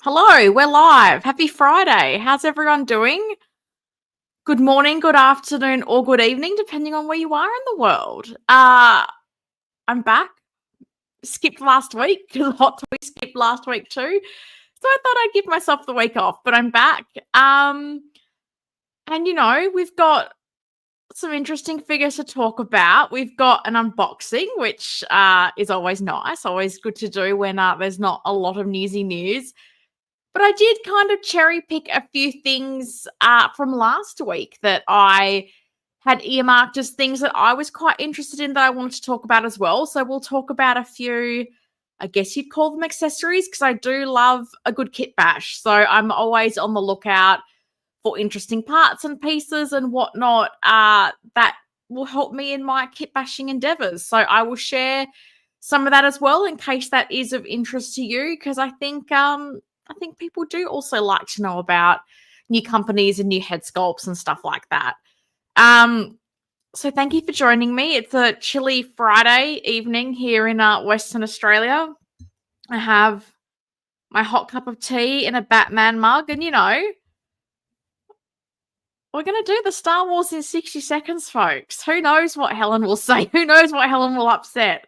Hello, we're live. Happy Friday. How's everyone doing? Good morning, good afternoon, or good evening, depending on where you are in the world. I'm back. Skipped last week because Hot Toys skipped last week too. So I thought I'd give myself the week off, but I'm back. And we've got some interesting figures to talk about. We've got an unboxing, which is always nice, always good to do when there's not a lot of newsy news. But I did kind of cherry pick a few things from last week that I had earmarked as things that I was quite interested in that I wanted to talk about as well. So we'll talk about a few, I guess you'd call them accessories, because I do love a good kit bash. So I'm always on the lookout for interesting parts and pieces and whatnot that will help me in my kit bashing endeavors. So I will share some of that as well in case that is of interest to you, because I think people do also like to know about new companies and new head sculpts and stuff like that. So thank you for joining me. It's a chilly Friday evening here in Western Australia. I have my hot cup of tea in a Batman mug, and we're going to do the Star Wars in 60 seconds, folks. Who knows what Helen will say? Who knows what Helen will upset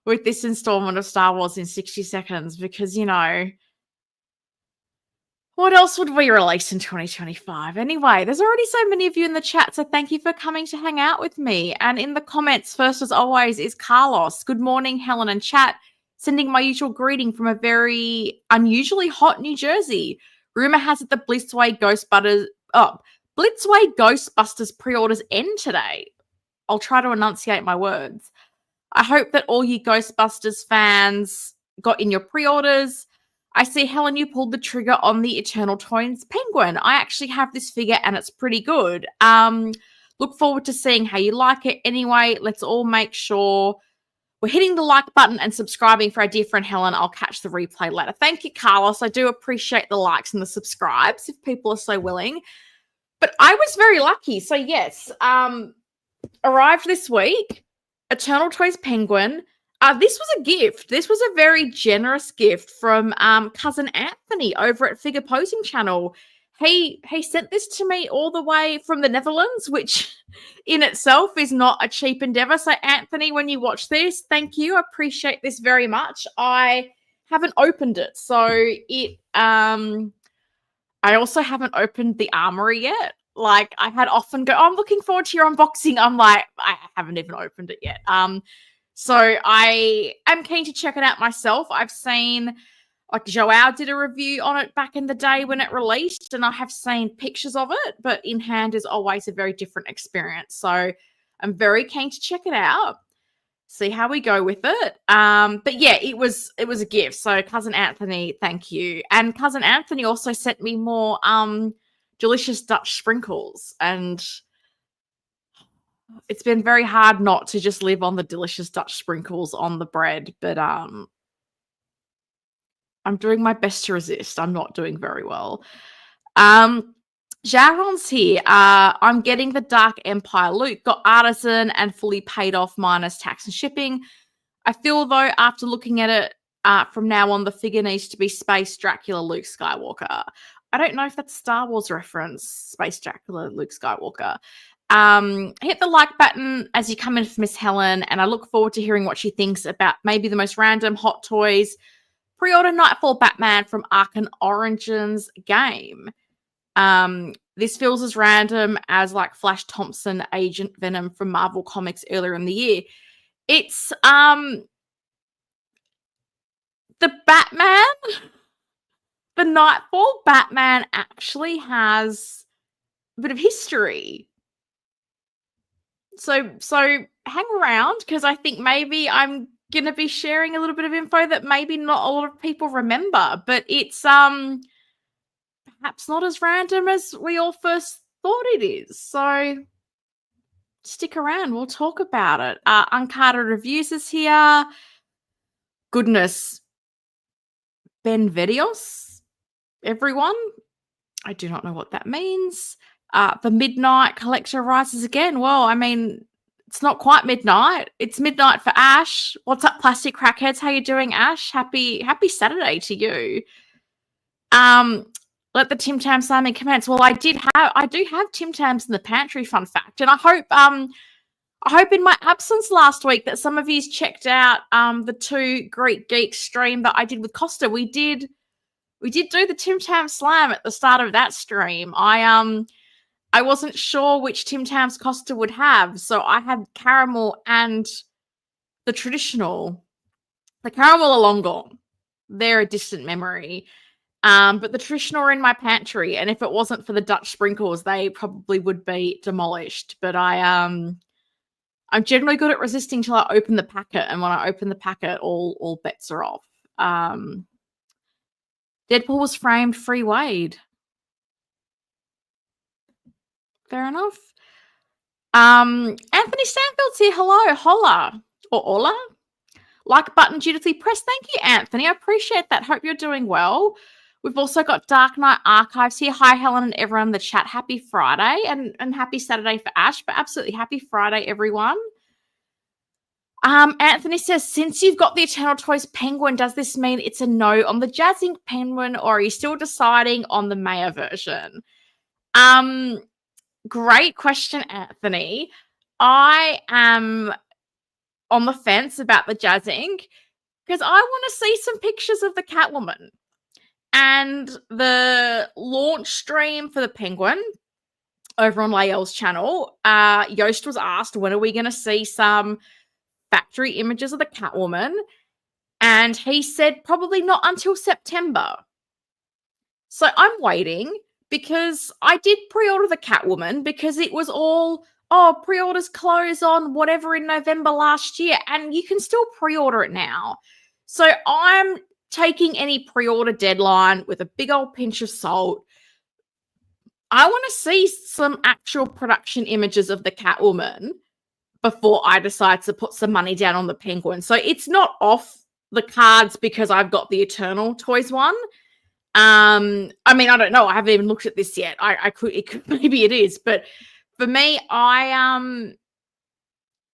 with this installment of Star Wars in 60 seconds? Because, what else would we release in 2025? Anyway, there's already so many of you in the chat, so thank you for coming to hang out with me. And in the comments, first as always, is Carlos. Good morning, Helen and chat. Sending my usual greeting from a very unusually hot New Jersey. Rumor has it that Blitzway Ghostbusters pre-orders end today. I'll try to enunciate my words. I hope that all you Ghostbusters fans got in your pre-orders. I see, Helen, you pulled the trigger on the Eternal Toys Penguin. I actually have this figure and it's pretty good. Look forward to seeing how you like it. Anyway, let's all make sure we're hitting the like button and subscribing for our dear friend Helen. I'll catch the replay later. Thank you, Carlos. I do appreciate the likes and the subscribes if people are so willing. But I was very lucky. So yes, arrived this week, Eternal Toys Penguin. This was a gift. This was a very generous gift from cousin Anthony over at Figure Posing Channel. He sent this to me all the way from the Netherlands, which in itself is not a cheap endeavor. So Anthony, when you watch this, thank you. I appreciate this very much. I haven't opened it. So I also haven't opened the armory yet. Like, I had often go, I'm looking forward to your unboxing. I'm like, I haven't even opened it yet. So I am keen to check it out myself. I've seen, like, Joao did a review on it back in the day when it released, and I have seen pictures of it, but in hand is always a very different experience. So I'm very keen to check it out, see how we go with it. But yeah, it was a gift. So cousin Anthony, thank you. And cousin Anthony also sent me more delicious Dutch sprinkles, and it's been very hard not to just live on the delicious Dutch sprinkles on the bread, but I'm doing my best to resist. I'm not doing very well. Jaron's here. I'm getting the Dark Empire loot. Got artisan and fully paid off minus tax and shipping. I feel, though, after looking at it, from now on, the figure needs to be Space Dracula Luke Skywalker. I don't know if that's a Star Wars reference, Space Dracula Luke Skywalker. Hit the like button as you come in for Miss Helen, and I look forward to hearing what she thinks about maybe the most random Hot Toys pre-order Knightfall Batman from Arkham Origins game. This feels as random as like Flash Thompson Agent Venom from Marvel Comics earlier in the year. It's the Batman, the Knightfall Batman actually has a bit of history. So hang around, because I think maybe I'm going to be sharing a little bit of info that maybe not a lot of people remember, but it's perhaps not as random as we all first thought it is. So stick around. We'll talk about it. Uncarded Reviews is here. Goodness. Ben Vedios, everyone. I do not know what that means. The Midnight Collector rises again. Well, I mean, it's not quite midnight. It's midnight for Ash. What's up, plastic crackheads? How you doing, Ash? Happy Saturday to you. Let the Tim Tam slamming commence. Well, I do have Tim Tams in the pantry, fun fact. And I hope in my absence last week that some of you checked out the 2 Greek Geeks stream that I did with Costa. We did do the Tim Tam slam at the start of that stream. I wasn't sure which Tim Tams Costa would have, so I had caramel and the traditional. The caramel are long gone. They're a distant memory. But the traditional are in my pantry, and if it wasn't for the Dutch sprinkles, they probably would be demolished. But I'm generally good at resisting till I open the packet, and when I open the packet, all bets are off. Deadpool was framed, free Wade. Fair enough. Anthony Stanfield's here. Hello, holla, or hola. Like button dutifully pressed. Thank you, Anthony. I appreciate that. Hope you're doing well. We've also got Dark Knight Archives here. Hi, Helen and everyone in the chat. Happy Friday and happy Saturday for Ash, but absolutely happy Friday, everyone. Anthony says, since you've got the Eternal Toys Penguin, does this mean it's a no on the Jazz Inc. Penguin, or are you still deciding on the Maya version? Great question, Anthony. I am on the fence about the Jazz Inc. because I want to see some pictures of the Catwoman. And the launch stream for the Penguin over on Lael's channel, Yost was asked, when are we going to see some factory images of the Catwoman? And he said probably not until September. So I'm waiting because I did pre-order the Catwoman because it was all, pre-orders close on whatever in November last year, and you can still pre-order it now. So I'm taking any pre-order deadline with a big old pinch of salt. I want to see some actual production images of the Catwoman before I decide to put some money down on the Penguin. So it's not off the cards because I've got the Eternal Toys one. I mean, I don't know. I haven't even looked at this yet. Maybe it is, but for me, I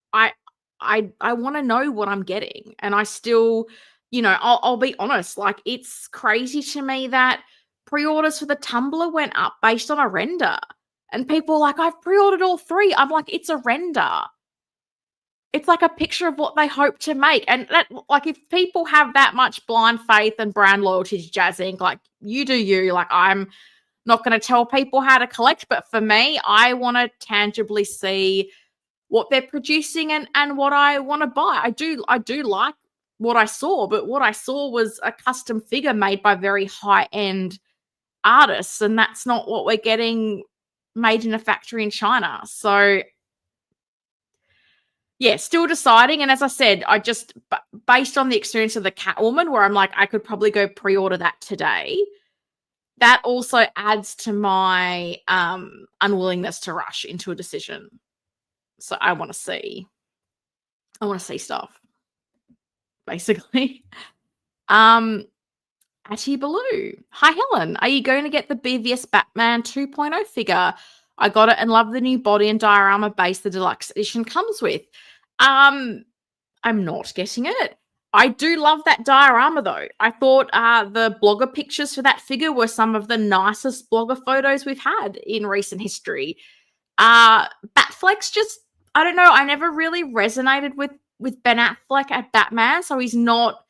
want to know what I'm getting, and I still, I'll be honest. Like, it's crazy to me that pre-orders for the Tumblr went up based on a render, and people are like, "I've pre-ordered all 3." I'm like, "It's a render. It's like a picture of what they hope to make." And that, like, if people have that much blind faith and brand loyalty to Jazz Inc., like, you do you. Like, I'm not going to tell people how to collect, but for me, I want to tangibly see what they're producing and what I want to buy. I do like what I saw, but what I saw was a custom figure made by very high-end artists, and that's not what we're getting made in a factory in China. So yeah, still deciding. And as I said, I just, based on the experience of the Catwoman, where I'm like, I could probably go pre-order that today, that also adds to my unwillingness to rush into a decision. So I want to see stuff, basically. Atty Baloo. Hi, Helen. Are you going to get the BVS Batman 2.0 figure? I got it and love the new body and diorama base the deluxe edition comes with. I'm not getting it. I do love that diorama, though. I thought the blogger pictures for that figure were some of the nicest blogger photos we've had in recent history. Batfleck's just, I don't know, I never really resonated with Ben Affleck at Batman, so he's not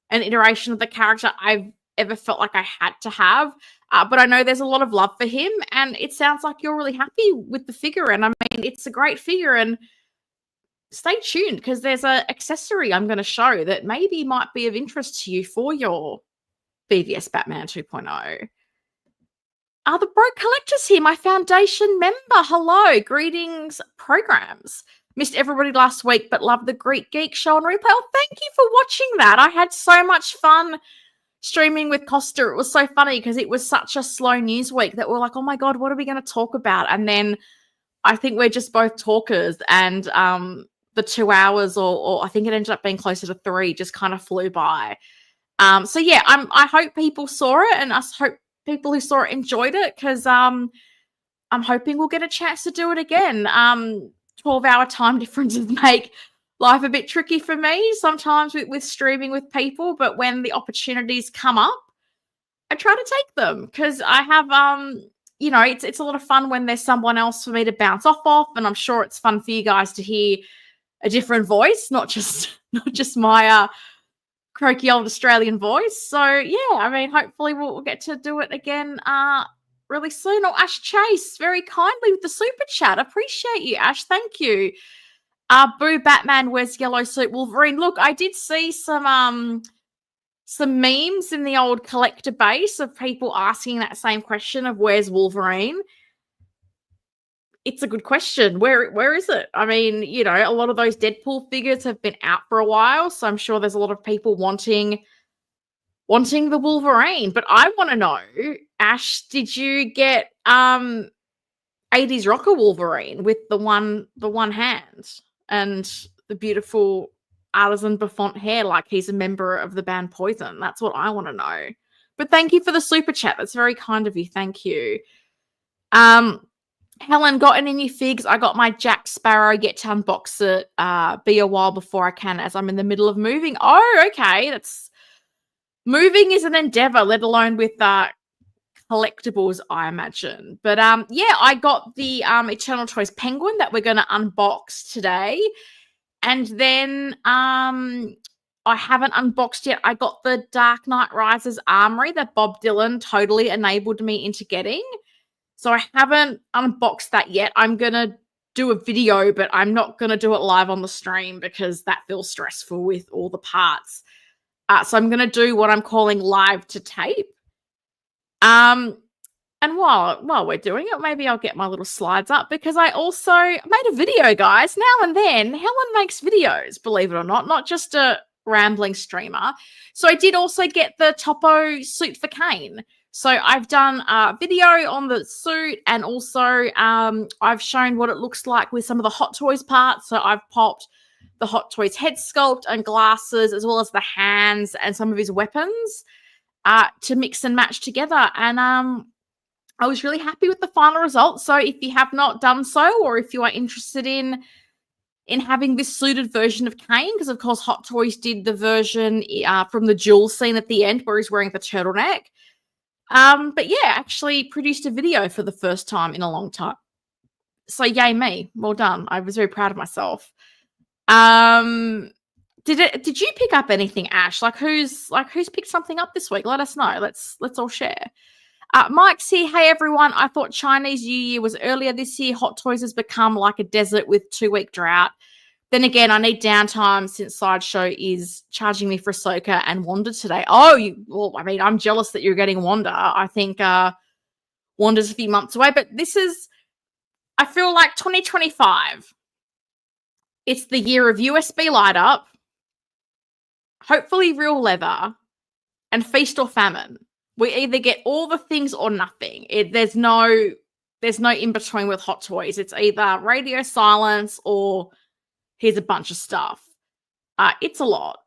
an iteration of the character I've ever felt like I had to have. But I know there's a lot of love for him, and it sounds like you're really happy with the figure. And I mean, it's a great figure, and stay tuned because there's an accessory I'm going to show that maybe might be of interest to you for your BVS Batman 2.0. The Broke Collectors here, my foundation member. Hello, greetings, programs. Missed everybody last week, but loved the Greek Geek show on replay. Oh, thank you for watching that. I had so much fun streaming with Costa. It was so funny because it was such a slow news week that we're like, oh my God, what are we going to talk about? And then I think we're just both talkers, and the 2 hours, or I think it ended up being closer to 3, just kind of flew by. So yeah, I hope people saw it, and I hope people who saw it enjoyed it, because I'm hoping we'll get a chance to do it again. 12-hour time differences make life a bit tricky for me sometimes with streaming with people, but when the opportunities come up, I try to take them because I have it's a lot of fun when there's someone else for me to bounce off, and I'm sure it's fun for you guys to hear a different voice, not just not just my croaky old Australian voice. So yeah, I mean, hopefully we'll get to do it again really soon. Oh, Ash Chase, very kindly with the super chat. Appreciate you, Ash. Thank you. Boo Batman wears yellow suit Wolverine. Look, I did see some memes in the old collector base of people asking that same question of where's Wolverine. It's a good question. Where is it? I mean, a lot of those Deadpool figures have been out for a while, so I'm sure there's a lot of people wanting the Wolverine. But I want to know, Ash, did you get 80s rocker Wolverine with the one hand and the beautiful artisan Buffon hair like he's a member of the band Poison? That's what I want to know. But thank you for the super chat. That's very kind of you. Thank you. Helen, got any new figs? I got my Jack Sparrow, yet to unbox it. Be a while before I can, as I'm in the middle of moving. Oh, okay. Moving is an endeavor, let alone with collectibles, I imagine. But yeah, I got the Eternal Toys Penguin that we're going to unbox today. And then I haven't unboxed yet. I got the Dark Knight Rises Armory that Bob Dylan totally enabled me into getting. So I haven't unboxed that yet. I'm going to do a video, but I'm not going to do it live on the stream because that feels stressful with all the parts. So I'm going to do what I'm calling live to tape. And while we're doing it, maybe I'll get my little slides up because I also made a video, guys. Now and then, Helen makes videos, believe it or not just a rambling streamer. So I did also get the Topo suit for Kane. So I've done a video on the suit, and also I've shown what it looks like with some of the Hot Toys parts. So I've popped the Hot Toys head sculpt and glasses, as well as the hands and some of his weapons to mix and match together. And I was really happy with the final result. So if you have not done so, or if you are interested in having this suited version of Kane, because of course Hot Toys did the version from the duel scene at the end where he's wearing the turtleneck. But yeah, actually produced a video for the first time in a long time. So yay me. Well done. I was very proud of myself. Did you pick up anything, Ash? Who's picked something up this week? Let us know. Let's all share. Mike's here. Hey everyone. I thought Chinese New Year was earlier this year. Hot Toys has become like a desert with 2-week drought. Then again, I need downtime since Sideshow is charging me for Ahsoka and Wanda today. Oh, I'm jealous that you're getting Wanda. I think Wanda's a few months away, but I feel like 2025. It's the year of USB light up, hopefully real leather, and feast or famine. We either get all the things or nothing. There's no in between with Hot Toys. It's either radio silence or here's a bunch of stuff. It's a lot.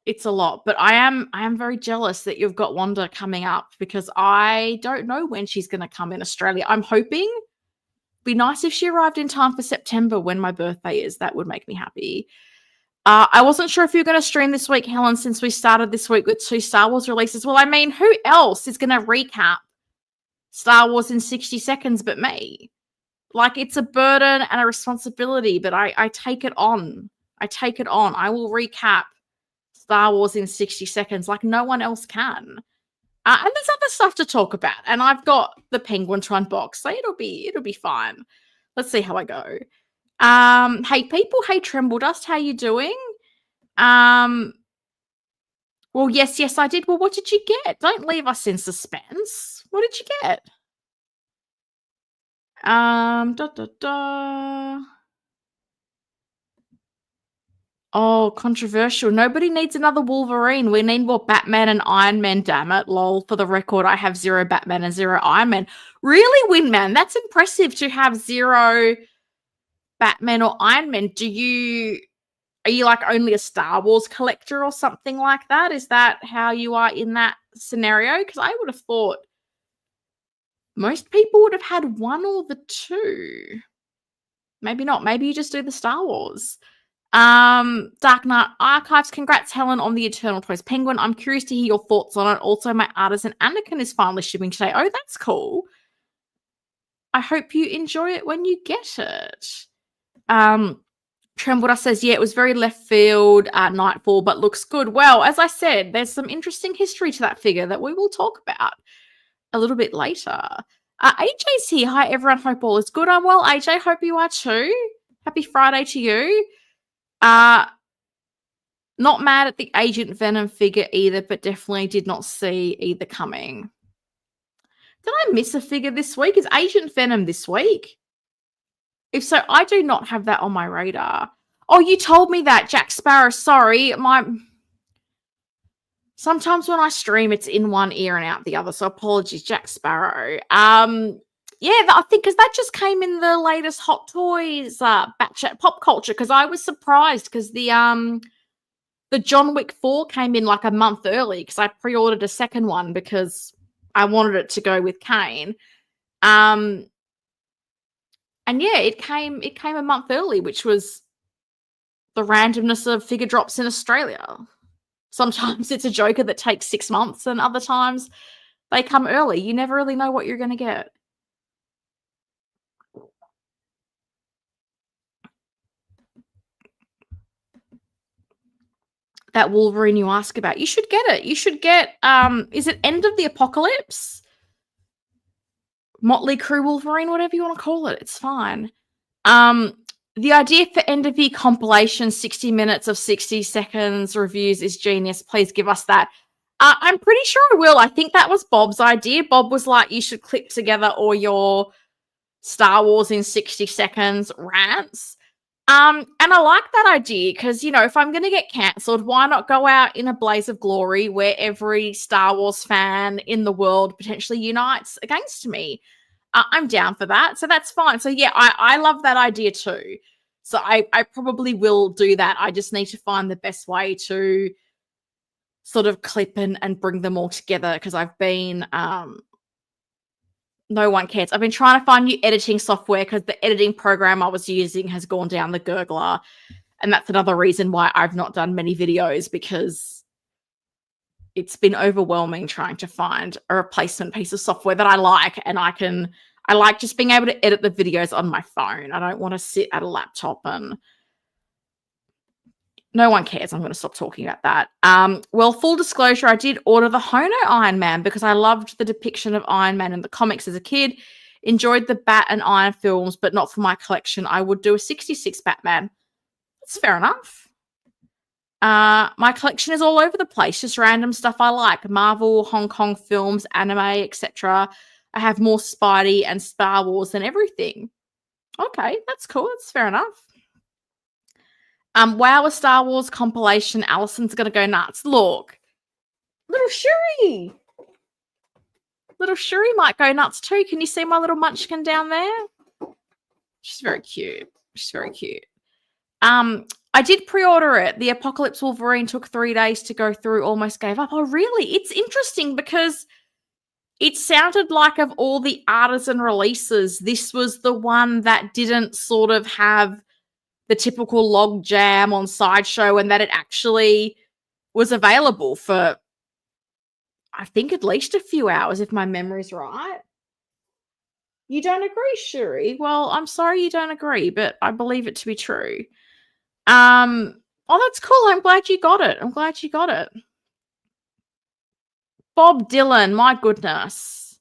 But I am very jealous that you've got Wanda coming up because I don't know when she's going to come in Australia. I'm hoping. Be nice if she arrived in time for September when my birthday is. That would make me happy. I wasn't sure if you were going to stream this week, Helen, since we started this week with 2 Star Wars releases. Well, I mean, who else is going to recap Star Wars in 60 seconds but me? It's a burden and a responsibility, but I take it on. I will recap Star Wars in 60 seconds like no one else can. And there's other stuff to talk about. And I've got the Penguin to unbox, so it'll be fine. Let's see how I go. Hey people, hey Tremble Dust, how you doing? Well, yes, I did. Well, what did you get? Don't leave us in suspense. What did you get? Oh, controversial. Nobody needs another Wolverine. We need more Batman and Iron Man, damn it. Lol, for the record, I have 0 Batman and 0 Iron Man. Really, Winman? That's impressive to have 0 Batman or Iron Man. Are you only a Star Wars collector or something like that? Is that how you are in that scenario? Because I would have thought most people would have had 1 or the 2. Maybe not. Maybe you just do the Star Wars. Dark Knight Archives. Congrats, Helen, on the Eternal Toys Penguin. I'm curious to hear your thoughts on it. Also, my Artisan Anakin is finally shipping today. Oh, that's cool. I hope you enjoy it when you get it. Trembledust says, yeah, it was very left field at Knightfall, but looks good. Well, as I said, there's some interesting history to that figure that we will talk about a little bit later. AJ's here. Hi, everyone. Hope all is good. I'm well, AJ. Hope you are too. Happy Friday to you. Not mad at the Agent Venom figure either, but definitely did not see either coming. Did I miss a figure this week? Is Agent Venom this week? If so, I do not have that on my radar. Oh, you told me that, Jack Sparrow. Sorry. Sometimes when I stream, it's in one ear and out the other, so apologies, Jack Sparrow. Yeah, I think because that just came in the latest Hot Toys batch at Pop Culture, because I was surprised because the John Wick 4 came in like a month early because I pre-ordered a second one because I wanted it to go with Kane. And yeah, it came a month early, which was the randomness of figure drops in Australia. Sometimes it's a Joker that takes 6 months, and other times they come early. You never really know what you're going to get. That Wolverine you ask about, you should get it. You should get, is it End of the Apocalypse? Motley Crue Wolverine, whatever you want to call it. It's fine. The idea for End of Year compilation, 60 minutes of 60 seconds reviews is genius. Please give us that. I'm pretty sure I will. I think that was Bob's idea. Bob was like, you should clip together all your Star Wars in 60 seconds rants. And I like that idea because, you know, if I'm going to get cancelled, why not go out in a blaze of glory where every Star Wars fan in the world potentially unites against me? I'm down for that. So that's fine. So yeah, I love that idea too. So I probably will do that. I just need to find the best way to sort of clip and bring them all together because I've been, no one cares. I've been trying to find new editing software because the editing program I was using has gone down the gurgler. And that's another reason why I've not done many videos because it's been overwhelming trying to find a replacement piece of software that I like, and I like just being able to edit the videos on my phone. I don't want to sit at a laptop and no one cares. I'm going to stop talking about that. Well, full disclosure, I did order the Hono Iron Man because I loved the depiction of Iron Man in the comics as a kid. Enjoyed the Bat and Iron films, but not for my collection. I would do a 66 Batman. That's fair enough. My collection is all over the place, just random stuff I like. Marvel, Hong Kong films, anime, etc. I have more Spidey and Star Wars than everything. Okay, that's cool. That's fair enough. Wow, a Star Wars compilation. Allison's going to go nuts. Look, little Shuri. Little Shuri might go nuts too. Can you see my little munchkin down there? She's very cute. She's very cute. I did pre-order it. The Apocalypse Wolverine took 3 days to go through, almost gave up. Oh, really? It's interesting because it sounded like of all the Artisan releases, this was the one that didn't sort of have the typical log jam on Sideshow, and that it actually was available for, I think, at least a few hours, if my memory's right. You don't agree, Shuri? Well, I'm sorry you don't agree, but I believe it to be true. Oh, that's cool. I'm glad you got it. I'm glad you got it. Bob Dylan, my goodness.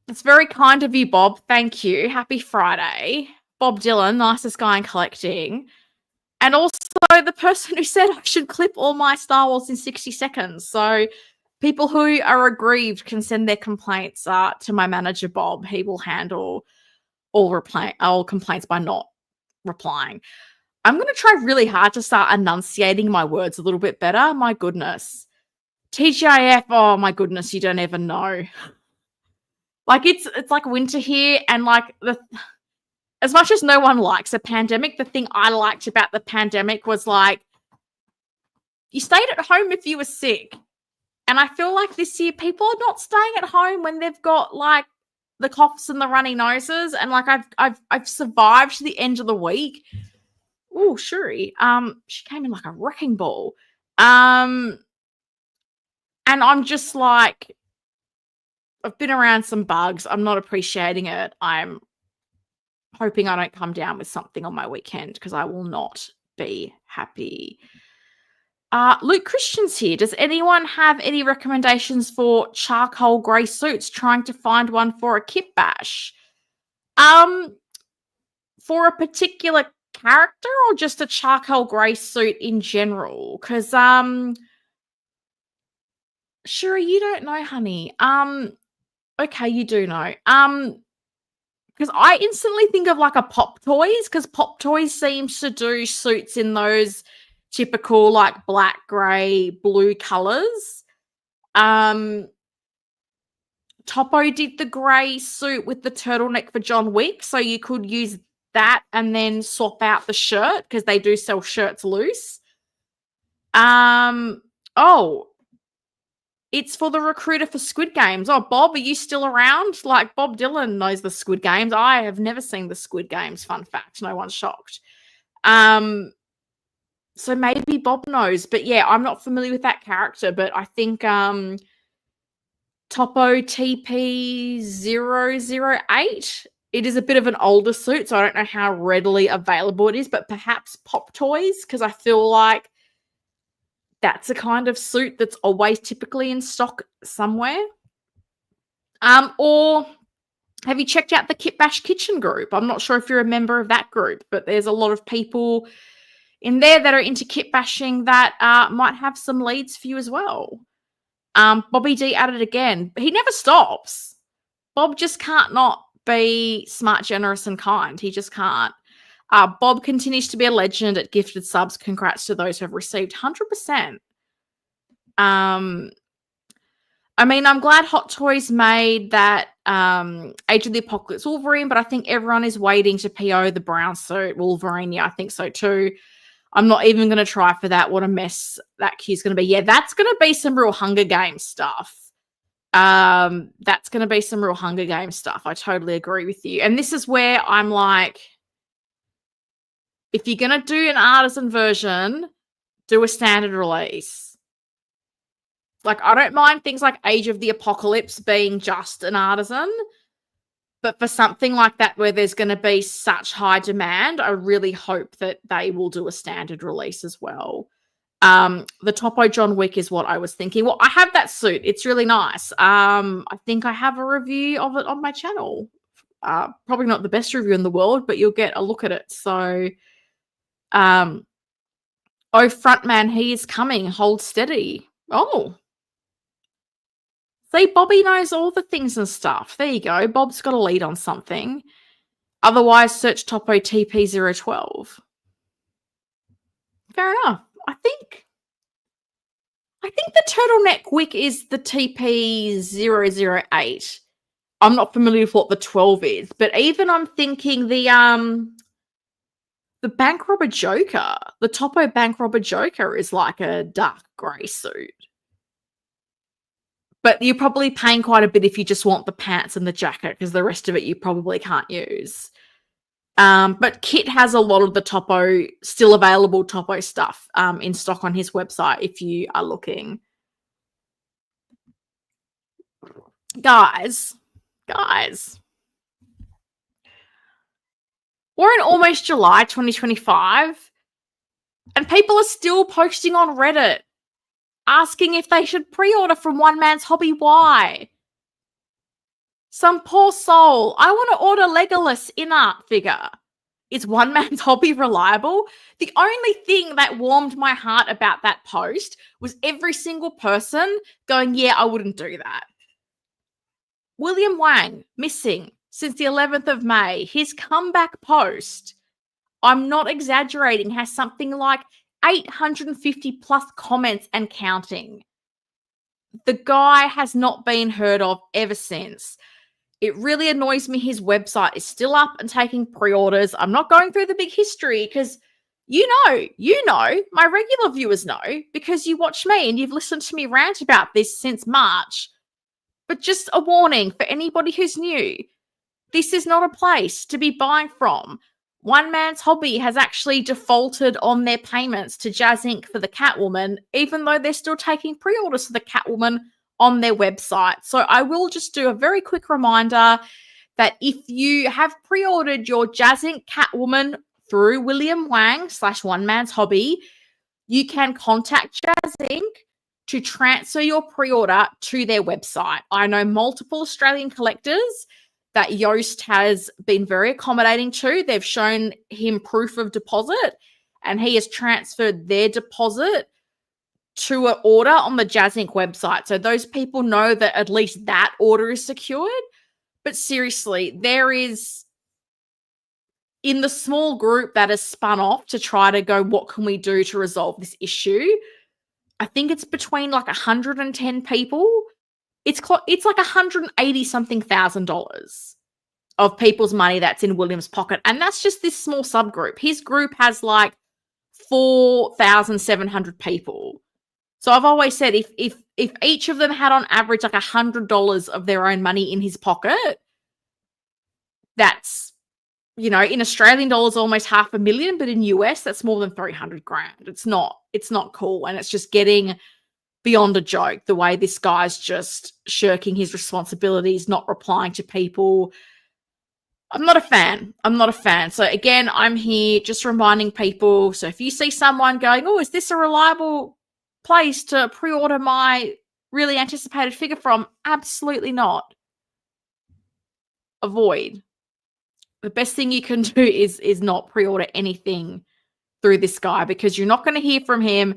It's very kind of you, Bob. Thank you. Happy Friday. Bob Dylan, nicest guy in collecting. And also the person who said I should clip all my Star Wars in 60 seconds. So people who are aggrieved can send their complaints to my manager, Bob. He will handle all complaints by not replying. I'm going to try really hard to start enunciating my words a little bit better. My goodness. TGIF, oh my goodness, you don't even know. Like it's like winter here, and like as much as no one likes a pandemic, the thing I liked about the pandemic was like you stayed at home if you were sick. And I feel like this year people are not staying at home when they've got like the coughs and the runny noses, and like I've survived to the end of the week. Oh, Shuri. She came in like a wrecking ball. And I'm just like, I've been around some bugs. I'm not appreciating it. I'm hoping I don't come down with something on my weekend because I will not be happy. Luke Christian's here. Does anyone have any recommendations for charcoal grey suits? Trying to find one for a kit bash. For a particular character or just a charcoal grey suit in general? Because sure, you don't know, honey. Okay, you do know. Because I instantly think of like a Pop Toys, because Pop Toys seems to do suits in those typical like black, grey, blue colours. Topo did the grey suit with the turtleneck for John Wick, so you could use that and then swap out the shirt because they do sell shirts loose. Oh, it's for the recruiter for Squid Games. Oh, Bob, are you still around? Like, Bob Dylan knows the Squid Games. I have never seen the Squid Games, fun fact. No one's shocked. So maybe Bob knows. But yeah, I'm not familiar with that character, but I think Topo TP008. It is a bit of an older suit, so I don't know how readily available it is, but perhaps Pop Toys, because I feel like that's a kind of suit that's always typically in stock somewhere. Or have you checked out the Kit Bash Kitchen group? I'm not sure if you're a member of that group, but there's a lot of people in there that are into kit bashing that might have some leads for you as well. Bobby D at it again. He never stops. Bob just can't not be smart, generous, and kind. He just can't. Bob continues to be a legend at gifted subs. Congrats to those who have received 100%. I mean, I'm glad Hot Toys made that Age of the Apocalypse Wolverine, but I think everyone is waiting to PO the brown suit Wolverine. Yeah, I think so too. I'm not even going to try for that. What a mess that queue's going to be. Yeah, that's going to be some real Hunger Games stuff. That's going to be some real Hunger Games stuff. I totally agree with you. And this is where I'm like, if you're going to do an artisan version, do a standard release. Like, I don't mind things like Age of the Apocalypse being just an artisan, but for something like that where there's going to be such high demand, I really hope that they will do a standard release as well. The Topo John Wick is what I was thinking. Well, I have that suit. It's really nice. I think I have a review of it on my channel. Probably not the best review in the world, but you'll get a look at it. So, oh, frontman, he is coming. Hold steady. Oh. See, Bobby knows all the things and stuff. There you go. Bob's got a lead on something. Otherwise, search Topo TP012. Fair enough. I think the turtleneck wick is the TP008. I'm not familiar with what the 12 is, but even I'm thinking the bank robber Joker, the Topo bank robber Joker is like a dark grey suit. But you're probably paying quite a bit if you just want the pants and the jacket, because the rest of it you probably can't use. But Kit has a lot of the Topo, still available Topo stuff in stock on his website if you are looking. Guys. We're in almost July 2025, and people are still posting on Reddit asking if they should pre-order from One Man's Hobby. Why? Some poor soul. I want to order Legolas InArt figure. Is One Man's Hobby reliable? The only thing that warmed my heart about that post was every single person going, yeah, I wouldn't do that. William Wang, missing since the 11th of May. His comeback post, I'm not exaggerating, has something like 850 plus comments and counting. The guy has not been heard of ever since. It really annoys me his website is still up and taking pre-orders. I'm not going through the big history because you know, my regular viewers know because you watch me and you've listened to me rant about this since March. But just a warning for anybody who's new, this is not a place to be buying from. One Man's Hobby has actually defaulted on their payments to Jazz Inc. for the Catwoman, even though they're still taking pre-orders for the Catwoman on their website. So I will just do a very quick reminder that if you have pre-ordered your Jazz Inc. Catwoman through William Wang / One Man's Hobby, you can contact Jazz Inc. to transfer your pre-order to their website. I know multiple Australian collectors that Yoast has been very accommodating to. They've shown him proof of deposit, and he has transferred their deposit to an order on the Jazz Inc. website. So those people know that at least that order is secured. But seriously, there is, in the small group that has spun off to try to go, what can we do to resolve this issue? I think it's between like 110 people. It's like $180-something thousand of people's money that's in William's pocket. And that's just this small subgroup. His group has like 4,700 people. So I've always said if each of them had on average like $100 of their own money in his pocket, that's, in Australian dollars, almost $500,000, but in US, that's more than 300 grand. It's not cool. And it's just getting beyond a joke, the way this guy's just shirking his responsibilities, not replying to people. I'm not a fan. So again, I'm here just reminding people. So if you see someone going, oh, is this a reliable place to pre-order my really anticipated figure from? Absolutely not. Avoid. The best thing you can do is not pre-order anything through this guy, because you're not going to hear from him.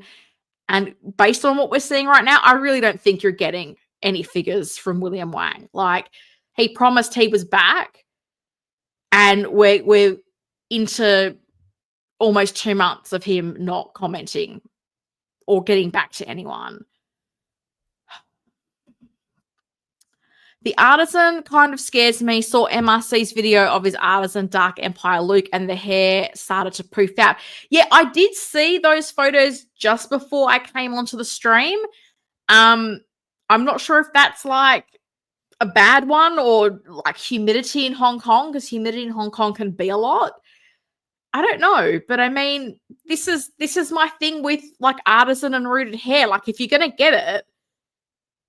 And based on what we're seeing right now, I really don't think you're getting any figures from William Wang. Like, he promised he was back, and we're into almost 2 months of him not commenting or getting back to anyone. The Artisan kind of scares me. Saw MRC's video of his Artisan Dark Empire look, and the hair started to poof out. Yeah, I did see those photos just before I came onto the stream. I'm not sure if that's like a bad one or like humidity in Hong Kong, because humidity in Hong Kong can be a lot. I don't know, but I mean, this is my thing with like Artisan and rooted hair. Like, if you're gonna get it,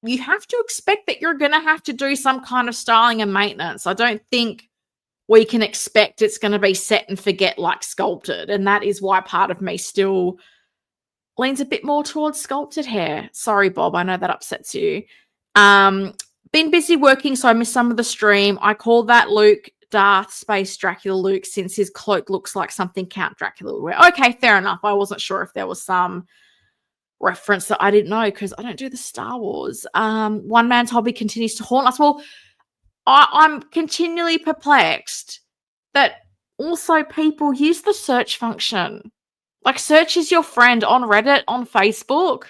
you have to expect that you're going to have to do some kind of styling and maintenance. I don't think we can expect it's going to be set and forget like sculpted. And that is why part of me still leans a bit more towards sculpted hair. Sorry, Bob. I know that upsets you. Been busy working, so I missed some of the stream. I call that Luke Darth Space Dracula Luke, since his cloak looks like something Count Dracula would wear. Okay, fair enough. I wasn't sure if there was some reference that I didn't know, because I don't do the Star Wars. One Man's Hobby continues to haunt us. Well, I'm continually perplexed that also people use the search function. Like, search is your friend on Reddit, on Facebook.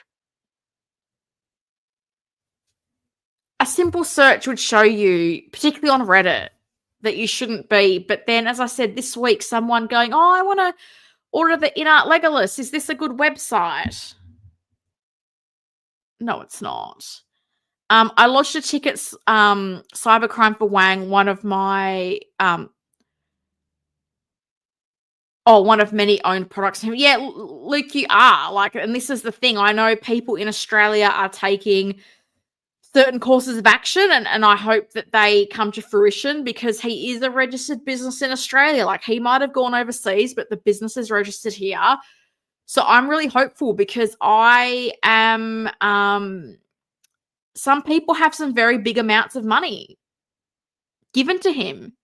A simple search would show you, particularly on Reddit, that you shouldn't be. But then, as I said, this week, someone going, oh, I want to order the InArt Legolas. Is this a good website? No, it's not. I lodged a ticket, cybercrime for Wang, one of my, one of many owned products. Yeah, Luke, you are. Like, and this is the thing. I know people in Australia are taking certain courses of action, and I hope that they come to fruition, because he is a registered business in Australia. Like, he might have gone overseas, but the business is registered here. So I'm really hopeful, because I am, some people have some very big amounts of money given to him.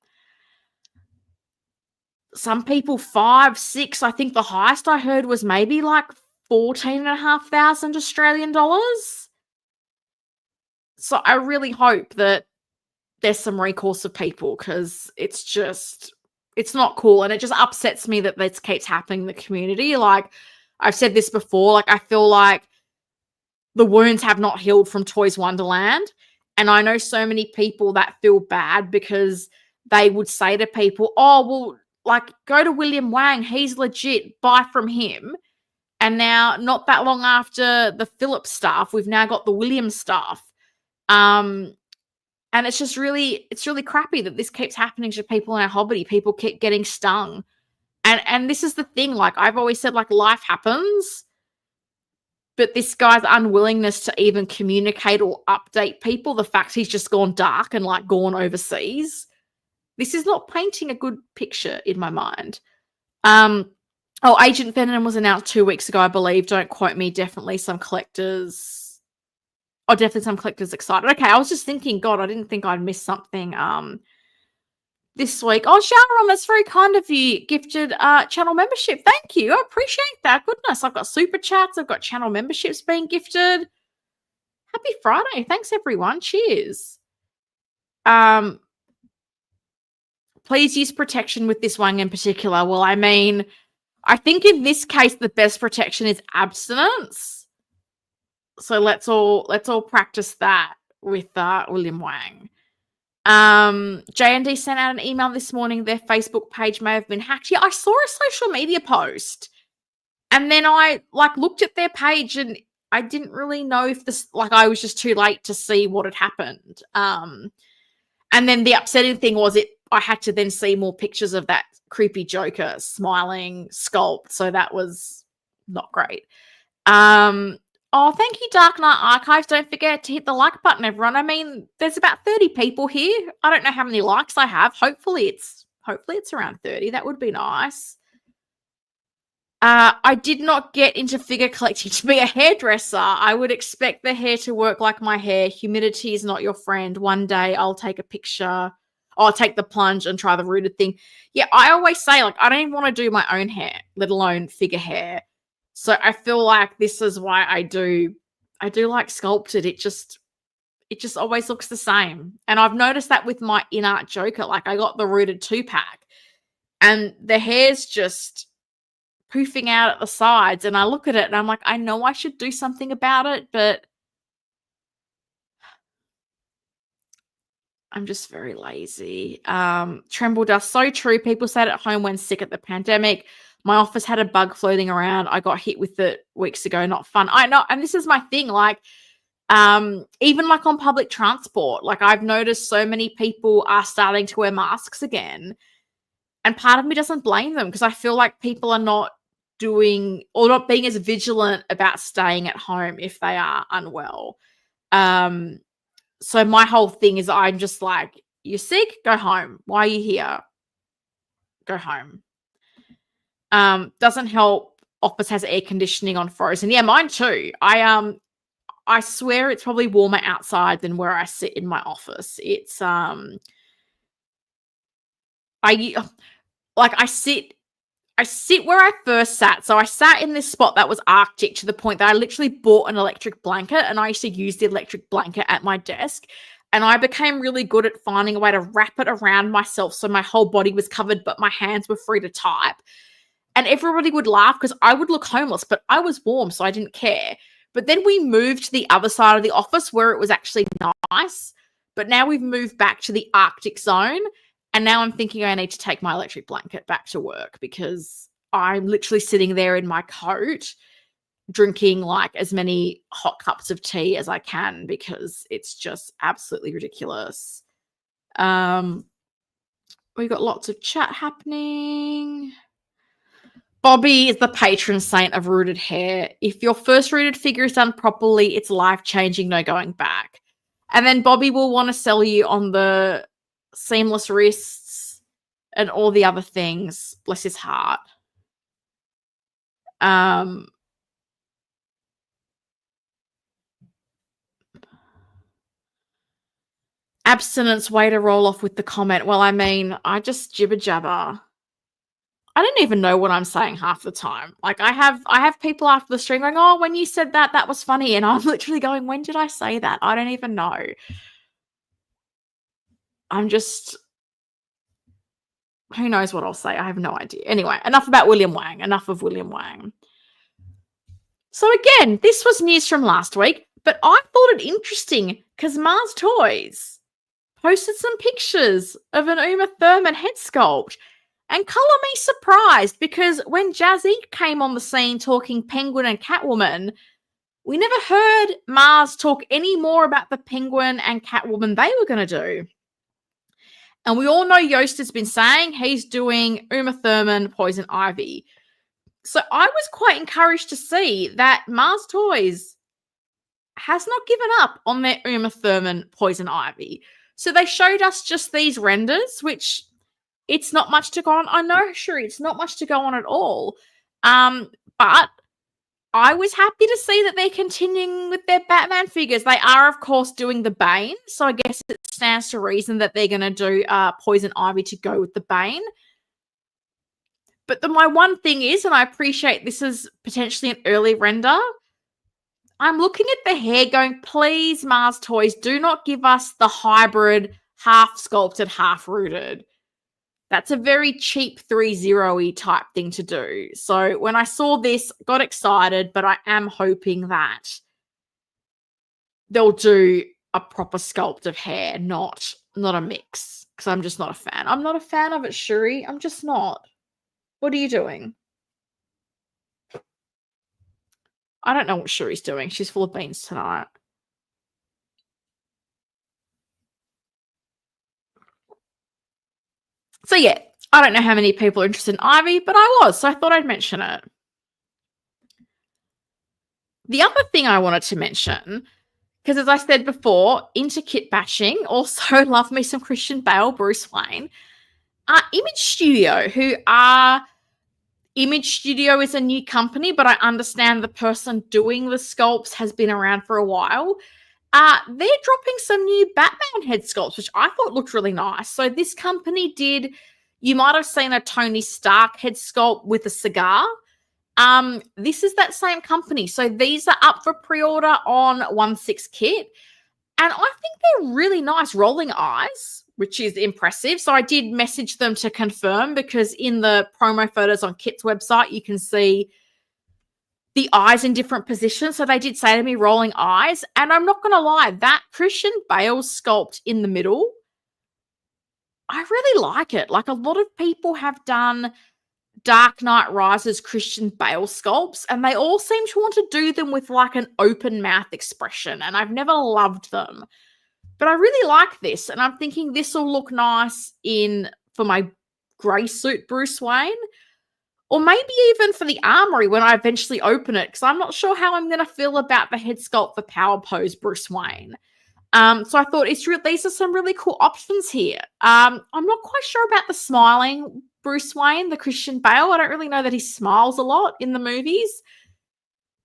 Some people 5, 6, I think the highest I heard was maybe like 14,500 Australian dollars. So I really hope that there's some recourse of people, because it's not cool. And it just upsets me that this keeps happening in the community. Like, I've said this before, like, I feel like the wounds have not healed from Toys Wonderland. And I know so many people that feel bad, because they would say to people, oh, well, like, go to William Wang. He's legit. Buy from him. And now, not that long after the Phillips stuff, we've now got the Williams stuff. And it's just really, it's really crappy that this keeps happening to people in our hobby. People keep getting stung And this is the thing, like, I've always said, like, life happens, but this guy's unwillingness to even communicate or update people, the fact he's just gone dark and, like, gone overseas, this is not painting a good picture in my mind. Agent Venom was announced 2 weeks ago, I believe. Don't quote me. Definitely some collectors excited. Okay, I was just thinking, God, I didn't think I'd missed something this week. Oh, Sharon, that's very kind of you. Gifted channel membership. Thank you. I appreciate that. Goodness, I've got super chats. I've got channel memberships being gifted. Happy Friday. Thanks, everyone. Cheers. Please use protection with this one in particular. Well, I mean, I think in this case, the best protection is abstinence. So let's all practice that with William Wang. J&D sent out an email this morning. Their Facebook page may have been hacked. Yeah, I saw a social media post, and then I looked at their page, and I didn't really know if this, I was just too late to see what had happened. And then the upsetting thing was I had to then see more pictures of that creepy Joker smiling sculpt, so that was not great. Oh, thank you, Dark Knight Archives. Don't forget to hit the like button, everyone. I mean, there's about 30 people here. I don't know how many likes I have. Hopefully it's around 30. That would be nice. I did not get into figure collecting to be a hairdresser. I would expect the hair to work like my hair. Humidity is not your friend. One day I'll take a picture. I'll take the plunge and try the rooted thing. Yeah, I always say, I don't even want to do my own hair, let alone figure hair. So I feel like this is why I do like sculpted. It just always looks the same. And I've noticed that with my InArt Joker. I got the rooted 2-pack, and the hair's just poofing out at the sides. And I look at it and I'm like, I know I should do something about it, but I'm just very lazy. Tremble Dust, so true. People sat at home when sick at the pandemic. My office had a bug floating around. I got hit with it weeks ago. Not fun. I know. And this is my thing. Even on public transport, I've noticed so many people are starting to wear masks again. And part of me doesn't blame them, because I feel like people are not doing or not being as vigilant about staying at home if they are unwell. So my whole thing is I'm just like, you're sick? Go home. Why are you here? Go home. Doesn't help. Office has air conditioning on frozen. Yeah, mine too. I swear it's probably warmer outside than where I sit in my office. It's I sit where I first sat. So I sat in this spot that was Arctic, to the point that I literally bought an electric blanket, and I used to use the electric blanket at my desk. And I became really good at finding a way to wrap it around myself so my whole body was covered, but my hands were free to type. And everybody would laugh because I would look homeless, but I was warm, so I didn't care. But then we moved to the other side of the office where it was actually nice. But now we've moved back to the Arctic zone. And now I'm thinking I need to take my electric blanket back to work, because I'm literally sitting there in my coat drinking as many hot cups of tea as I can, because it's just absolutely ridiculous. We've got lots of chat happening. Bobby is the patron saint of rooted hair. If your first rooted figure is done properly, it's life-changing, no going back. And then Bobby will want to sell you on the seamless wrists and all the other things. Bless his heart. Abstinence, way to roll off with the comment. Well, I mean, I just jibber jabber. I don't even know what I'm saying half the time. I have people after the stream going, oh, when you said that, that was funny. And I'm literally going, when did I say that? I don't even know. I'm just, who knows what I'll say? I have no idea. Anyway, enough about William Wang. Enough of William Wang. So again, this was news from last week, but I thought it interesting because Mars Toys posted some pictures of an Uma Thurman head sculpt. And colour me surprised, because when Jazzy came on the scene talking Penguin and Catwoman, we never heard Mars talk any more about the Penguin and Catwoman they were going to do. And we all know Yost has been saying he's doing Uma Thurman, Poison Ivy. So I was quite encouraged to see that Mars Toys has not given up on their Uma Thurman, Poison Ivy. So they showed us just these renders, which it's not much to go on. I know, sure, it's not much to go on at all. But I was happy to see that they're continuing with their Batman figures. They are, of course, doing the Bane. So I guess it stands to reason that they're going to do Poison Ivy to go with the Bane. But my one thing is, and I appreciate this is potentially an early render, I'm looking at the hair going, please, Mars Toys, do not give us the hybrid, half sculpted, half rooted. That's a very cheap 3-0-y type thing to do. So when I saw this, got excited, but I am hoping that they'll do a proper sculpt of hair, not a mix, because I'm just not a fan. I'm not a fan of it, Shuri. I'm just not. What are you doing? I don't know what Shuri's doing. She's full of beans tonight. So yeah, I don't know how many people are interested in Ivy, but I was, so I thought I'd mention it. The other thing I wanted to mention, because as I said before, into kit bashing, also love me some Christian Bale, Bruce Wayne. Image Studio, Image Studio is a new company, but I understand the person doing the sculpts has been around for a while. They're dropping some new Batman head sculpts, which I thought looked really nice. So this company did, you might have seen a Tony Stark head sculpt with a cigar. This is that same company. So these are up for pre-order on 1/6 kit. And I think they're really nice rolling eyes, which is impressive. So I did message them to confirm, because in the promo photos on Kit's website, you can see the eyes in different positions. So they did say to me rolling eyes. And I'm not going to lie, that Christian Bale sculpt in the middle, I really like it. Like, a lot of people have done Dark Knight Rises Christian Bale sculpts, and they all seem to want to do them with like an open mouth expression. And I've never loved them. But I really like this, and I'm thinking this will look nice for my grey suit Bruce Wayne, or maybe even for the Armory when I eventually open it, because I'm not sure how I'm going to feel about the head sculpt for Power Pose Bruce Wayne. So I thought these are some really cool options here. I'm not quite sure about the smiling Bruce Wayne, the Christian Bale. I don't really know that he smiles a lot in the movies.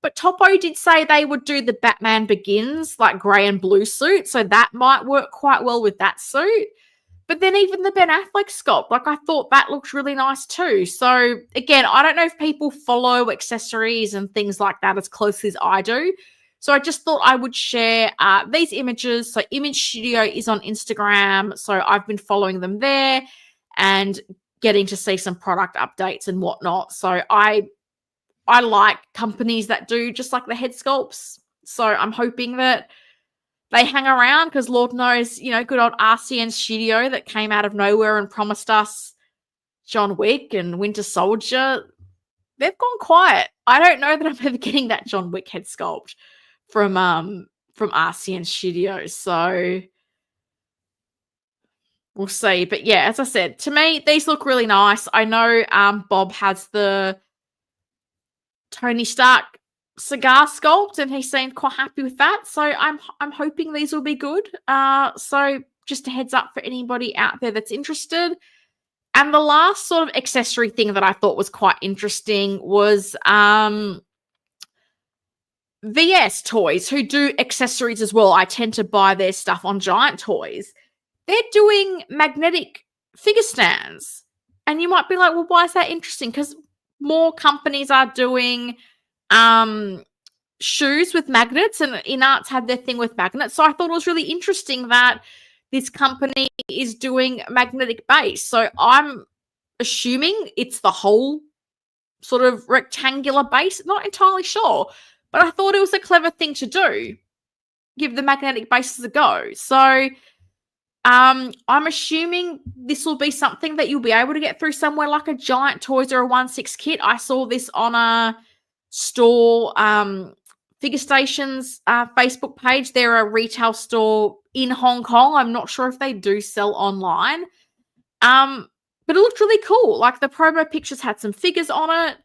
But Topo did say they would do the Batman Begins, like grey and blue suit, so that might work quite well with that suit. But then even the Ben Affleck sculpt, like, I thought that looked really nice too. So again, I don't know if people follow accessories and things like that as closely as I do. So I just thought I would share these images. So Image Studio is on Instagram, so I've been following them there and getting to see some product updates and whatnot. So I like companies that do just like the head sculpts. So I'm hoping that they hang around, because Lord knows, good old RCN Studio that came out of nowhere and promised us John Wick and Winter Soldier, they've gone quiet. I don't know that I'm ever getting that John Wick head sculpt from RCN Studios. So we'll see. But yeah, as I said, to me, these look really nice. I know Bob has the Tony Stark cigar sculpt, and he seemed quite happy with that. So I'm hoping these will be good. So just a heads up for anybody out there that's interested. And the last sort of accessory thing that I thought was quite interesting was VS Toys, who do accessories as well. I tend to buy their stuff on Giant Toys. They're doing magnetic figure stands. And you might be like, well, why is that interesting? Because more companies are doing shoes with magnets, and InArt's had their thing with magnets. So I thought it was really interesting that this company is doing magnetic base. So I'm assuming it's the whole sort of rectangular base. Not entirely sure, but I thought it was a clever thing to do. Give the magnetic bases a go. So I'm assuming this will be something that you'll be able to get through somewhere like a Giant Toys or a 1/6 kit. I saw this on a store, Figure Station's Facebook page. They're a retail store in Hong Kong. I'm not sure if they do sell online. But it looked really cool. Like the promo pictures had some figures on it,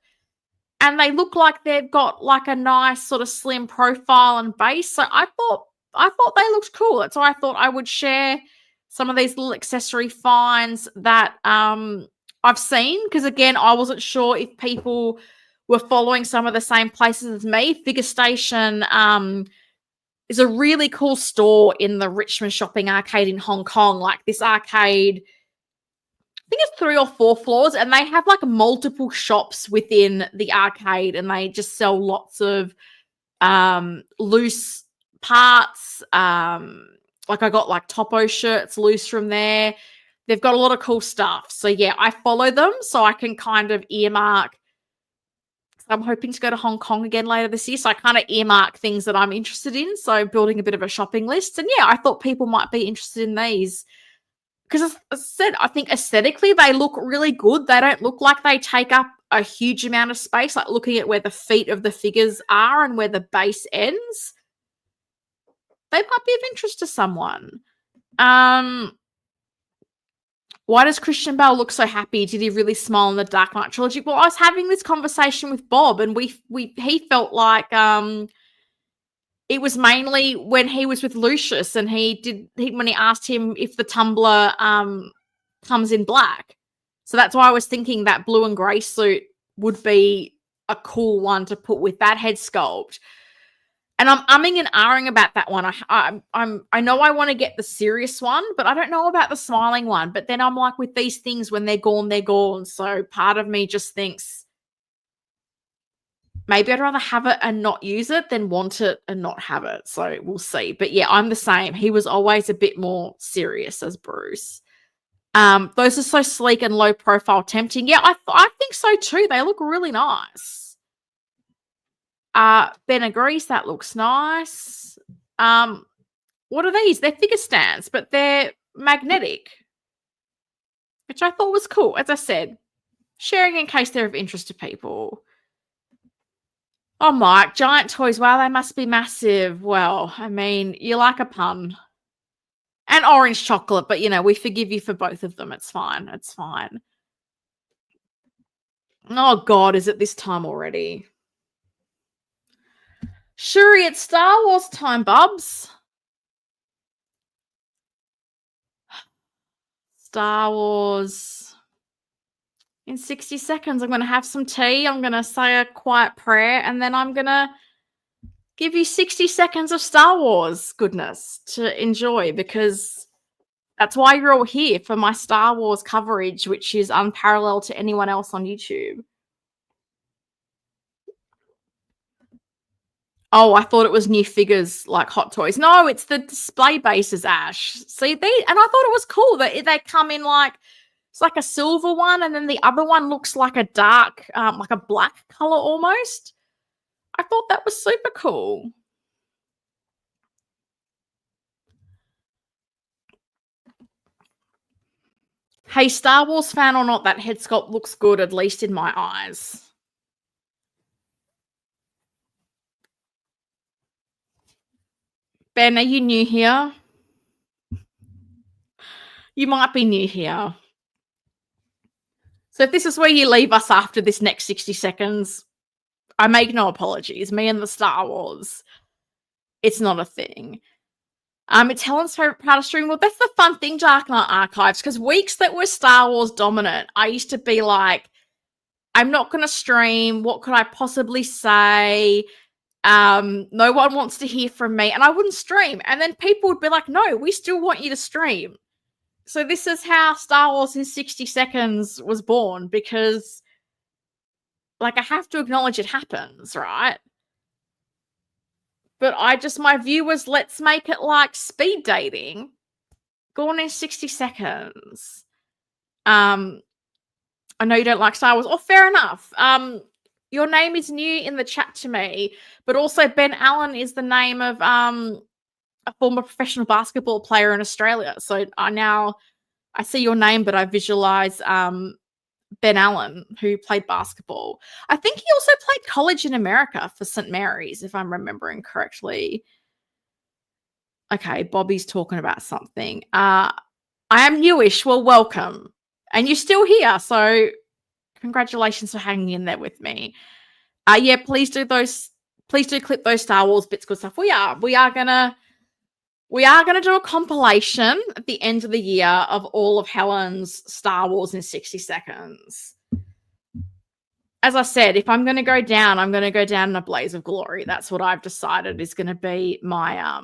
and they look like they've got like a nice sort of slim profile and base. So I thought they looked cool. That's why I thought I would share some of these little accessory finds that I've seen, because again, I wasn't sure if people were following some of the same places as me. Figure Station is a really cool store in the Richmond Shopping Arcade in Hong Kong. Like this arcade, I think it's 3 or 4 floors, and they have like multiple shops within the arcade, and they just sell lots of loose parts. Like I got like Topo shirts loose from there. They've got a lot of cool stuff. So yeah, I follow them so I can kind of earmark. I'm hoping to go to Hong Kong again later this year, so I kind of earmark things that I'm interested in. So building a bit of a shopping list. And yeah, I thought people might be interested in these. Because as I said, I think aesthetically they look really good. They don't look like they take up a huge amount of space, like looking at where the feet of the figures are and where the base ends. They might be of interest to someone. Why does Christian Bale look so happy? Did he really smile in the Dark Knight trilogy? Well, I was having this conversation with Bob, and he felt like it was mainly when he was with Lucius, and when he asked him if the tumbler comes in black. So that's why I was thinking that blue and grey suit would be a cool one to put with that head sculpt. And I'm umming and ahhing about that one. I know I want to get the serious one, but I don't know about the smiling one. But then I'm like, with these things, when they're gone, they're gone. So part of me just thinks maybe I'd rather have it and not use it than want it and not have it. So we'll see. But yeah, I'm the same. He was always a bit more serious as Bruce. Those are so sleek and low profile, tempting. Yeah, I think so too. They look really nice. Ben agrees, that looks nice. What are these? They're figure stands, but they're magnetic, which I thought was cool. As I said, sharing in case they're of interest to people. Oh, Mike, giant toys. Wow, they must be massive. Well, I mean, you like a pun. And orange chocolate, but, we forgive you for both of them. It's fine. It's fine. Oh, God, is it this time already? Shuri, it's Star Wars time, bubs. Star Wars. In 60 seconds, I'm going to have some tea. I'm going to say a quiet prayer, and then I'm going to give you 60 seconds of Star Wars goodness to enjoy, because that's why you're all here, for my Star Wars coverage, which is unparalleled to anyone else on YouTube. Oh, I thought it was new figures like Hot Toys. No, it's the display bases, Ash. See, and I thought it was cool that they come in like, it's like a silver one, and then the other one looks like a dark, like a black color almost. I thought that was super cool. Hey, Star Wars fan or not, that head sculpt looks good, at least in my eyes. Ben, are you new here? You might be new here. So if this is where you leave us after this next 60 seconds, I make no apologies. Me and the Star Wars, it's not a thing. It's Helen's favorite part of streaming. Well, that's the fun thing, Dark Knight Archives, because weeks that were Star Wars dominant, I used to be like, I'm not going to stream. What could I possibly say? No one wants to hear from me, and I wouldn't stream. And then people would be like, no, we still want you to stream. So this is how Star Wars in 60 seconds was born, because like I have to acknowledge it happens, right? But my view was, let's make it like speed dating. Gone in 60 seconds. I know you don't like Star Wars. Oh, fair enough. Your name is new in the chat to me, but also Ben Allen is the name of a former professional basketball player in Australia. So I see your name, but I visualize Ben Allen, who played basketball. I think he also played college in America for St. Mary's, if I'm remembering correctly. Okay, Bobby's talking about something. I am newish. Well, welcome. And you're still here, so congratulations for hanging in there with me. Yeah, please do clip those Star Wars bits, good stuff. We are gonna do a compilation at the end of the year of all of Helen's Star Wars in 60 seconds. As I said, if I'm going to go down, I'm going to go down in a blaze of glory. That's what I've decided is going to be my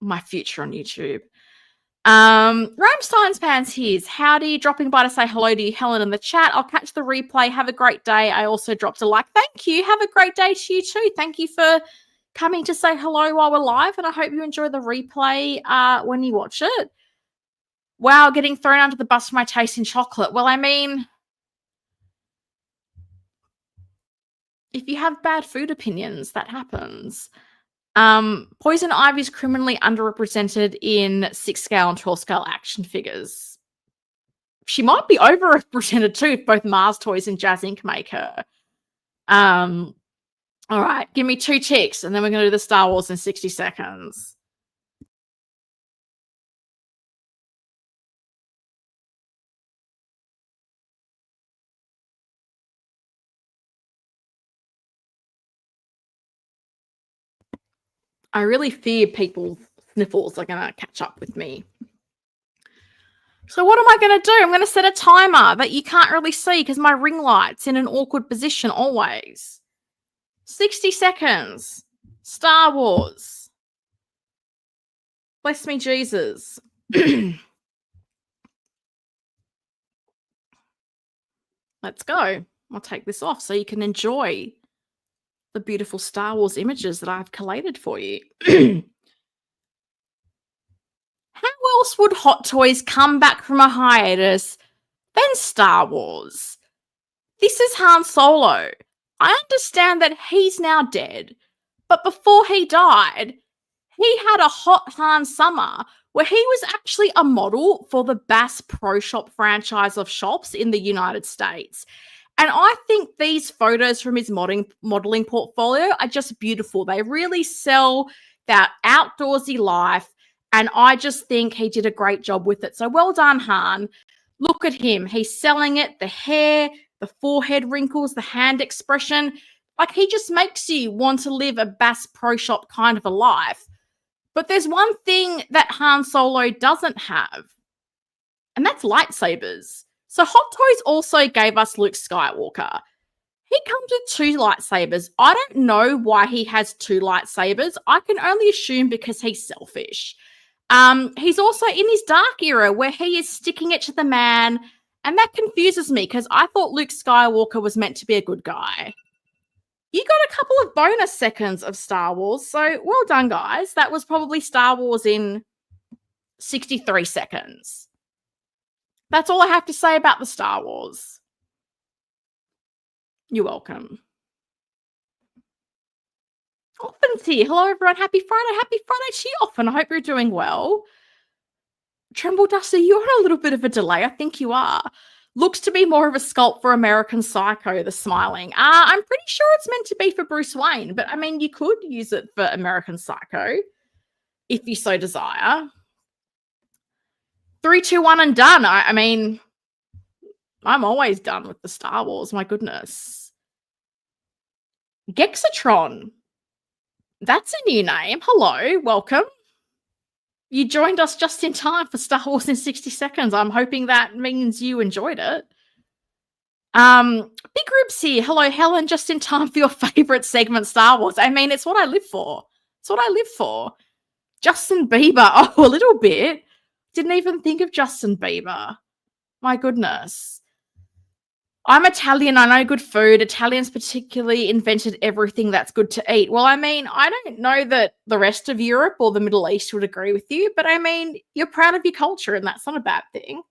my future on YouTube. Ramstein's fans here's howdy, dropping by to say hello to you, Helen, in the chat. I'll catch the replay. Have a great day. I also dropped a like. Thank you. Have a great day to you too. Thank you for coming to say hello while we're live, and I hope you enjoy the replay when you watch it. Wow, getting thrown under the bus for my taste in chocolate. Well, I mean, if you have bad food opinions, that happens. Poison Ivy is criminally underrepresented in 6-scale and 12-scale action figures. She might be overrepresented too if both Mars Toys and Jazz Inc. make her. All right, give me 2 ticks, and then we're going to do the Star Wars in 60 seconds. I really fear people's sniffles are going to catch up with me. So what am I going to do? I'm going to set a timer that you can't really see because my ring light's in an awkward position always. 60 seconds. Star Wars. Bless me, Jesus. Let's go. I'll take this off so you can enjoy the beautiful Star Wars images that I've collated for you. How else would Hot Toys come back from a hiatus than Star Wars? This is Han Solo. I understand that he's now dead, but before he died, he had a hot Han summer where he was actually a model for the Bass Pro Shop franchise of shops in the United States. And I think these photos from his modeling portfolio are just beautiful. They really sell that outdoorsy life. And I just think he did a great job with it. So well done, Han. Look at him. He's selling it. The hair, the forehead wrinkles, the hand expression. Like, he just makes you want to live a Bass Pro Shop kind of a life. But there's one thing that Han Solo doesn't have, and that's lightsabers. So Hot Toys also gave us Luke Skywalker. He comes with 2 lightsabers. I don't know why he has 2 lightsabers. I can only assume because he's selfish. He's also in his dark era where he is sticking it to the man, and that confuses me because I thought Luke Skywalker was meant to be a good guy. You got a couple of bonus seconds of Star Wars, so well done, guys. That was probably Star Wars in 63 seconds. That's all I have to say about the Star Wars. You're welcome. Often's here. Hello, everyone. Happy Friday. Happy Friday to you, Often. I hope you're doing well. Tremble Duster, you're on a little bit of a delay. I think you are. Looks to be more of a sculpt for American Psycho, the smiling. I'm pretty sure it's meant to be for Bruce Wayne, but I mean, you could use it for American Psycho if you so desire. 3, 2, 1, and done. I mean, I'm always done with the Star Wars. My goodness. Gexatron. That's a new name. Hello. Welcome. You joined us just in time for Star Wars in 60 seconds. I'm hoping that means you enjoyed it. Big Ribs here. Hello, Helen. Just in time for your favorite segment, Star Wars. I mean, it's what I live for. It's what I live for. Justin Bieber. Oh, a little bit. Didn't even think of Justin Bieber. My goodness. I'm Italian. I know good food. Italians particularly invented everything that's good to eat. Well, I mean, I don't know that the rest of Europe or the Middle East would agree with you, but I mean, you're proud of your culture, and that's not a bad thing.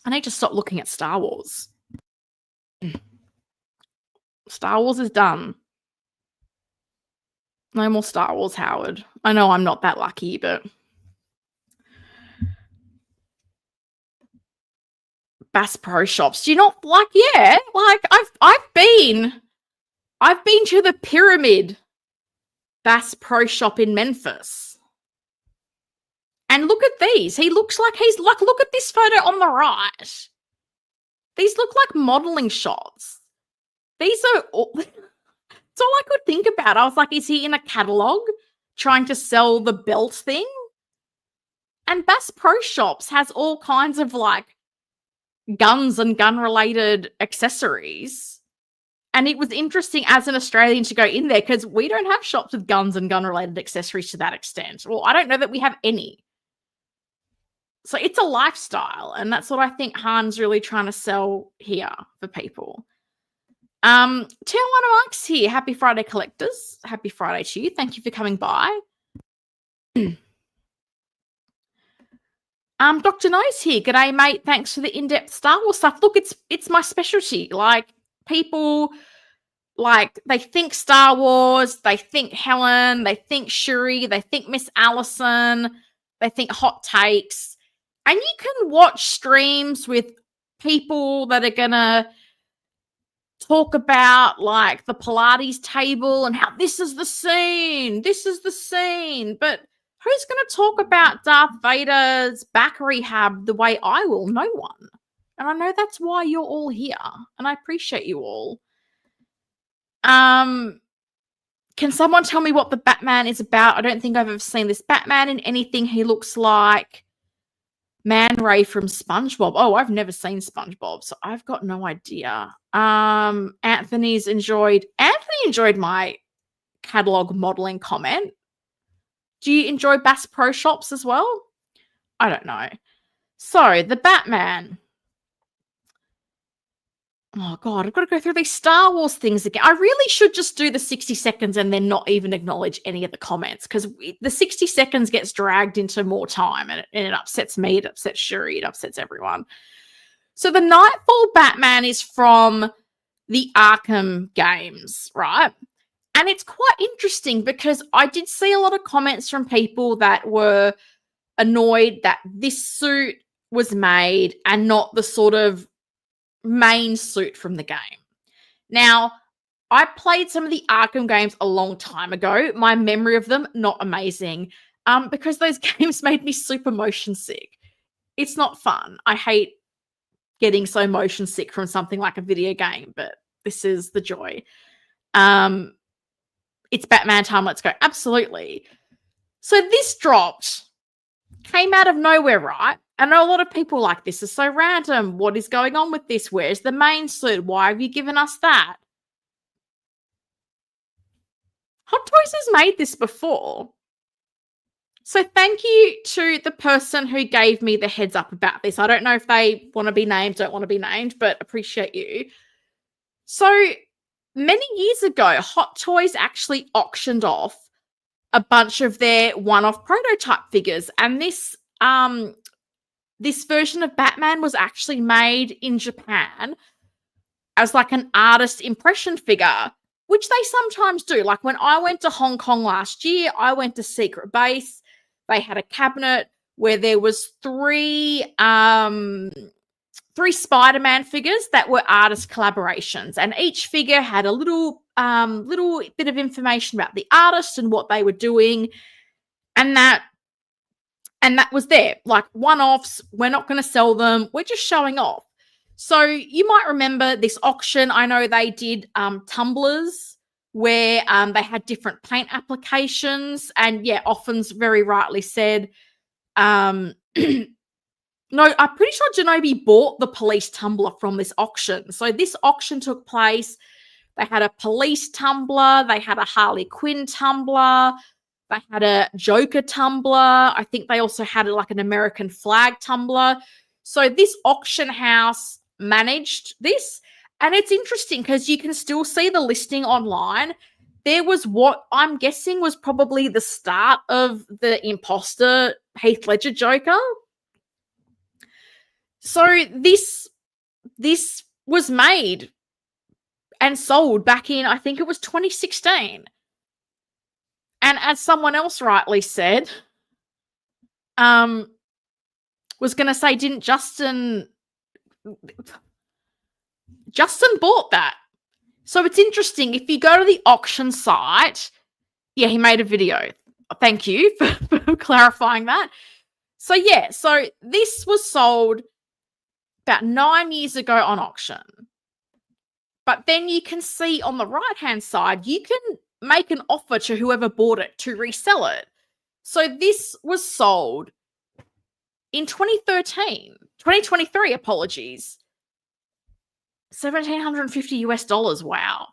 I need to stop looking at Star Wars. Star Wars is done. No more Star Wars, Howard. I know I'm not that lucky, but Bass Pro Shops. Do you not like? Yeah, like I've been to the Pyramid Bass Pro Shop in Memphis, And look at these. He looks like look at this photo on the right. These look like modeling shots. These are all, that's all I could think about. I was like, is he in a catalog trying to sell the belt thing? And Bass Pro Shops has all kinds of like guns and gun-related accessories. And it was interesting as an Australian to go in there because we don't have shops with guns and gun-related accessories to that extent. Well, I don't know that we have any. So it's a lifestyle, and that's what I think Han's really trying to sell here for people. Tijuana Marks here. Happy Friday, collectors. Happy Friday to you. Thank you for coming by. Dr. Nose here. G'day, mate. Thanks for the in-depth Star Wars stuff. Look, it's my specialty. Like, people, like, they think Star Wars, they think Helen, they think Shuri, they think Miss Allison, they think hot takes. And you can watch streams with people that are going to talk about, like, the Pilates table and how this is the scene. But who's going to talk about Darth Vader's back rehab the way I will? No one. And I know that's why you're all here. And I appreciate you all. Can someone tell me what the Batman is about? I don't think I've ever seen this Batman in anything. He looks like Man Ray from SpongeBob. Oh, I've never seen SpongeBob, so I've got no idea. Anthony enjoyed my catalog modeling comment. Do you enjoy Bass Pro Shops as well? I don't know. So, the Batman. Oh, God, I've got to go through these Star Wars things again. I really should just do the 60 seconds and then not even acknowledge any of the comments because the 60 seconds gets dragged into more time and it upsets me, it upsets Shuri, it upsets everyone. So, the Knightfall Batman is from the Arkham games, right? And it's quite interesting because I did see a lot of comments from people that were annoyed that this suit was made and not the sort of main suit from the game. Now, I played some of the Arkham games a long time ago. My memory of them, not amazing, because those games made me super motion sick. It's not fun. I hate getting so motion sick from something like a video game, but this is the joy. It's Batman time, let's go. Absolutely. So this dropped, came out of nowhere, right? I know a lot of people are like, this is so random. What is going on with this? Where's the main suit? Why have you given us that? Hot Toys has made this before. So thank you to the person who gave me the heads up about this. I don't know if they want to be named, don't want to be named, but appreciate you. So many years ago, Hot Toys actually auctioned off a bunch of their one-off prototype figures. And this version of Batman was actually made in Japan as like an artist impression figure, which they sometimes do. Like when I went to Hong Kong last year, I went to Secret Base. They had a cabinet where there was three Spider-Man figures that were artist collaborations, and each figure had a little bit of information about the artist and what they were doing, and that was there. Like one-offs, we're not going to sell them, we're just showing off. So you might remember this auction. I know they did tumblers where they had different paint applications, and yeah, Often's very rightly said, no, I'm pretty sure Genobi bought the police tumbler from this auction. So this auction took place. They had a police tumbler. They had a Harley Quinn tumbler. They had a Joker tumbler. I think they also had like an American flag tumbler. So this auction house managed this. And it's interesting because you can still see the listing online. There was what I'm guessing was probably the start of the imposter Heath Ledger Joker. So this was made and sold back in, I think it was 2016. And as someone else rightly said, was going to say, didn't Justin bought that. So it's interesting. If you go to the auction site, yeah, he made a video. Thank you for clarifying that. So this was sold about 9 years ago on auction. But then you can see on the right-hand side, you can make an offer to whoever bought it to resell it. So this was sold in 2023, apologies. $1,750 wow.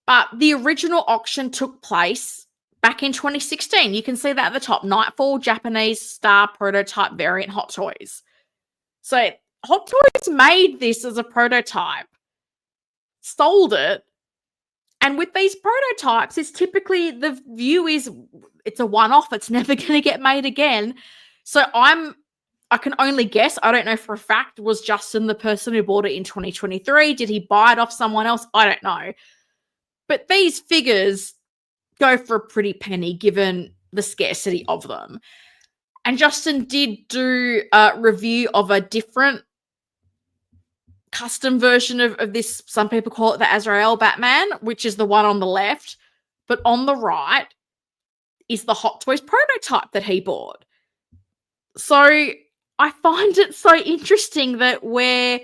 But the original auction took place back in 2016. You can see that at the top. Knightfall, Japanese Star Prototype Variant Hot Toys. So Hot Toys made this as a prototype, sold it, and with these prototypes, it's typically the view is it's a one-off. It's never going to get made again. So I can only guess. I don't know for a fact. Was Justin the person who bought it in 2023? Did he buy it off someone else? I don't know. But these figures go for a pretty penny given the scarcity of them. And Justin did do a review of a different custom version of this. Some people call it the Azrael Batman, which is the one on the left. But on the right is the Hot Toys prototype that he bought. So I find it so interesting that we're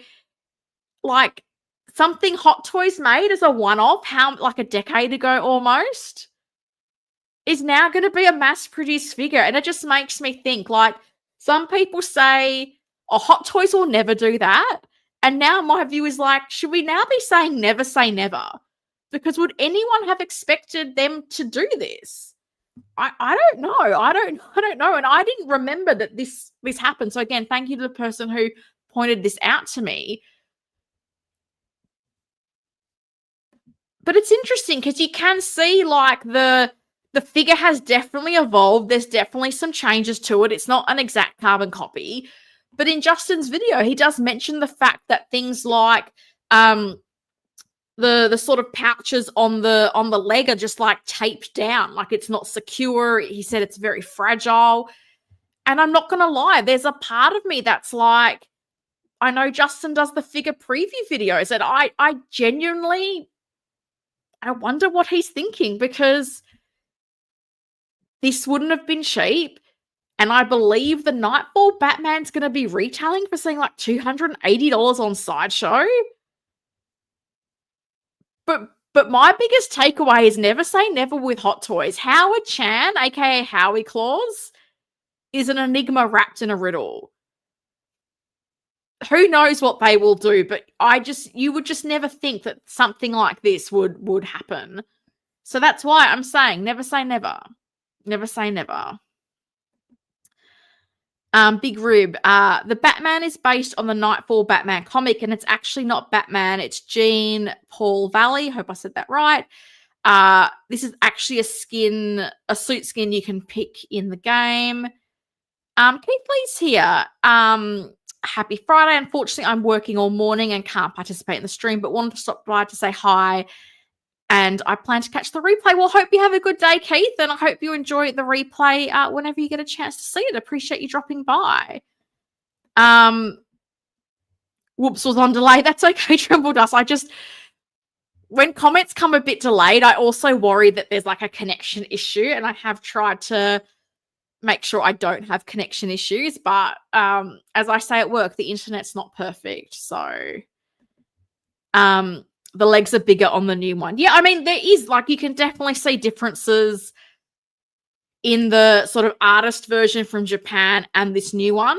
like something Hot Toys made as a one-off, like a decade ago almost, is now going to be a mass-produced figure. And it just makes me think, like, some people say, oh, Hot Toys will never do that. And now my view is like, should we now be saying never say never? Because would anyone have expected them to do this? I don't know. I don't know. And I didn't remember that this happened. So again, thank you to the person who pointed this out to me. But it's interesting because you can see like the figure has definitely evolved. There's definitely some changes to it. It's not an exact carbon copy. But in Justin's video, he does mention the fact that things like the sort of pouches on the leg are just like taped down, like it's not secure. He said it's very fragile. And I'm not going to lie, there's a part of me that's like, I know Justin does the figure preview videos, and I genuinely, I wonder what he's thinking, because this wouldn't have been cheap. And I believe the Knightfall Batman's going to be retailing for something like $280 on Sideshow. But my biggest takeaway is never say never with Hot Toys. Howard Chan, aka Howie Claus, is an enigma wrapped in a riddle. Who knows what they will do, but you would just never think that something like this would happen. So that's why I'm saying never say never. Never say never. Big Rib. The Batman is based on the Knightfall Batman comic, and it's actually not Batman. It's Jean Paul Valley. Hope I said that right. This is actually a suit skin you can pick in the game. Keith Lee's here. Happy Friday. Unfortunately, I'm working all morning and can't participate in the stream, but wanted to stop by to say hi. And I plan to catch the replay. Well, hope you have a good day, Keith, and I hope you enjoy the replay whenever you get a chance to see it. Appreciate you dropping by. Whoops, was on delay. That's okay, Tremble Dust. When comments come a bit delayed, I also worry that there's like a connection issue, and I have tried to make sure I don't have connection issues. But as I say at work, the internet's not perfect. So the legs are bigger on the new one. Yeah, I mean, there is, like, you can definitely see differences in the sort of artist version from Japan and this new one.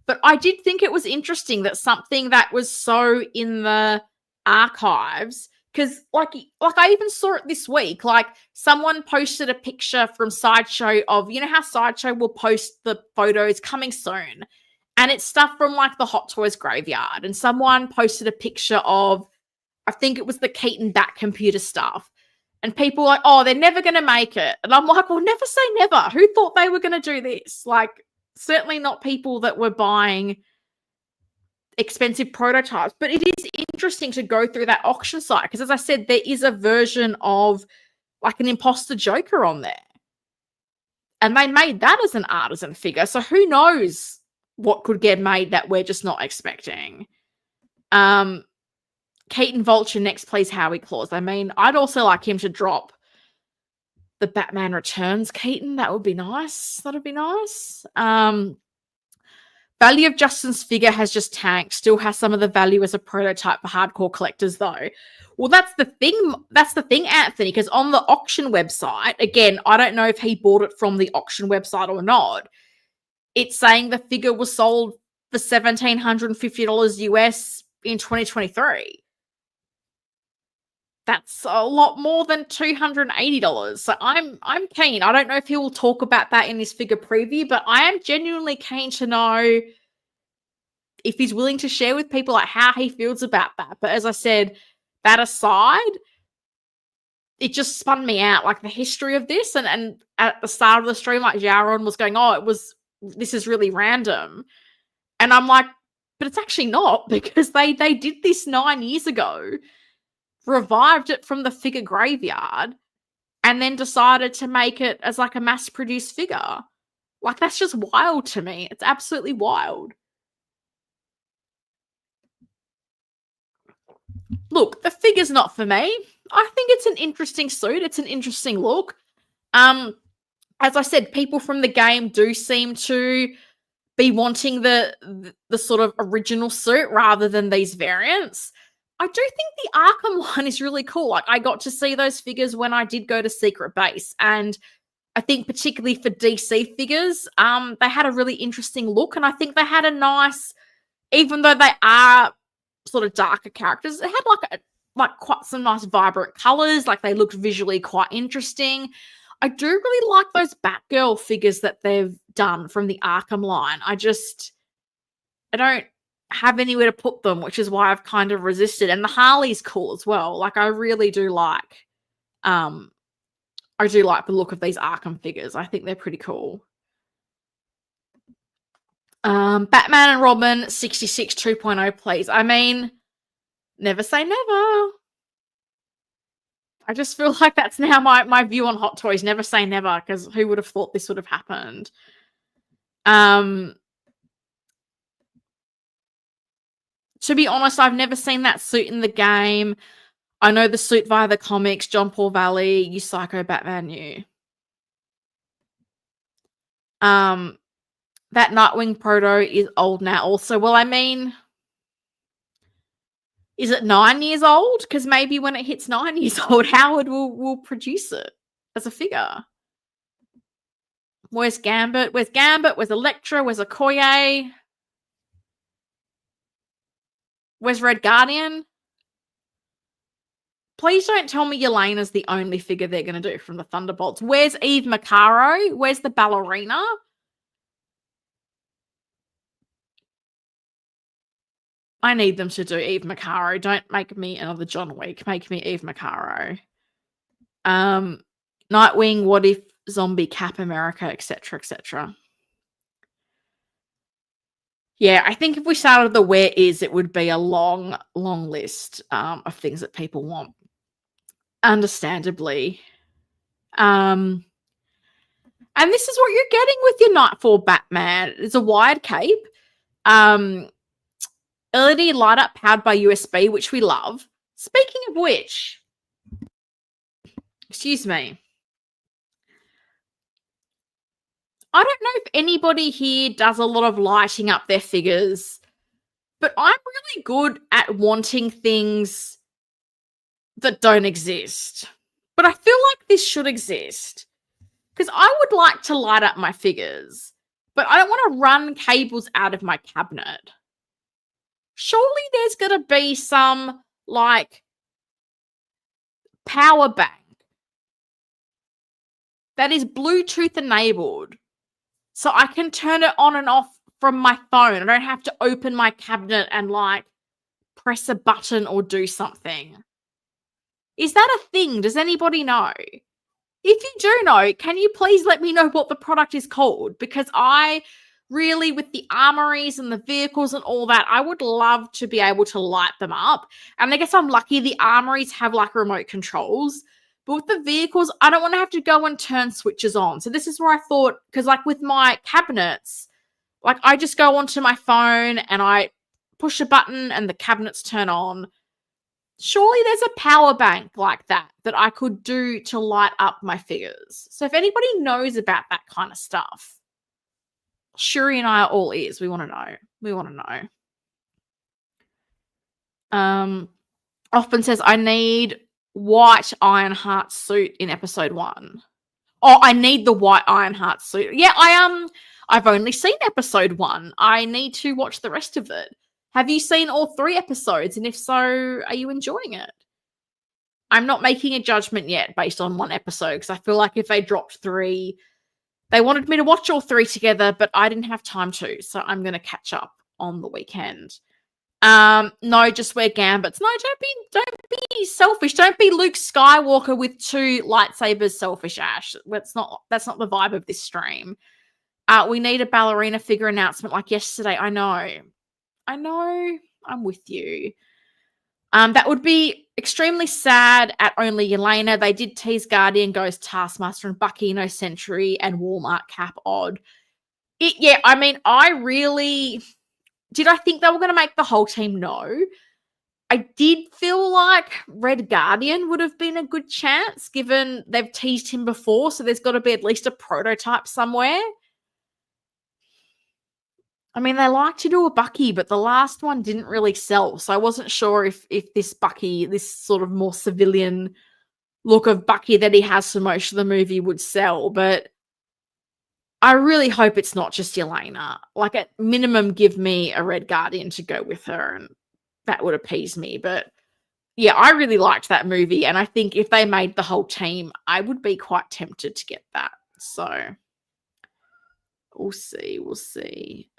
But I did think it was interesting that something that was so in the archives, because like I even saw it this week, like someone posted a picture from Sideshow of, you know how Sideshow will post the photos coming soon, and it's stuff from like the Hot Toys graveyard, and someone posted a picture of, I think it was the Keaton Bat computer stuff. And people were like, oh, they're never going to make it. And I'm like, well, never say never. Who thought they were going to do this? Like, certainly not people that were buying expensive prototypes. But it is interesting to go through that auction site, because as I said, there is a version of like an imposter Joker on there. And they made that as an artisan figure. So who knows what could get made that we're just not expecting. Keaton Vulture next, please, Howie Claus. I mean, I'd also like him to drop the Batman Returns Keaton. That would be nice. That would be nice. Value of Justin's figure has just tanked. Still has some of the value as a prototype for hardcore collectors, though. Well, that's the thing. That's the thing, Anthony, because on the auction website, again, I don't know if he bought it from the auction website or not. It's saying the figure was sold for $1,750 US in 2023. That's a lot more than $280. So I'm keen. I don't know if he will talk about that in his figure preview, but I am genuinely keen to know if he's willing to share with people like how he feels about that. But as I said, that aside, it just spun me out, like the history of this. And at the start of the stream, like Jaron was going, this is really random. And I'm like, but it's actually not, because they did this 9 years ago, revived it from the figure graveyard, and then decided to make it as like a mass-produced figure. Like, that's just wild to me. It's absolutely wild. Look, the figure's not for me. I think it's an interesting suit. It's an interesting look. As I said, people from the game do seem to be wanting the sort of original suit rather than these variants. I do think the Arkham line is really cool. Like, I got to see those figures when I did go to Secret Base, and I think particularly for DC figures, they had a really interesting look, and I think they had a nice, even though they are sort of darker characters, it had like quite some nice vibrant colors. Like, they looked visually quite interesting. I do really like those Batgirl figures that they've done from the Arkham line. I don't have anywhere to put them, which is why I've kind of resisted. And the Harley's cool as well. Like, I really do like the look of these Arkham figures. I think they're pretty cool. Batman and Robin 66 2.0, please. I mean, never say never. I just feel like that's now my view on Hot Toys. Never say never, because who would have thought this would have happened? To be honest, I've never seen that suit in the game. I know the suit via the comics. John Paul Valley, you psycho Batman, you. That Nightwing proto is old now also. Well, I mean, is it 9 years old? Because maybe when it hits 9 years old, Howard will produce it as a figure. Where's Gambit? Where's Elektra? Where's Okoye? Where's Red Guardian? Please don't tell me Yelena's the only figure they're going to do from the Thunderbolts. Where's Eve Macaro? Where's the ballerina? I need them to do Eve Macaro. Don't make me another John Wick. Make me Eve Macaro. Nightwing, What If, Zombie, Cap America, etc., etc. Yeah, I think if we started the where is, it would be a long, long list of things that people want. Understandably. And this is what you're getting with your Knightfall Batman. It's a wide cape. LED light up powered by USB, which we love. Speaking of which, excuse me. I don't know if anybody here does a lot of lighting up their figures, but I'm really good at wanting things that don't exist. But I feel like this should exist, because I would like to light up my figures, but I don't want to run cables out of my cabinet. Surely there's going to be some, like, power bank that is Bluetooth enabled, so I can turn it on and off from my phone. I don't have to open my cabinet and, like, press a button or do something. Is that a thing? Does anybody know? If you do know, can you please let me know what the product is called? Because I really, with the armories and the vehicles and all that, I would love to be able to light them up. And I guess I'm lucky the armories have, like, remote controls. But with the vehicles, I don't want to have to go and turn switches on. So this is where I thought, because, like, with my cabinets, like, I just go onto my phone and I push a button and the cabinets turn on. Surely there's a power bank like that I could do to light up my figures. So if anybody knows about that kind of stuff, Shuri and I are all ears. We want to know. We want to know. Often says, I need white Ironheart suit in episode 1. Oh, I need the white Ironheart suit. Yeah, I've only seen episode 1. I need to watch the rest of it. Have you seen all 3 episodes? And if so, are you enjoying it? I'm not making a judgment yet based on 1 episode, because I feel like if they dropped 3, they wanted me to watch all 3 together, but I didn't have time to, so I'm going to catch up on the weekend. No, just wear gambits. No, don't be selfish. Don't be Luke Skywalker with 2 lightsabers, selfish Ash. That's not the vibe of this stream. We need a ballerina figure announcement like yesterday. I know. I'm with you. That would be extremely sad at only Yelena. They did tease Guardian, Ghost, Taskmaster, and Bucky, no Sentry, and Walmart Cap odd. Did I think they were going to make the whole team? No. I did feel like Red Guardian would have been a good chance, given they've teased him before, so there's got to be at least a prototype somewhere. I mean, they like to do a Bucky, but the last one didn't really sell, so I wasn't sure if this Bucky, this sort of more civilian look of Bucky that he has for most of the movie would sell, but I really hope it's not just Yelena. Like, at minimum, give me a Red Guardian to go with her, and that would appease me. But yeah, I really liked that movie, and I think if they made the whole team, I would be quite tempted to get that. So we'll see.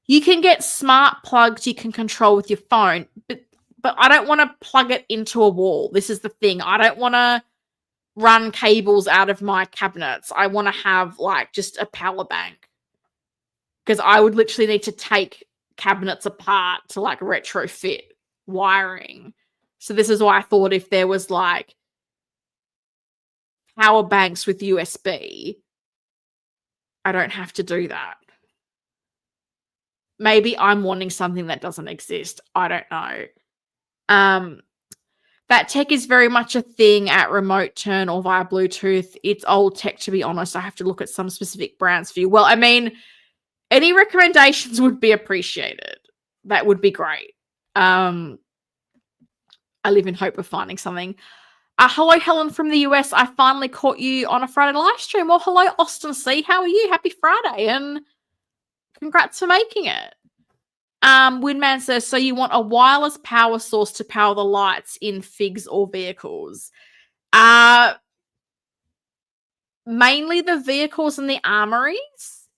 You can get smart plugs you can control with your phone, but I don't want to plug it into a wall. This is the thing. I don't want to run cables out of my cabinets. I want to have like just a power bank, because I would literally need to take cabinets apart to like retrofit wiring. So this is why I thought if there was like power banks with USB, I don't have to do that. Maybe I'm wanting something that doesn't exist. I don't know. That tech is very much a thing at remote turn or via Bluetooth. It's old tech, to be honest. I have to look at some specific brands for you. Well, I mean, any recommendations would be appreciated. That would be great. I live in hope of finding something. Hello, Helen from the US. I finally caught you on a Friday live stream. Well, hello, Austin C. How are you? Happy Friday, and congrats for making it. Windman says, so you want a wireless power source to power the lights in figs or vehicles? Mainly the vehicles and the armories.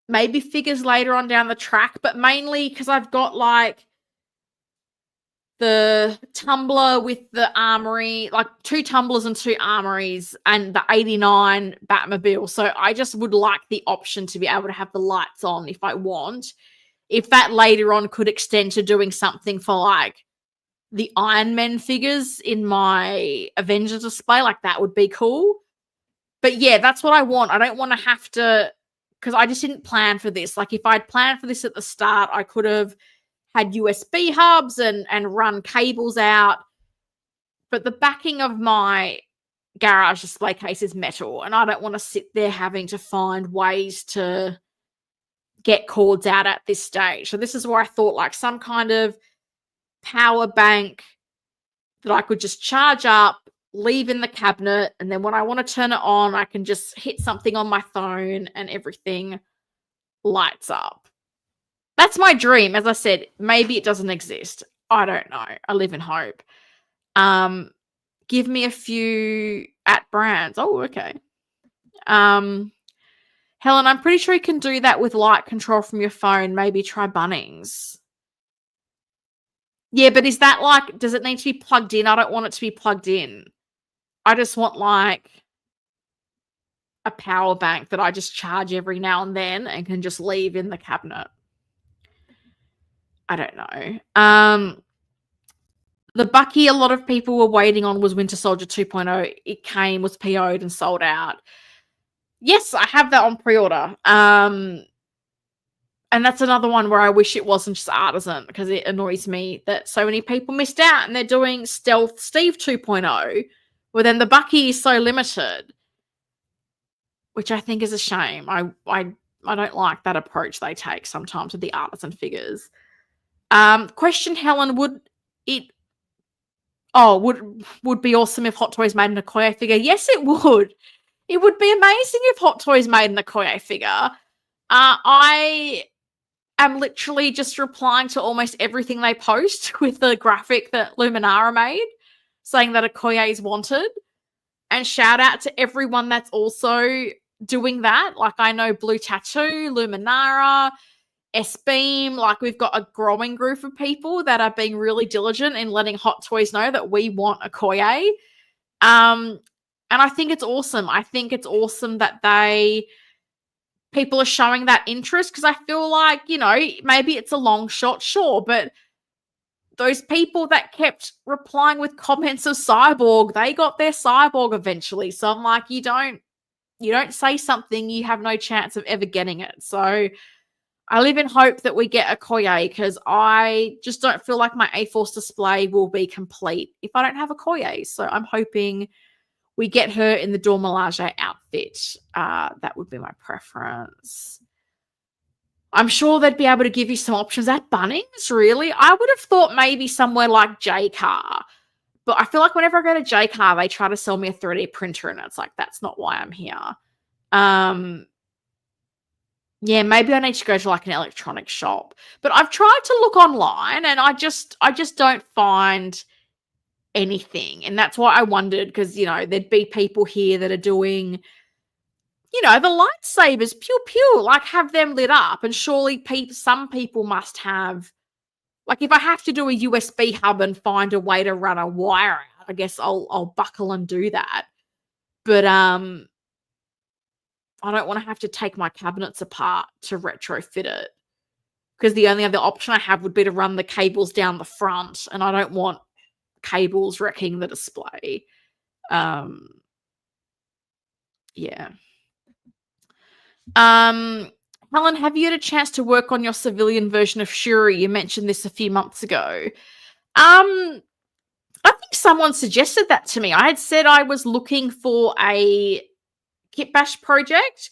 Maybe figures later on down the track, but mainly because I've got like the tumbler with the armory, like 2 tumblers and 2 armories, and the 89 Batmobile. So I just would like the option to be able to have the lights on if I want. If that later on could extend to doing something for like the Iron Man figures in my Avengers display, like that would be cool. But yeah, that's what I want. I don't want to have to, because I just didn't plan for this. Like if I'd planned for this at the start, I could have had USB hubs and run cables out. But the backing of my garage display case is metal, and I don't want to sit there having to find ways to get cords out at this stage. So this is where I thought like some kind of power bank that I could just charge up, leave in the cabinet, and then when I want to turn it on, I can just hit something on my phone and everything lights up. That's my dream. As I said, maybe it doesn't exist. I don't know. I live in hope. Give me a few at brands. Oh, okay. Helen, I'm pretty sure you can do that with light control from your phone. Maybe try Bunnings. Yeah, but is that like, does it need to be plugged in? I don't want it to be plugged in. I just want like a power bank that I just charge every now and then and can just leave in the cabinet. I don't know. The Bucky a lot of people were waiting on was Winter Soldier 2.0. It came, was PO'd and sold out. Yes, I have that on pre-order. And that's another one where I wish it wasn't just Artisan, because it annoys me that so many people missed out and they're doing Stealth Steve 2.0, well then the Bucky is so limited. which I think is a shame. I don't like that approach they take sometimes with the artisan figures. Question, Helen, it would be awesome if Hot Toys made an Okoye figure? Yes, it would. It would be amazing if Hot Toys made an Okoye figure. I am literally just replying to almost everything they post with the graphic that Luminara made, saying that Okoye is wanted. And shout out to everyone that's also doing that. Like, I know Blue Tattoo, Luminara, S-Beam. Like, we've got a growing group of people that are being really diligent in letting Hot Toys know that we want Okoye. And I think it's awesome. I think it's awesome that people are showing that interest, because I feel like, maybe it's a long shot, sure, but those people that kept replying with comments of Cyborg, they got their Cyborg eventually. So I'm like, you don't say something, you have no chance of ever getting it. So I live in hope that we get Okoye, because I just don't feel like my A-Force display will be complete if I don't have Okoye. So I'm hoping we get her in the Dora Milaje outfit. That would be my preference. I'm sure they'd be able to give you some options at Bunnings, really. I would have thought maybe somewhere like J-Car. But I feel like whenever I go to J-Car, they try to sell me a 3D printer, and it's like, that's not why I'm here. Yeah, maybe I need to go to like an electronics shop. But I've tried to look online, and I just don't find anything. And that's why I wondered, because, there'd be people here that are doing, the lightsabers, pew pew, like, have them lit up. And surely some people must have, like, if I have to do a USB hub and find a way to run a wire out, I guess I'll buckle and do that. But I don't want to have to take my cabinets apart to retrofit it, because the only other option I have would be to run the cables down the front, and I don't want cables wrecking the display. Yeah. Helen, have you had a chance to work on your civilian version of Shuri? You mentioned this a few months ago. I think someone suggested that to me. I had said I was looking for a Kit Bash project,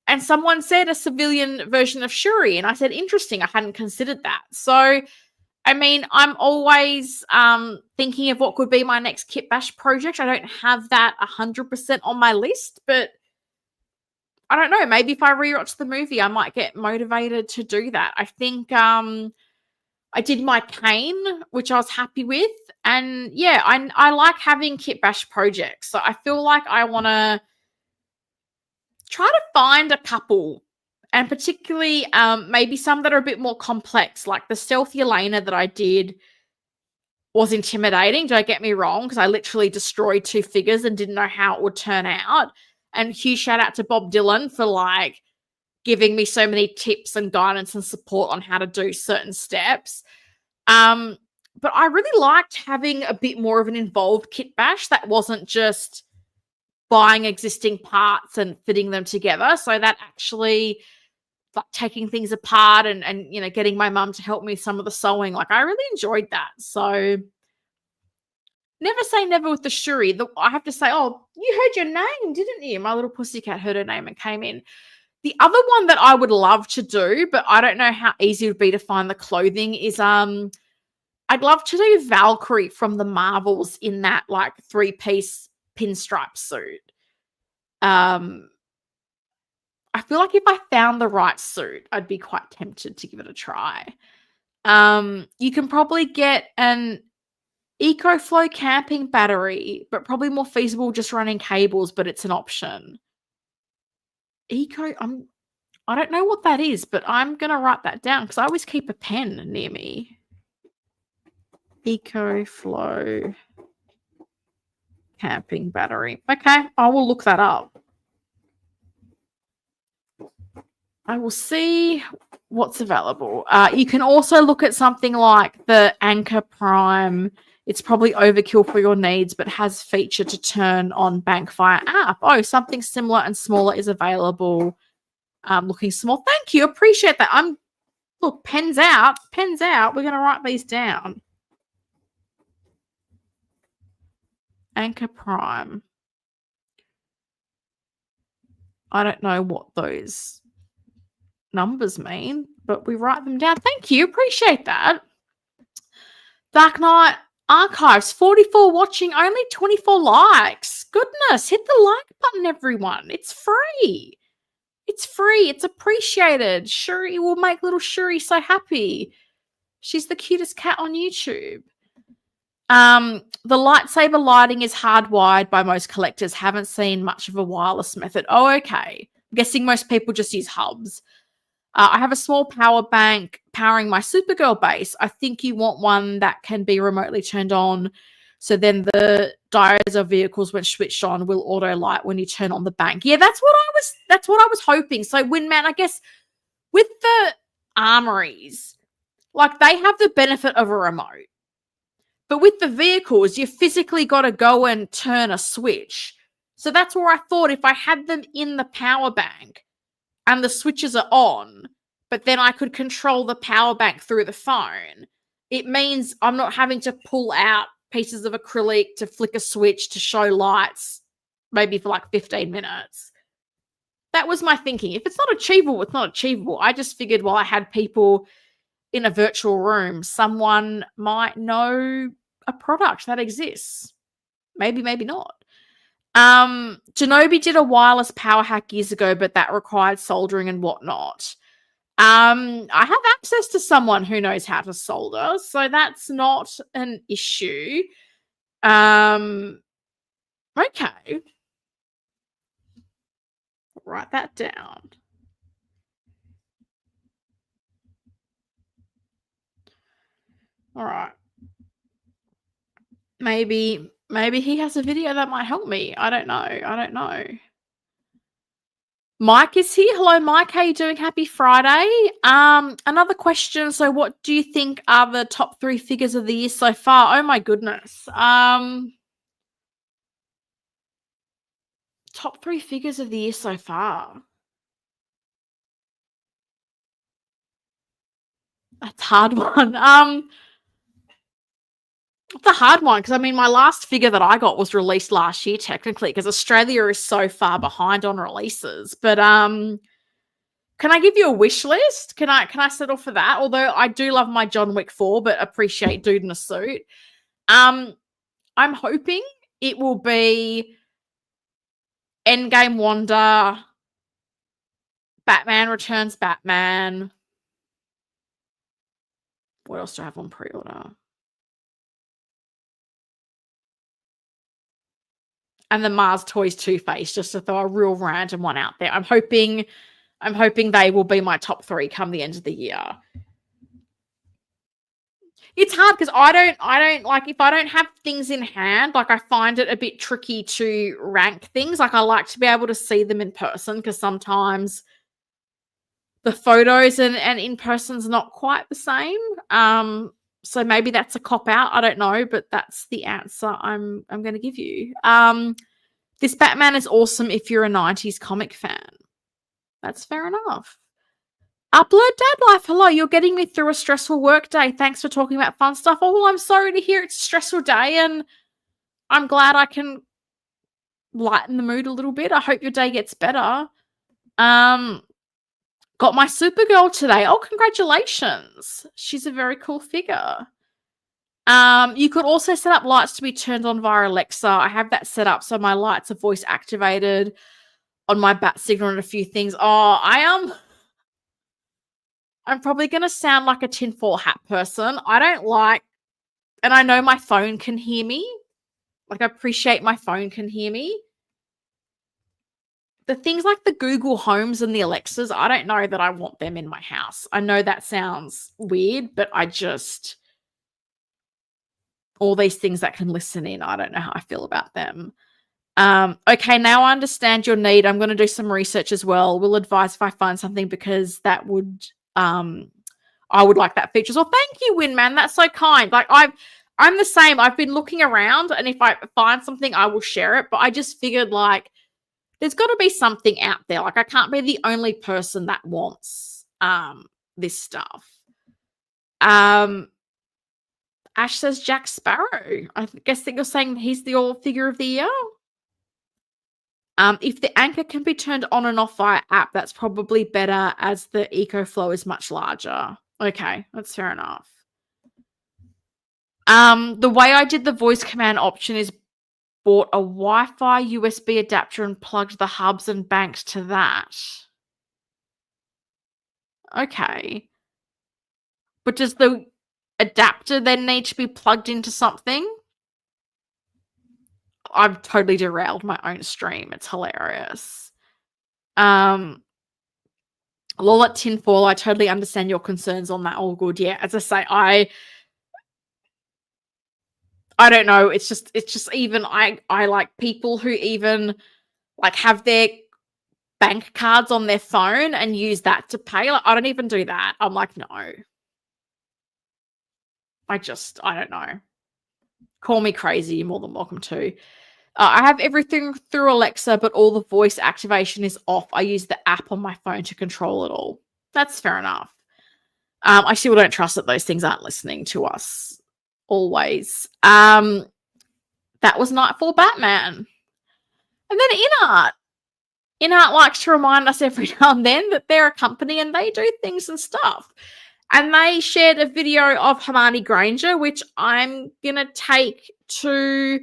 and someone said a civilian version of Shuri, and I said, interesting, I hadn't considered that. So, I mean, I'm always thinking of what could be my next Kit Bash project. I don't have that 100% on my list, but I don't know. Maybe if I rewatch the movie, I might get motivated to do that. I think I did my Kane, which I was happy with. And yeah, I like having Kit Bash projects. So I feel like I want to try to find a couple, and particularly maybe some that are a bit more complex. Like the Stealthy Elena that I did was intimidating, don't get me wrong, because I literally destroyed 2 figures and didn't know how it would turn out. And huge shout out to Bob Dylan for like giving me so many tips and guidance and support on how to do certain steps. But I really liked having a bit more of an involved Kit Bash that wasn't just buying existing parts and fitting them together. So that actually, like, taking things apart and getting my mum to help me with some of the sewing. Like, I really enjoyed that. So never say never with the Shuri. I have to say, oh, you heard your name, didn't you? My little pussycat heard her name and came in. The other one that I would love to do, but I don't know how easy it would be to find the clothing, is I'd love to do Valkyrie from the Marvels in that like 3-piece pinstripe suit. I feel like if I found the right suit, I'd be quite tempted to give it a try. You can probably get an EcoFlow camping battery, but probably more feasible just running cables, but it's an option. I don't know what that is, but I'm going to write that down because I always keep a pen near me. EcoFlow camping battery. Okay, I will look that up. I will see what's available. You can also look at something like the Anchor Prime. It's probably overkill for your needs, but has feature to turn on Bankfire app. Oh, something similar and smaller is available. Looking small. Thank you. Appreciate that. Look, pens out. Pens out. We're going to write these down. Anchor Prime. I don't know what those numbers mean, but we write them down. Thank you. Appreciate that. Dark Knight Archives, 44 watching, only 24 likes. Goodness, hit the like button, everyone. It's free. It's free. It's appreciated. Shuri will make little Shuri so happy. She's the cutest cat on YouTube. The lightsaber lighting is hardwired by most collectors. Haven't seen much of a wireless method. Oh, okay. I'm guessing most people just use hubs. I have a small power bank powering my Supergirl base. I think you want one that can be remotely turned on. So then the dials of vehicles, when switched on, will auto light when you turn on the bank. Yeah, that's what I was hoping. So Windman, I guess with the armories, like they have the benefit of a remote. But with the vehicles, you physically got to go and turn a switch. So that's where I thought if I had them in the power bank and the switches are on, but then I could control the power bank through the phone, it means I'm not having to pull out pieces of acrylic to flick a switch to show lights, maybe for like 15 minutes. That was my thinking. If it's not achievable, it's not achievable. I just figured while I had people in a virtual room, someone might know a product that exists. Maybe, maybe not. Genobi did a wireless power hack years ago, but that required soldering and whatnot. I have access to someone who knows how to solder, so that's not an issue. Okay. Write that down. All right. Maybe he has a video that might help me. I don't know. Mike is here. Hello, Mike. How are you doing? Happy Friday. Another question. So what do you think are the top 3 figures of the year so far? Oh my goodness. Top 3 figures of the year so far. That's a hard one. It's a hard one because I mean, my last figure that I got was released last year, technically, because Australia is so far behind on releases. But can I give you a wish list? Can I settle for that? Although I do love my John Wick 4, but appreciate Dude in a Suit. I'm hoping it will be Endgame Wanda, Batman Returns Batman. What else do I have on pre-order? And the Mars Toys Two-Face, just to throw a real random one out there. I'm hoping they will be my top 3 come the end of the year. It's hard because I don't like, if I don't have things in hand, like I find it a bit tricky to rank things. Like I like to be able to see them in person because sometimes the photos and in person's not quite the same. So maybe that's a cop out. I don't know, but that's the answer I'm going to give you. This Batman is awesome if you're a 90s comic fan. That's fair enough. Upload Dad Life. Hello, you're getting me through a stressful work day. Thanks for talking about fun stuff. Oh, well, I'm sorry to hear it's a stressful day, and I'm glad I can lighten the mood a little bit. I hope your day gets better. Got my Supergirl today. Oh, congratulations. She's a very cool figure. You could also set up lights to be turned on via Alexa. I have that set up so my lights are voice activated on my bat signal and a few things. Oh, I'm probably going to sound like a tinfoil hat person. I don't like, and I know my phone can hear me. Like, I appreciate my phone can hear me. The things like the Google Homes and the Alexas, I don't know that I want them in my house. I know that sounds weird, but all these things that can listen in, I don't know how I feel about them. Okay, now I understand your need. I'm going to do some research as well. We'll advise if I find something because that would, I would like that feature. Well, thank you, Winman. That's so kind. Like I'm the same. I've been looking around, and if I find something, I will share it. But I just figured like there's got to be something out there. Like I can't be the only person that wants this stuff. Ash says Jack Sparrow. I guess that you're saying he's the all figure of the year. If the anchor can be turned on and off via app, that's probably better as the EcoFlow is much larger. Okay, that's fair enough. The way I did the voice command option is bought a Wi-Fi USB adapter and plugged the hubs and banks to that. Okay. But does the adapter then need to be plugged into something? I've totally derailed my own stream. It's hilarious. Lola Tinfoil, I totally understand your concerns on that. All good. Yeah, as I say, I don't know. It's just even I like people who even like have their bank cards on their phone and use that to pay. Like, I don't even do that. I'm like, no. I don't know. Call me crazy. You're more than welcome to. I have everything through Alexa, but all the voice activation is off. I use the app on my phone to control it all. That's fair enough. I still don't trust that those things aren't listening to us always. That was Knightfall Batman. And then InArt. InArt likes to remind us every now and then that they're a company and they do things and stuff. And they shared a video of Hermione Granger, which I'm going to take to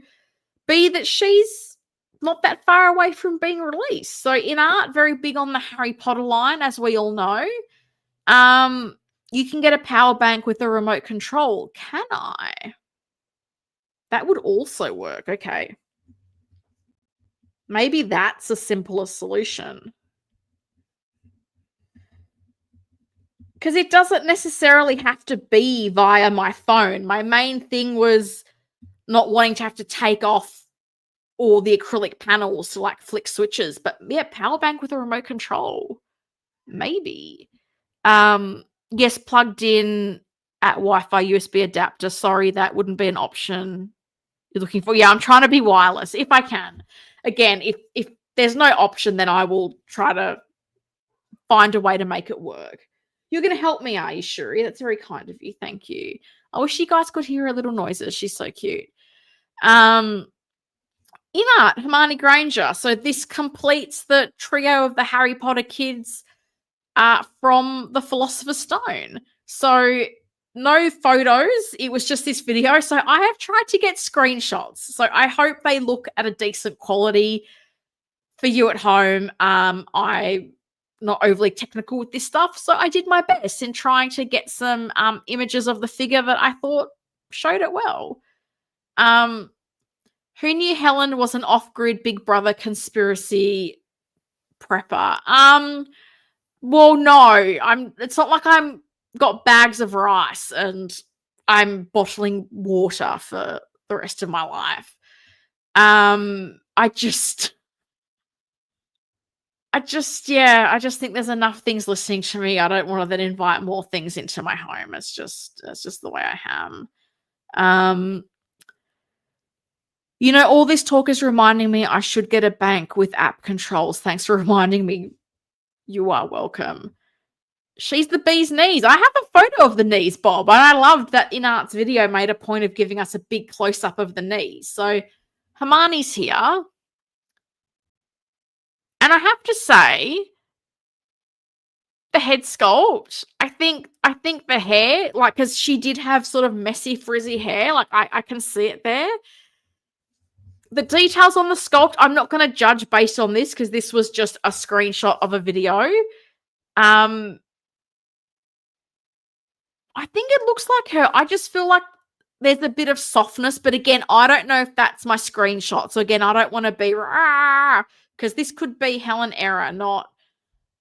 be that she's not that far away from being released. So InArt, very big on the Harry Potter line, as we all know. You can get a power bank with a remote control. Can I? That would also work. Okay. Maybe that's a simpler solution. Because it doesn't necessarily have to be via my phone. My main thing was not wanting to have to take off all the acrylic panels to like flick switches. But yeah, power bank with a remote control. Maybe. Yes, plugged in at Wi-Fi USB adapter. Sorry, that wouldn't be an option you're looking for. Yeah, I'm trying to be wireless if I can. Again, if there's no option, then I will try to find a way to make it work. You're going to help me, are you, Shuri? That's very kind of you. Thank you. I wish you guys could hear her little noises. She's so cute. InArt, Hermione Granger. So this completes the trio of the Harry Potter kids from the Philosopher's Stone. So no photos. It was just this video. So I have tried to get screenshots. So I hope they look at a decent quality for you at home. I'm not overly technical with this stuff, so I did my best in trying to get some images of the figure that I thought showed it well. Who knew Helen was an off-grid Big Brother conspiracy prepper? Well, no. It's not like I'm got bags of rice and I'm bottling water for the rest of my life. I just think there's enough things listening to me. I don't want to then invite more things into my home. It's just the way I am. All this talk is reminding me I should get a bank with app controls. Thanks for reminding me. You are welcome. She's the bee's knees. I have a photo of the knees, Bob, and I loved that InArt's video made a point of giving us a big close-up of the knees. So Hermione's here. And I have to say, the head sculpt, I think the hair, like, because she did have sort of messy, frizzy hair, like I can see it there. The details on the sculpt, I'm not going to judge based on this because this was just a screenshot of a video. I think it looks like her. I just feel like there's a bit of softness, but again, I don't know if that's my screenshot. So again, I don't want to be because this could be Helen error, not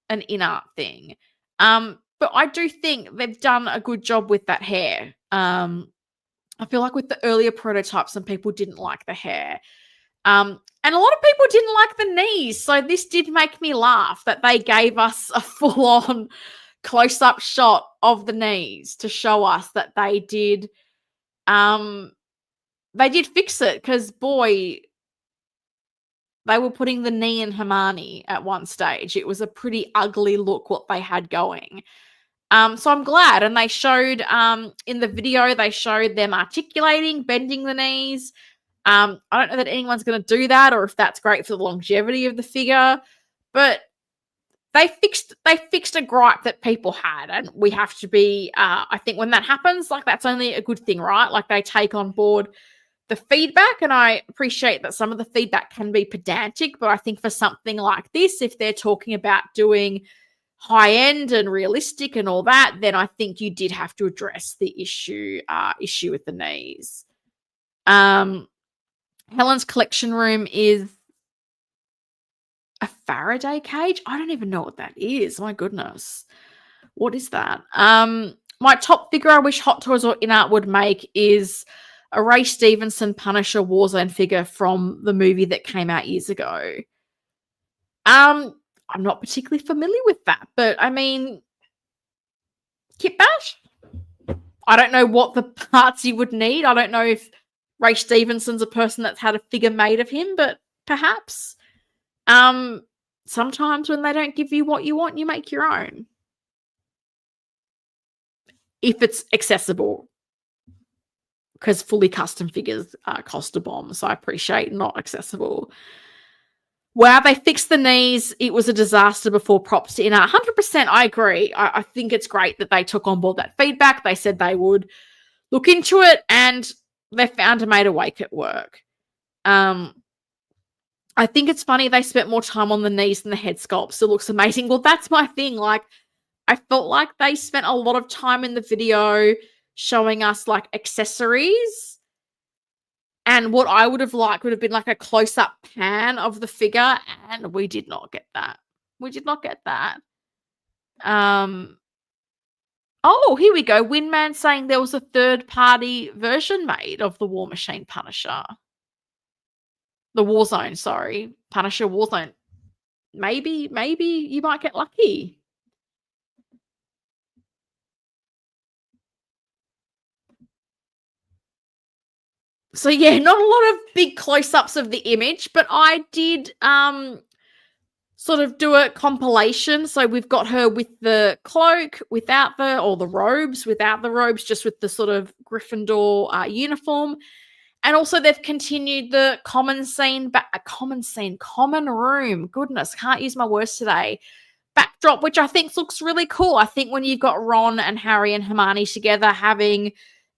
an InArt thing. But I do think they've done a good job with that hair. I feel like with the earlier prototypes, some people didn't like the hair. And a lot of people didn't like the knees. So this did make me laugh that they gave us a full-on close-up shot of the knees to show us that they did fix it, because boy, they were putting the knee in Hermione at one stage. It was a pretty ugly look what they had going. So I'm glad. And they showed in the video, they showed them articulating, bending the knees. I don't know that anyone's going to do that or if that's great for the longevity of the figure, but they fixed a gripe that people had, and we have to be, I think when that happens, like, that's only a good thing, right? Like, they take on board the feedback, and I appreciate that some of the feedback can be pedantic, but I think for something like this, if they're talking about doing high end and realistic and all that, then I think you did have to address the issue with the knees. Helen's collection room is a Faraday cage. I don't even know what that is. My goodness. What is that? My top figure I wish Hot Toys or InArt would make is a Ray Stevenson Punisher Warzone figure from the movie that came out years ago. I'm not particularly familiar with that, but I mean, Kit Bash? I don't know what the parts you would need. I don't know if Ray Stevenson's a person that's had a figure made of him, but perhaps. Sometimes when they don't give you what you want, you make your own. If it's accessible. Because fully custom figures cost a bomb, so I appreciate not accessible. Wow, they fixed the knees. It was a disaster before. Props to InArt. 100%, I agree. I think it's great that they took on board that feedback. They said they would look into it, and they found a way to make it work. I think it's funny they spent more time on the knees than the head sculpt. Still looks amazing. Well, that's my thing. Like, I felt like they spent a lot of time in the video showing us, like, accessories. And what I would have liked would have been, like, a close-up pan of the figure. And we did not get that. We did not get that. Oh, here we go. Winman saying there was a third-party version made of the War Machine Punisher. The Warzone, sorry. Punisher Warzone. Maybe you might get lucky. So, yeah, not a lot of big close-ups of the image, but I did sort of do a compilation. So we've got her with the cloak, without the robes, without the robes, just with the sort of Gryffindor uniform. And also they've continued the common room. Goodness, can't use my words today. Backdrop, which I think looks really cool. I think when you've got Ron and Harry and Hermione together, having,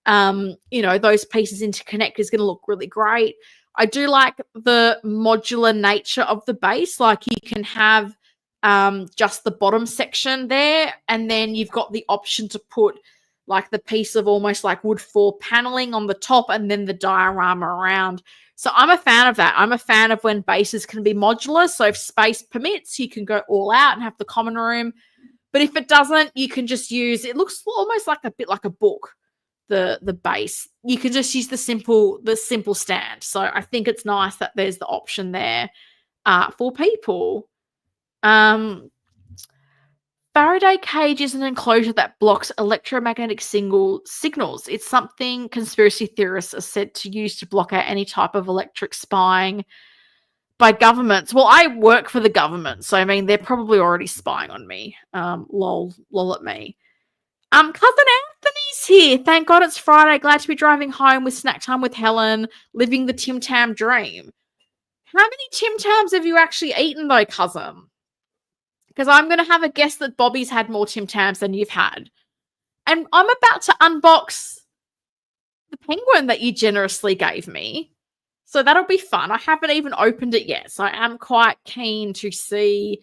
those pieces interconnect is going to look really great. I do like the modular nature of the base. Like, you can have just the bottom section there, and then you've got the option to put, like, the piece of almost like wood floor paneling on the top and then the diorama around. So I'm a fan of that. I'm a fan of when bases can be modular. So if space permits, you can go all out and have the common room. But if it doesn't, you can just use, it looks almost like a bit like a book, the base. You can just use the simple stand. So I think it's nice that there's the option there for people. Faraday cage is an enclosure that blocks electromagnetic signals. It's something conspiracy theorists are said to use to block out any type of electric spying by governments. Well, I work for the government, so I mean, they're probably already spying on me. Lol at me. Cousin Anthony's here. Thank God it's Friday. Glad to be driving home with snack time with Helen, living the Tim Tam dream. How many Tim Tams have you actually eaten, though, cousin? Because I'm going to have a guess that Bobby's had more Tim Tams than you've had. And I'm about to unbox the penguin that you generously gave me. So that'll be fun. I haven't even opened it yet. So I am quite keen to see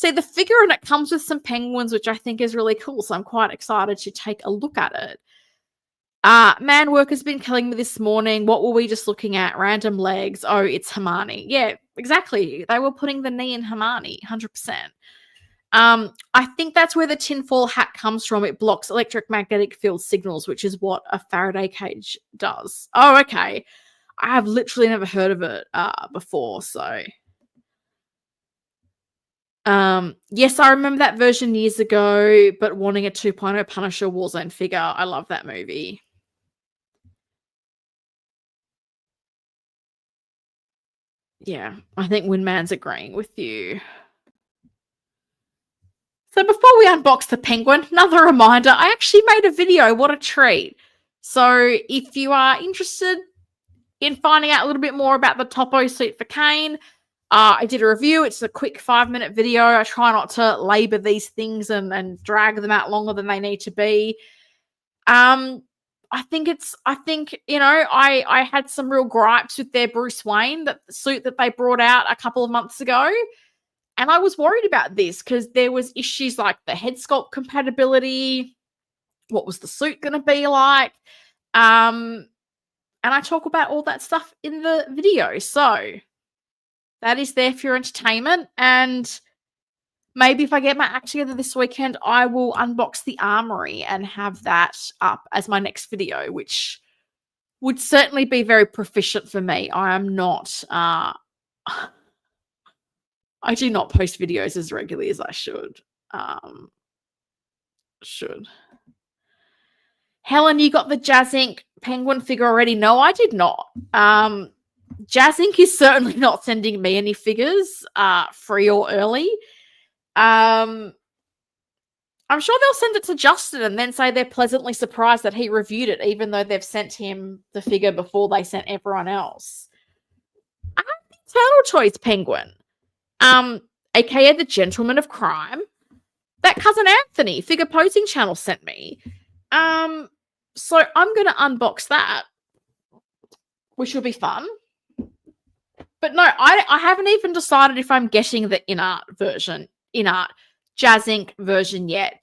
the figure, and it comes with some penguins, which I think is really cool. So I'm quite excited to take a look at it. Man, work has been killing me this morning. What were we just looking at? Random legs. Oh, it's Hermione. Yeah, exactly. They were putting the knee in Hermione, 100%. I think that's where the tinfoil hat comes from. It blocks electromagnetic field signals, which is what a Faraday cage does. Oh, okay. I have literally never heard of it before, so. Yes, I remember that version years ago, but wanting a 2.0 Punisher Warzone figure. I love that movie. Yeah, I think Winman's agreeing with you. So before we unbox the penguin, another reminder, I actually made a video. What a treat. So if you are interested in finding out a little bit more about the Topo suit for Kane. I did a review. It's a quick 5-minute video. I try not to labor these things and drag them out longer than they need to be. I think, I had some real gripes with their Bruce Wayne, that the suit that they brought out a couple of months ago. And I was worried about this because there was issues like the head sculpt compatibility. What was the suit going to be like? And I talk about all that stuff in the video. So that is there for your entertainment. And maybe if I get my act together this weekend, I will unbox the Armory and have that up as my next video, which would certainly be very proficient for me. I am not... I do not post videos as regularly as I should. Helen, you got the Jazz Inc. Penguin figure already? No, I did not. Jazz Inc. is certainly not sending me any figures, free or early. I'm sure they'll send it to Justin and then say they're pleasantly surprised that he reviewed it, even though they've sent him the figure before they sent everyone else. I have the Turtle Toys Penguin, aka the Gentleman of Crime, that Cousin Anthony Figure Posing Channel sent me. So I'm going to unbox that, which will be fun. But no, I haven't even decided if I'm getting the InArt Jazz Inc. version yet.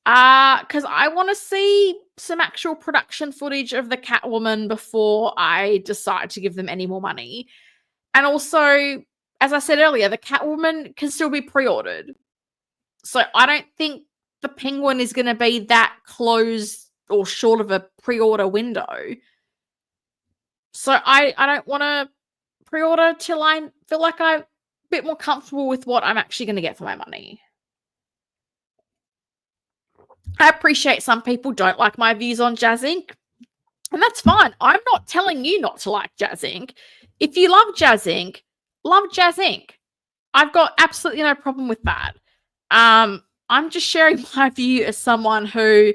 Because I want to see some actual production footage of the Catwoman before I decide to give them any more money. And also, as I said earlier, the Catwoman can still be pre-ordered. So I don't think the Penguin is going to be that close or short of a pre-order window. So I don't want to pre-order till I feel like I'm a bit more comfortable with what I'm actually going to get for my money. I appreciate some people don't like my views on Jazz Inc. And that's fine. I'm not telling you not to like Jazz Inc. If you love Jazz Inc., love Jazz Inc. I've got absolutely no problem with that. I'm just sharing my view as someone who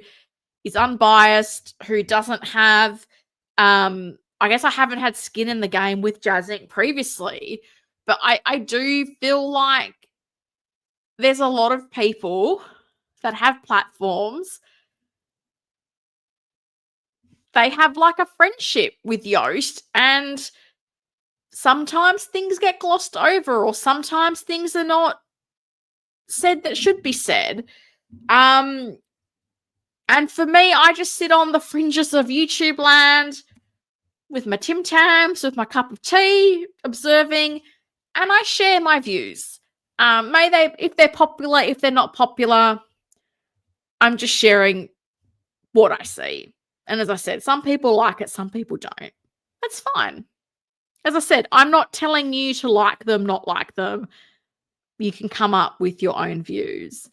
is unbiased, who doesn't have, I guess I haven't had skin in the game with Jazz Inc. previously, but I do feel like there's a lot of people that have platforms. They have like a friendship with Yoast, and sometimes things get glossed over, or sometimes things are not said that should be said. And for me, I just sit on the fringes of YouTube land with my Tim Tams, with my cup of tea, observing, and I share my views. If they're popular, if they're not popular, I'm just sharing what I see. And as I said, some people like it, some people don't. That's fine. As I said, I'm not telling you to like them, not like them. You can come up with your own views.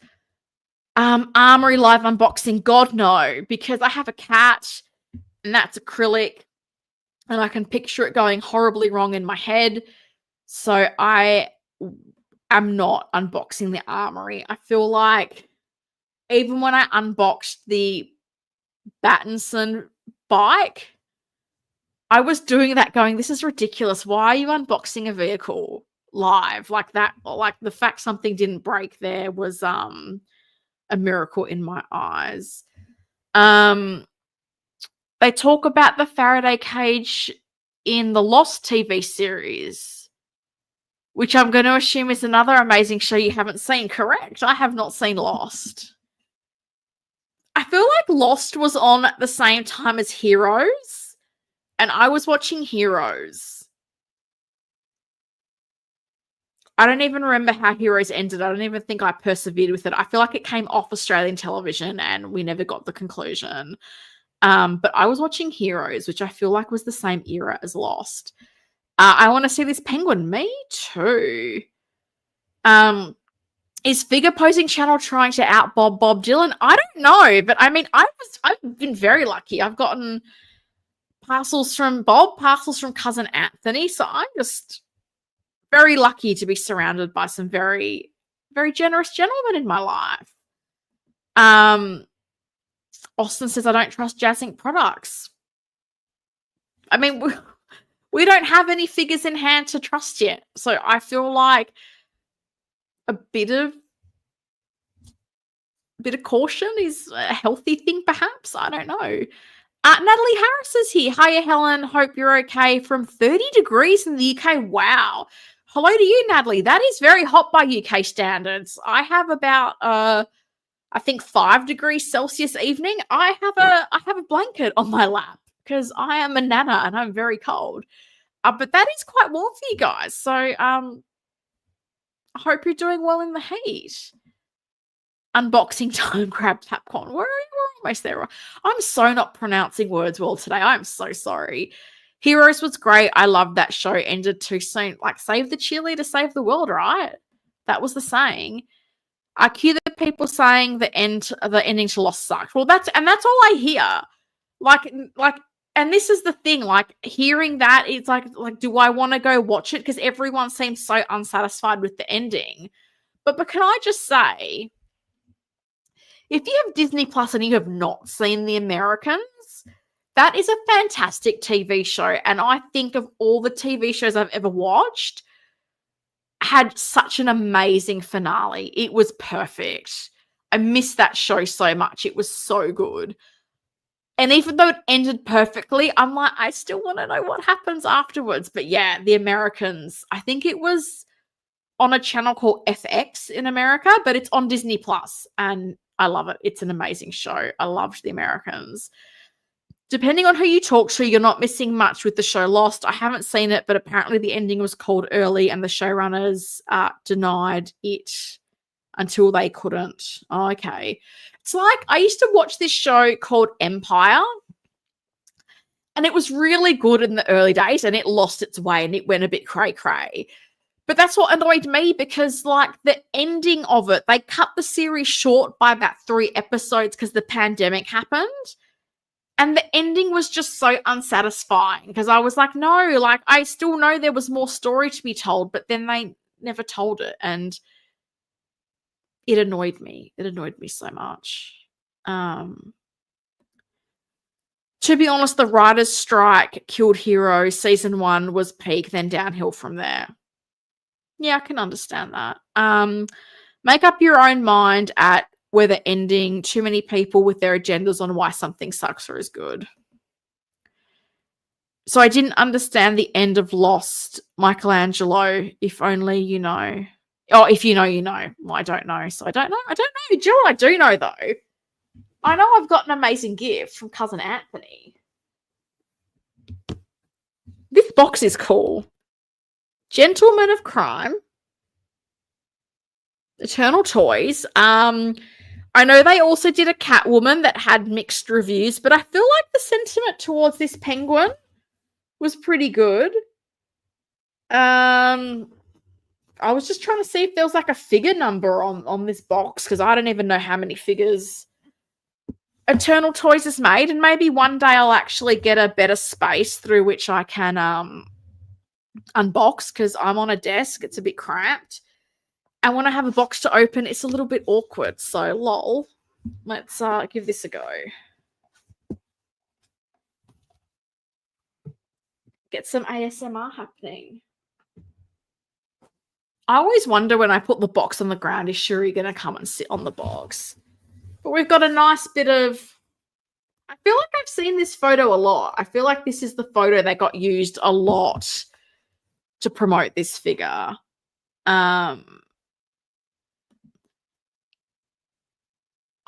Armory live unboxing, God no, because I have a cat and that's acrylic and I can picture it going horribly wrong in my head. So I am not unboxing the Armory. I feel like even when I unboxed the Battinson bike, I was doing that going, this is ridiculous. Why are you unboxing a vehicle live like that? Like the fact something didn't break there was a miracle in my eyes. They talk about the Faraday cage in the Lost TV series, which I'm going to assume is another amazing show you haven't seen. Correct. I have not seen Lost. I feel like Lost was on at the same time as Heroes, and I was watching Heroes. I don't even remember how Heroes ended. I don't even think I persevered with it. I feel like it came off Australian television and we never got the conclusion. But I was watching Heroes, which I feel like was the same era as Lost. I want to see this Penguin. Me too. Is Figure Posing Channel trying to out Bob Dylan? I don't know, but I mean, I've been very lucky. I've gotten parcels from Bob, parcels from Cousin Anthony, so I'm just very lucky to be surrounded by some very, very generous gentlemen in my life. Austin says, I don't trust Jazz Inc. products. I mean, we don't have any figures in hand to trust yet. So I feel like a bit of caution is a healthy thing, perhaps. I don't know. Natalie Harris is here. Hiya, Helen. Hope you're okay. From 30 degrees in the UK. Wow. Hello to you, Natalie. That is very hot by UK standards. I have about I think 5 degrees Celsius evening. I have a blanket on my lap because I am a nana and I'm very cold. But that is quite warm for you guys. So I hope you're doing well in the heat. Unboxing time, grab Capcom. We're almost there. I'm so not pronouncing words well today. I'm so sorry. Heroes was great. I loved that show. Ended too soon. Like, save the cheerleader, save the world, right? That was the saying. I cue the people saying the ending to Lost sucked. Well, that's all I hear. Like, and this is the thing. Like, hearing that, it's like, do I want to go watch it? Because everyone seems so unsatisfied with the ending. But can I just say, if you have Disney Plus and you have not seen The Americans, that is a fantastic TV show. And I think of all the TV shows I've ever watched, had such an amazing finale. It was perfect. I missed that show so much. It was so good. And even though it ended perfectly, I'm like, I still want to know what happens afterwards. But yeah, The Americans, I think it was on a channel called FX in America, but it's on Disney Plus, and I love it. It's an amazing show. I loved The Americans. Depending on who you talk to, you're not missing much with the show Lost. I haven't seen it, but apparently the ending was called early and the showrunners denied it until they couldn't. Oh, okay. It's like, I used to watch this show called Empire, and it was really good in the early days, and it lost its way and it went a bit cray-cray. But that's what annoyed me, because like the ending of it, they cut the series short by about 3 episodes because the pandemic happened. And the ending was just so unsatisfying, because I was like, no, like I still know there was more story to be told, but then they never told it. And it annoyed me. It annoyed me so much. To be honest, the writer's strike killed Hero. Season 1 was peak, then downhill from there. Yeah, I can understand that. Make up your own mind at whether ending too many people with their agendas on why something sucks or is good. So I didn't understand the end of Lost, Michelangelo. If only you know. Oh, if you know, you know. Well, I don't know. So I don't know. Do you know what I do know, though? I know I've got an amazing gift from Cousin Anthony. This box is cool. Gentlemen of Crime. Eternal Toys. I know they also did a Catwoman that had mixed reviews, but I feel like the sentiment towards this penguin was pretty good. I was just trying to see if there was like a figure number on this box, because I don't even know how many figures Eternal Toys has made, and maybe one day I'll actually get a better space through which I can unbox, because I'm on a desk. It's a bit cramped. And when I have a box to open, it's a little bit awkward. So, lol. Let's give this a go. Get some ASMR happening. I always wonder when I put the box on the ground, is Shuri going to come and sit on the box? But we've got a nice bit of... I feel like I've seen this photo a lot. I feel like this is the photo that got used a lot to promote this figure.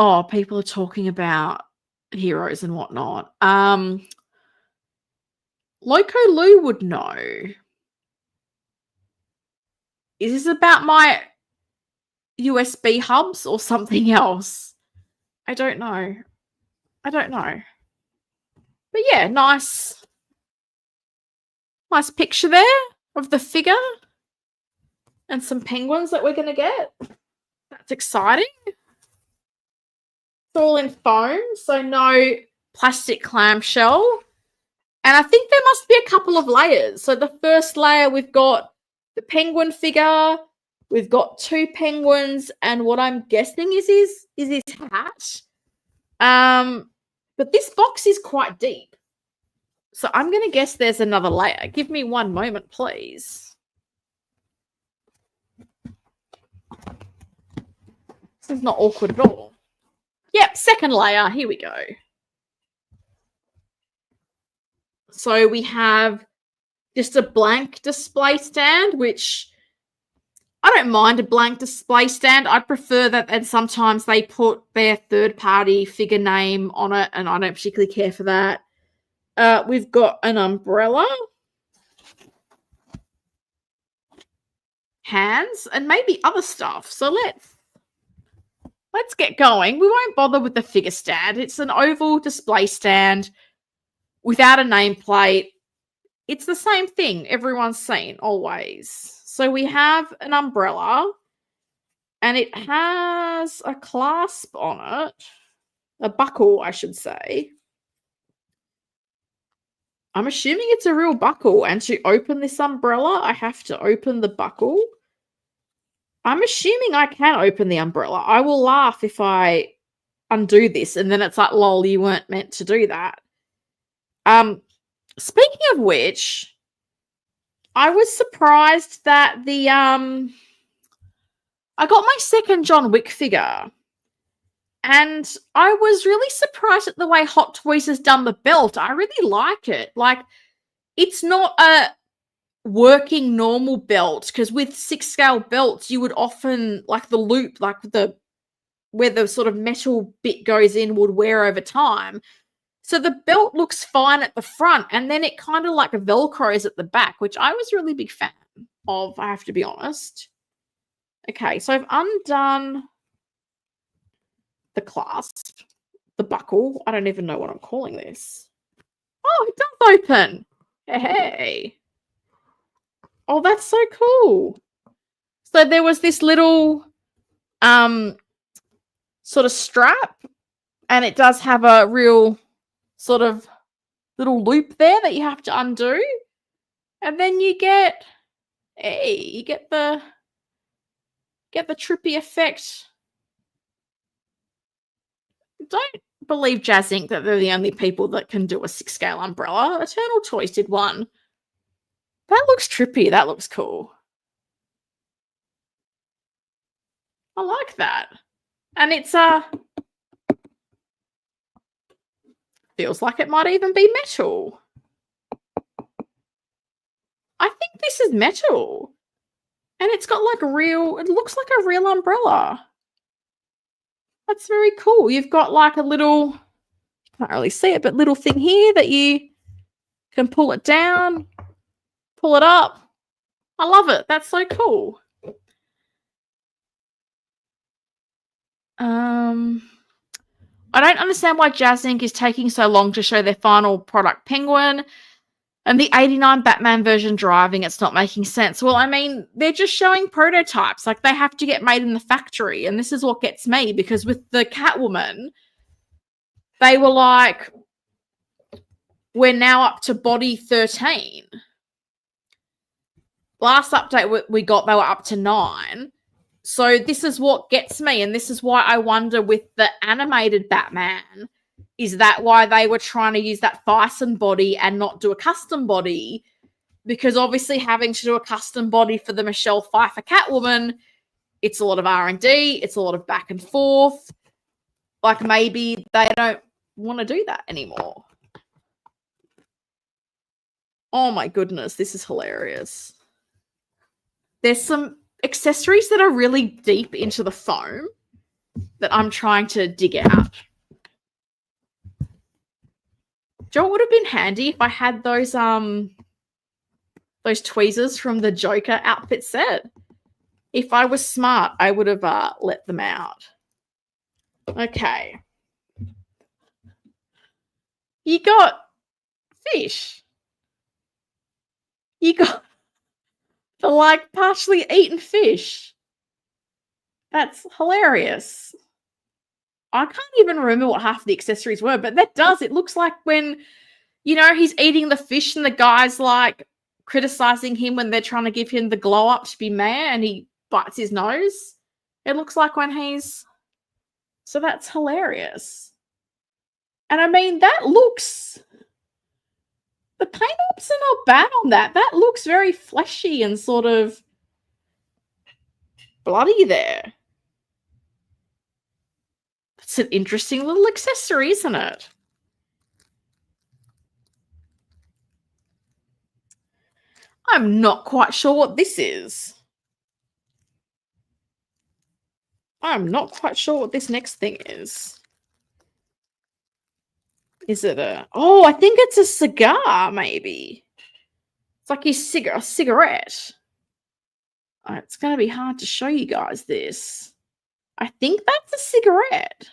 Oh, people are talking about heroes and whatnot. Loco Lou would know. Is this about my USB hubs or something else? I don't know. But yeah, nice picture there of the figure and some penguins that we're going to get. That's exciting. It's all in foam, so no plastic clamshell. And I think there must be a couple of layers. So the first layer, we've got the penguin figure. We've got 2 penguins, and what I'm guessing is his hat. But this box is quite deep. So I'm going to guess there's another layer. Give me one moment, please. This is not awkward at all. Yep, second layer. Here we go. So we have just a blank display stand, which I don't mind a blank display stand. I prefer that, and sometimes they put their third-party figure name on it, and I don't particularly care for that. We've got an umbrella, hands, and maybe other stuff. So let's get going. We won't bother with the figure stand. It's an oval display stand without a nameplate. It's the same thing everyone's seen always. So we have an umbrella, and it has a clasp on it, a buckle, I should say. I'm assuming it's a real buckle, and to open this umbrella, I have to open the buckle. I'm assuming I can open the umbrella. I will laugh if I undo this, and then it's like, lol, you weren't meant to do that. Speaking of which, I was surprised that I got my second John Wick figure, and I was really surprised at the way Hot Toys has done the belt. I really like it. Like, it's not a working normal belt, because with 6-scale belts, you would often, like the loop, like where the sort of metal bit goes in, would wear over time. So the belt looks fine at the front, and then it kind of like velcros at the back, which I was a really big fan of, I have to be honest. Okay, so I've undone the clasp, the buckle. I don't even know what I'm calling this. Oh, it does open. Hey. Oh, that's so cool. So there was this little sort of strap, and it does have a real sort of little loop there that you have to undo. And then you get the trippy effect. Don't believe Jazz Inc. that they're the only people that can do a 6-scale umbrella. Eternal Toys did one. That looks trippy. That looks cool. I like that. And it's feels like it might even be metal. I think this is metal. And it's got like it looks like a real umbrella. That's very cool. You've got like a little, can't really see it, but little thing here that you can pull it down, pull it up. I love it. That's so cool. I don't understand why Jazz Inc. is taking so long to show their final product, Penguin, and the 89 Batman version driving. It's not making sense. Well, I mean, they're just showing prototypes. Like, they have to get made in the factory, and this is what gets me, because with the Catwoman, they were like, we're now up to body 13. Last update we got, they were up to 9. So this is what gets me, and this is why I wonder with the animated Batman, is that why they were trying to use that Bison body and not do a custom body? Because obviously having to do a custom body for the Michelle Pfeiffer Catwoman, it's a lot of R&D, it's a lot of back and forth. Like, maybe they don't want to do that anymore. Oh my goodness, this is hilarious. There's some accessories that are really deep into the foam that I'm trying to dig out. Do you know what would have been handy if I had those tweezers from the Joker outfit set? If I was smart, I would have let them out. Okay. You got fish. You got the, like, partially eaten fish. That's hilarious. I can't even remember what half the accessories were, but that does. It looks like when, you know, he's eating the fish and the guy's, like, criticizing him when they're trying to give him the glow up to be mayor and he bites his nose. It looks like when he's... So that's hilarious. And I mean, that looks The paint ops are not bad on that. That looks very fleshy and sort of bloody there. It's an interesting little accessory, isn't it? I'm not quite sure what this is. I'm not quite sure what this next thing is. Is it a... Oh, I think it's a cigar, maybe. It's like a cigarette. It's going to be hard to show you guys this. I think that's a cigarette.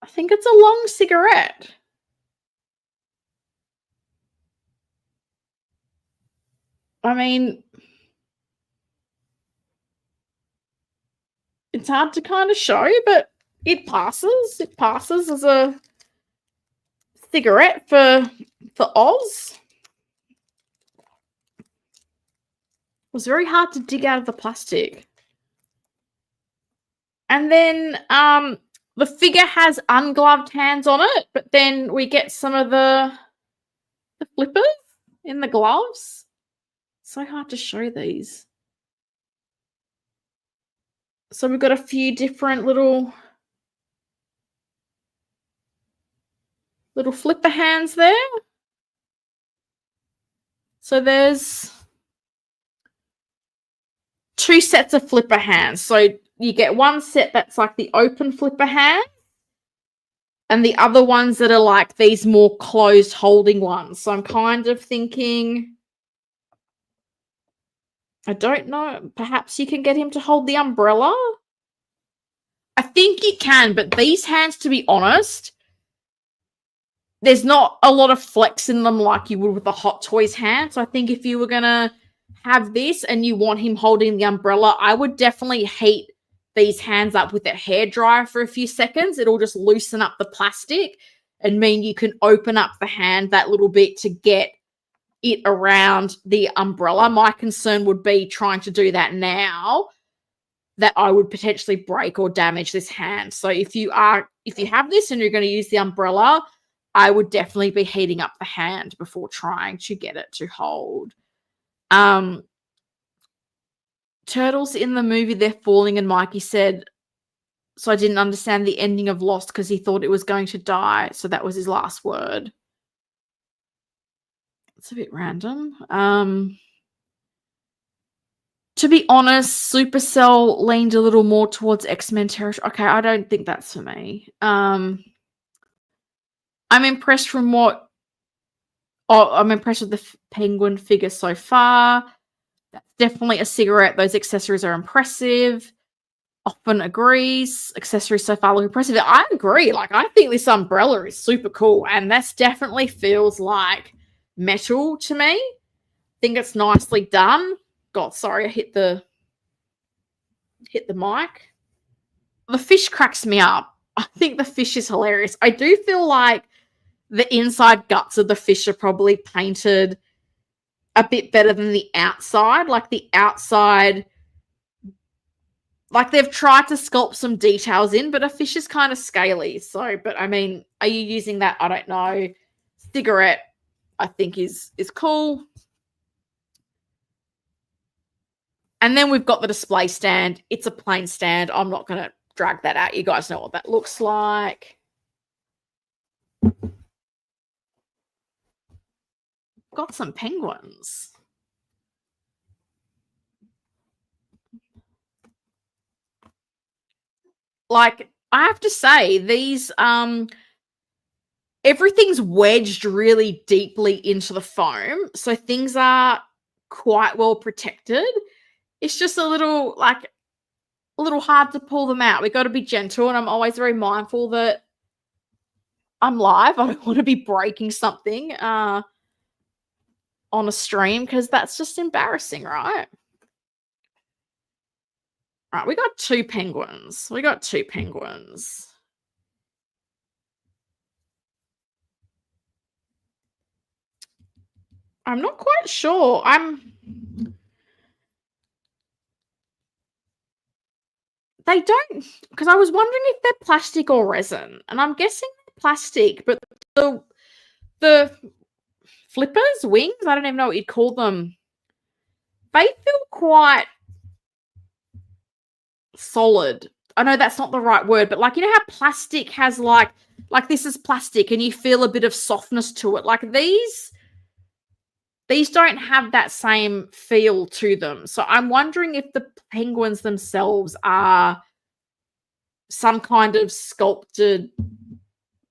I think it's a long cigarette. I mean, it's hard to kind of show, but it passes. It passes as a cigarette for Oz. It was very hard to dig out of the plastic. And then the figure has ungloved hands on it, but then we get some of the flippers in the gloves. So hard to show these. So we've got a few different little flipper hands there. So there's 2 sets of flipper hands. So you get one set that's like the open flipper hand, and the other ones that are like these more closed holding ones. So I'm kind of thinking, I don't know, perhaps you can get him to hold the umbrella? I think you can, but these hands, to be honest, there's not a lot of flex in them like you would with the Hot Toys hand. So I think if you were going to have this and you want him holding the umbrella, I would definitely heat these hands up with a hairdryer for a few seconds. It'll just loosen up the plastic and mean you can open up the hand that little bit to get it around the umbrella. My concern would be trying to do that now, that I would potentially break or damage this hand. So if you have this and you're going to use the umbrella, I would definitely be heating up the hand before trying to get it to hold. Turtles in the movie, they're falling, and Mikey said, so I didn't understand the ending of Lost because he thought it was going to die. So that was his last word. It's a bit random. To be honest, Supercell leaned a little more towards X-Men territory. Okay, I don't think that's for me. I'm impressed from what... Oh, I'm impressed with the Penguin figure so far. That's definitely a cigarette. Those accessories are impressive. Often agrees. Accessories so far look impressive. I agree. Like, I think this umbrella is super cool, and this definitely feels like metal to me. I think it's nicely done. God, sorry, I hit the mic. The fish cracks me up. I think the fish is hilarious. I do feel like the inside guts of the fish are probably painted a bit better than the outside. Like the outside, like they've tried to sculpt some details in, but a fish is kind of scaly. So, but I mean, are you using that? I don't know. Cigarette, I think is cool. And then we've got the display stand. It's a plain stand. I'm not going to drag that out. You guys know what that looks like. Got some penguins. Like, I have to say, these everything's wedged really deeply into the foam, so things are quite well protected. It's just a little hard to pull them out. We got to be gentle, and I'm always very mindful that I'm live. I don't want to be breaking something on a stream because that's just embarrassing, right? Right, we got 2 penguins. I'm not quite sure. They don't, because I was wondering if they're plastic or resin, and I'm guessing they're plastic, but the flippers, wings. I don't even know what you'd call them. They feel quite solid. I know that's not the right word, but like, you know how plastic has like this is plastic and you feel a bit of softness to it. Like these don't have that same feel to them. So I'm wondering if the penguins themselves are some kind of sculpted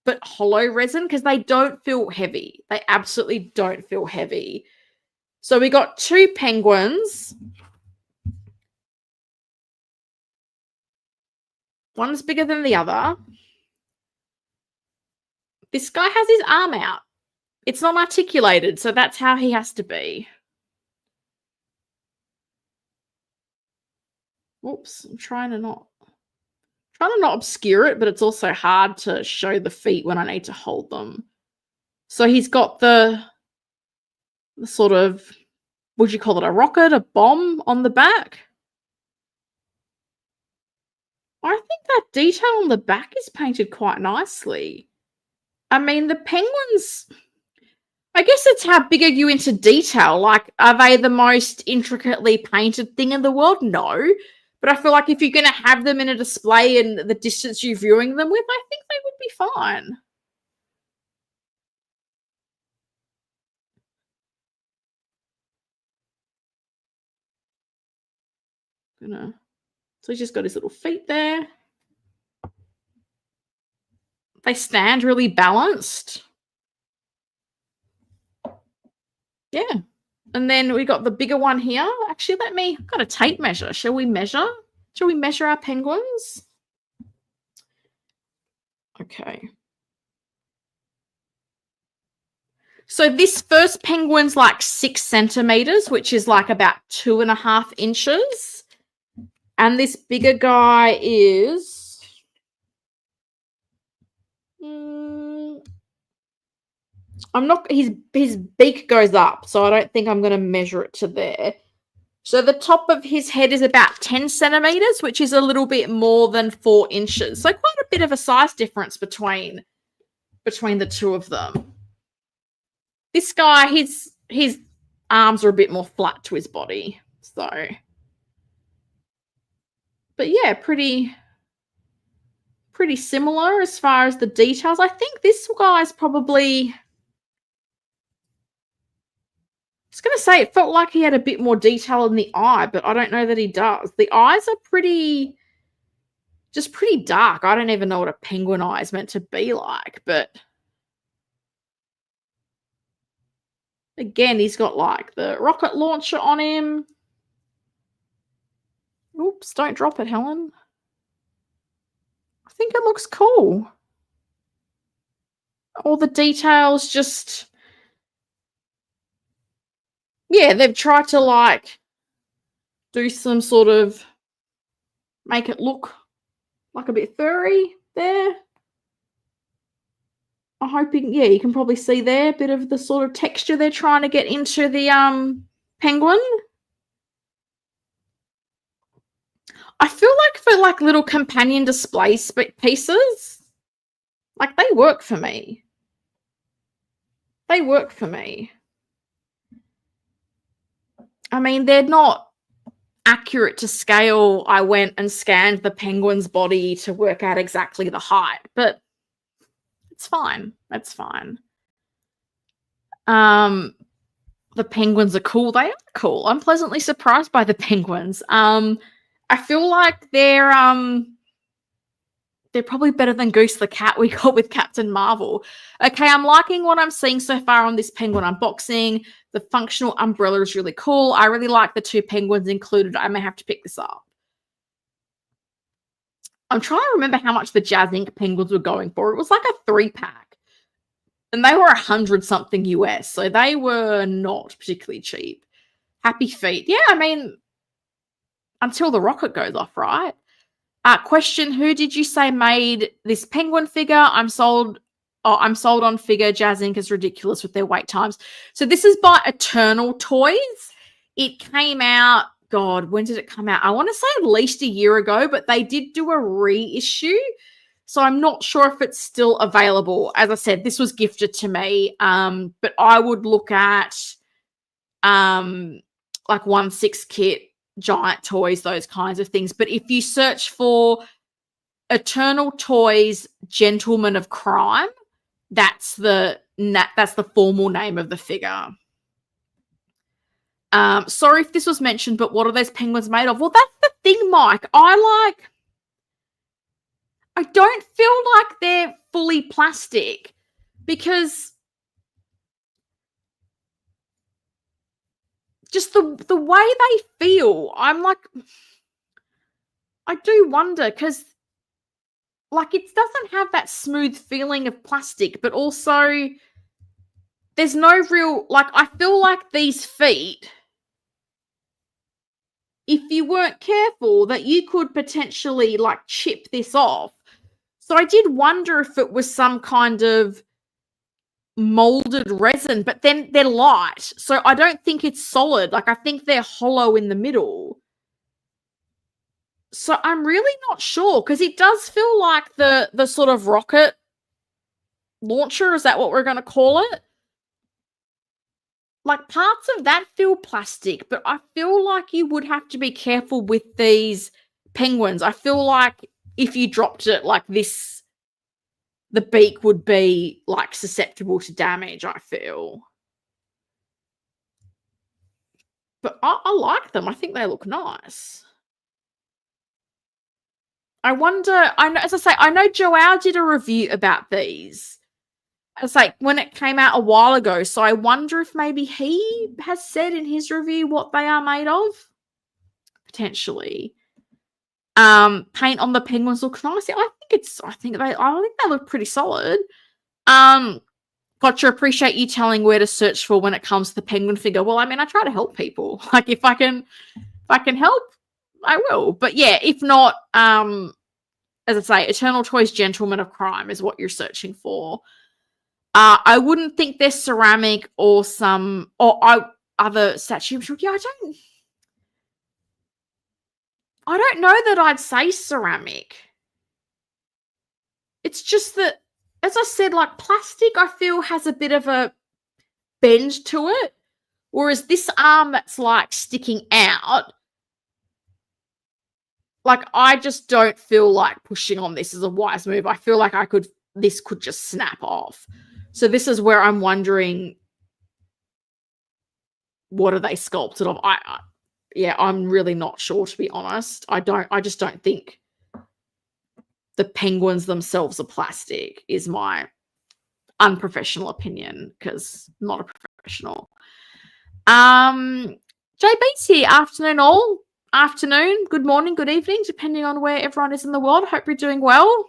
but hollow resin, because they don't feel heavy. They absolutely don't feel heavy. So we got 2 penguins. One's bigger than the other. This guy has his arm out. It's not articulated, so that's how he has to be. Oops, I'm trying to not obscure it, but it's also hard to show the feet when I need to hold them. So he's got the sort of, would you call it a rocket, a bomb on the back? I think that detail on the back is painted quite nicely. I mean, the penguins, I guess it's how big are you into detail? Like, are they the most intricately painted thing in the world? No. But I feel like if you're going to have them in a display and the distance you're viewing them with, I think they would be fine. So he's just got his little feet there. They stand really balanced. Yeah. And then we got the bigger one here. Actually, I've got a tape measure. Shall we measure? Shall we measure our penguins? Okay. So this first penguin's like 6 centimeters, which is like about 2.5 inches. And this bigger guy is... his beak goes up, so I don't think I'm going to measure it to there. So the top of his head is about 10 centimeters, which is a little bit more than 4 inches. So quite a bit of a size difference between the two of them. This guy, his arms are a bit more flat to his body. So, but yeah, pretty similar as far as the details. I think this guy's probably... I was going to say, it felt like he had a bit more detail in the eye, but I don't know that he does. The eyes are pretty dark. I don't even know what a penguin eye is meant to be like, but again, he's got like the rocket launcher on him. Oops, don't drop it, Helen. I think it looks cool. All the details just... yeah, they've tried to like do some sort of make it look like a bit furry there. I'm hoping, yeah, you can probably see there a bit of the sort of texture they're trying to get into the penguin. I feel like for like little companion display pieces, like they work for me. They work for me. I mean, they're not accurate to scale. I went and scanned the penguin's body to work out exactly the height, but it's fine. That's fine. The penguins are cool. They are cool. I'm pleasantly surprised by the penguins. I feel like they're probably better than Goose the cat we got with Captain Marvel. Okay, I'm liking what I'm seeing so far on this penguin unboxing. The functional umbrella is really cool. I really like the 2 penguins included. I may have to pick this up. I'm trying to remember how much the Jazz Ink penguins were going for. It was like a 3-pack. And they were $100-something US, so they were not particularly cheap. Happy feet. Yeah, I mean, until the rocket goes off, right? Question, who did you say made this penguin figure? I'm sold on figure. Jazz Ink is ridiculous with their wait times. So this is by Eternal Toys. It came out, God, when did it come out? I want to say at least a year ago, but they did do a reissue. So I'm not sure if it's still available. As I said, this was gifted to me, but I would look at like 1/6 kit, giant toys, those kinds of things. But if you search for Eternal Toys Gentleman of Crime, that's the formal name of the figure. Sorry if this was mentioned, but what are those penguins made of? Well, that's the thing, Mike. I don't feel like they're fully plastic because just the way they feel, I'm like, I do wonder because like it doesn't have that smooth feeling of plastic, but also there's no real, like, I feel like these feet, if you weren't careful, that you could potentially like chip this off. So I did wonder if it was some kind of molded resin, but then they're light. So I don't think it's solid. Like I think they're hollow in the middle. So I'm really not sure because it does feel like the sort of rocket launcher. Is that what we're going to call it? Like parts of that feel plastic, but I feel like you would have to be careful with these penguins. I feel like if you dropped it like this, the beak would be like susceptible to damage, I feel. But I like them. I think they look nice. I wonder, as I say, I know Joao did a review about these. It's like when it came out a while ago, so I wonder if maybe he has said in his review what they are made of. Potentially. Paint on the penguins looks nice. I think they look pretty solid. Gotcha, appreciate you telling where to search for when it comes to the penguin figure. Well, I mean, I try to help people. Like if I can help, I will. But yeah, if not, as I say, Eternal Toys Gentleman of Crime is what you're searching for. I wouldn't think they're ceramic or other statue. Yeah, I don't know that I'd say ceramic. It's just that, as I said, like plastic, I feel has a bit of a bend to it. Whereas this arm that's like sticking out, like I just don't feel like pushing on this is a wise move. I feel like this could just snap off. So this is where I'm wondering, what are they sculpted of? I'm really not sure, to be honest. I just don't think the penguins themselves are plastic, is my unprofessional opinion, because I'm not a professional. JB's here. Afternoon all. Afternoon, good morning, good evening, depending on where everyone is in the world. Hope you're doing well.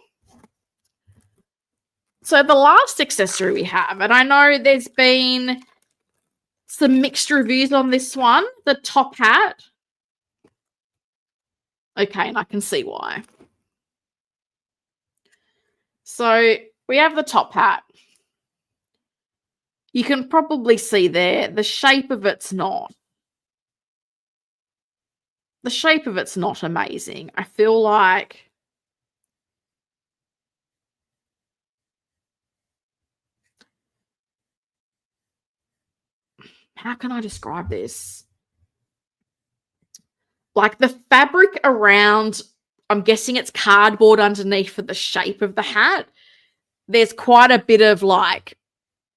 So the last accessory we have, and I know there's been some mixed reviews on this one, the top hat. Okay, and I can see why. So we have the top hat. You can probably see there, the shape of it's not. The shape of it's not amazing. I feel like how can I describe this? Like the fabric around, I'm guessing it's cardboard underneath for the shape of the hat. There's quite a bit of like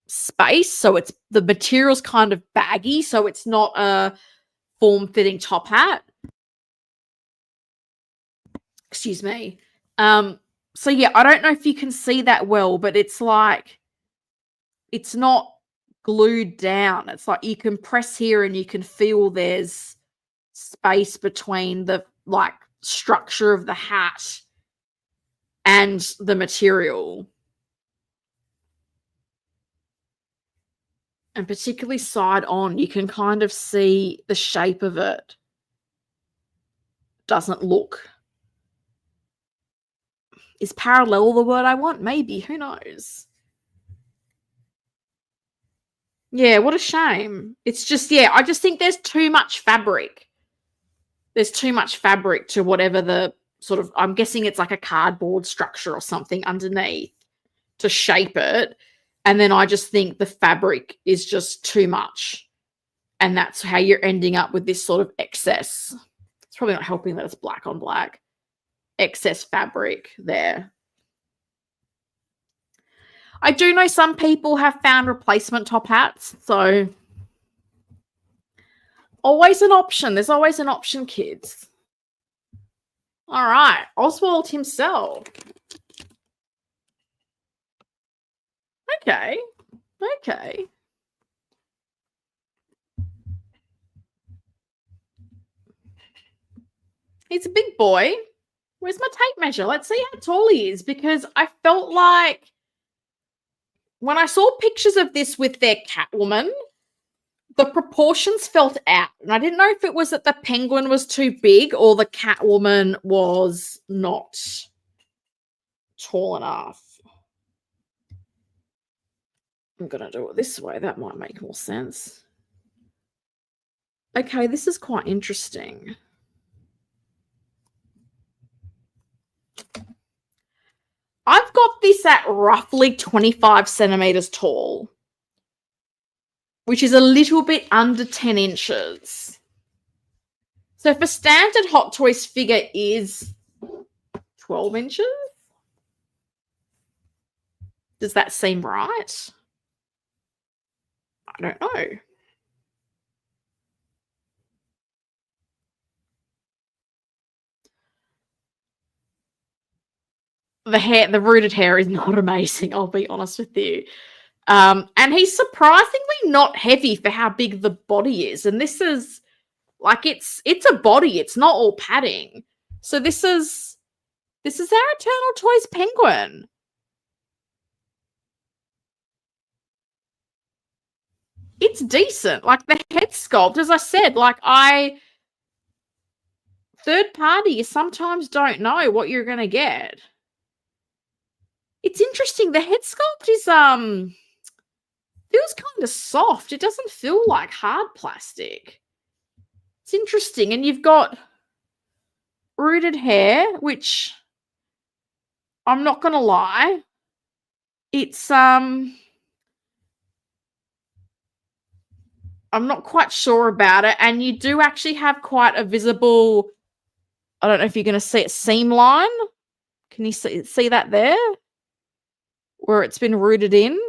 space, so it's the material's kind of baggy, so it's not a form-fitting top hat. Excuse me. So yeah, I don't know if you can see that well, but it's like it's not glued down. It's like you can press here and you can feel there's space between the like structure of the hat and the material. And particularly side on, you can kind of see the shape of it doesn't look. Is parallel the word I want? Maybe. Who knows? Yeah, what a shame. It's just, yeah, I just think there's too much fabric. There's too much fabric to whatever the sort of, I'm guessing it's like a cardboard structure or something underneath to shape it. And then I just think the fabric is just too much. And that's how you're ending up with this sort of excess. It's probably not helping that it's black on black. Excess fabric there. I do know some people have found replacement top hats, so always an option. There's always an option, kids. All right, Oswald himself. Okay. He's a big boy. Where's my tape measure? Let's see how tall he is, because I felt like when I saw pictures of this with their Catwoman, the proportions felt out. And I didn't know if it was that the Penguin was too big or the Catwoman was not tall enough. I'm going to do it this way. That might make more sense. Okay, this is quite interesting. I've got this at roughly 25 centimeters tall, which is a little bit under 10 inches. So if a standard Hot Toys figure is 12 inches, does that seem right? I don't know. The rooted hair is not amazing, I'll be honest with you. And he's surprisingly not heavy for how big the body is. And this is like, it's a body, it's not all padding. So this is our Eternal Toys Penguin. It's decent. Like the head sculpt, as I said, like third party, you sometimes don't know what you're gonna get. It's interesting. The head sculpt is feels kind of soft. It doesn't feel like hard plastic. It's interesting. And you've got rooted hair, which I'm not gonna lie, it's I'm not quite sure about it. And you do actually have quite a visible, I don't know if you're going to see it, seam line. Can you see that there? Where it's been rooted in.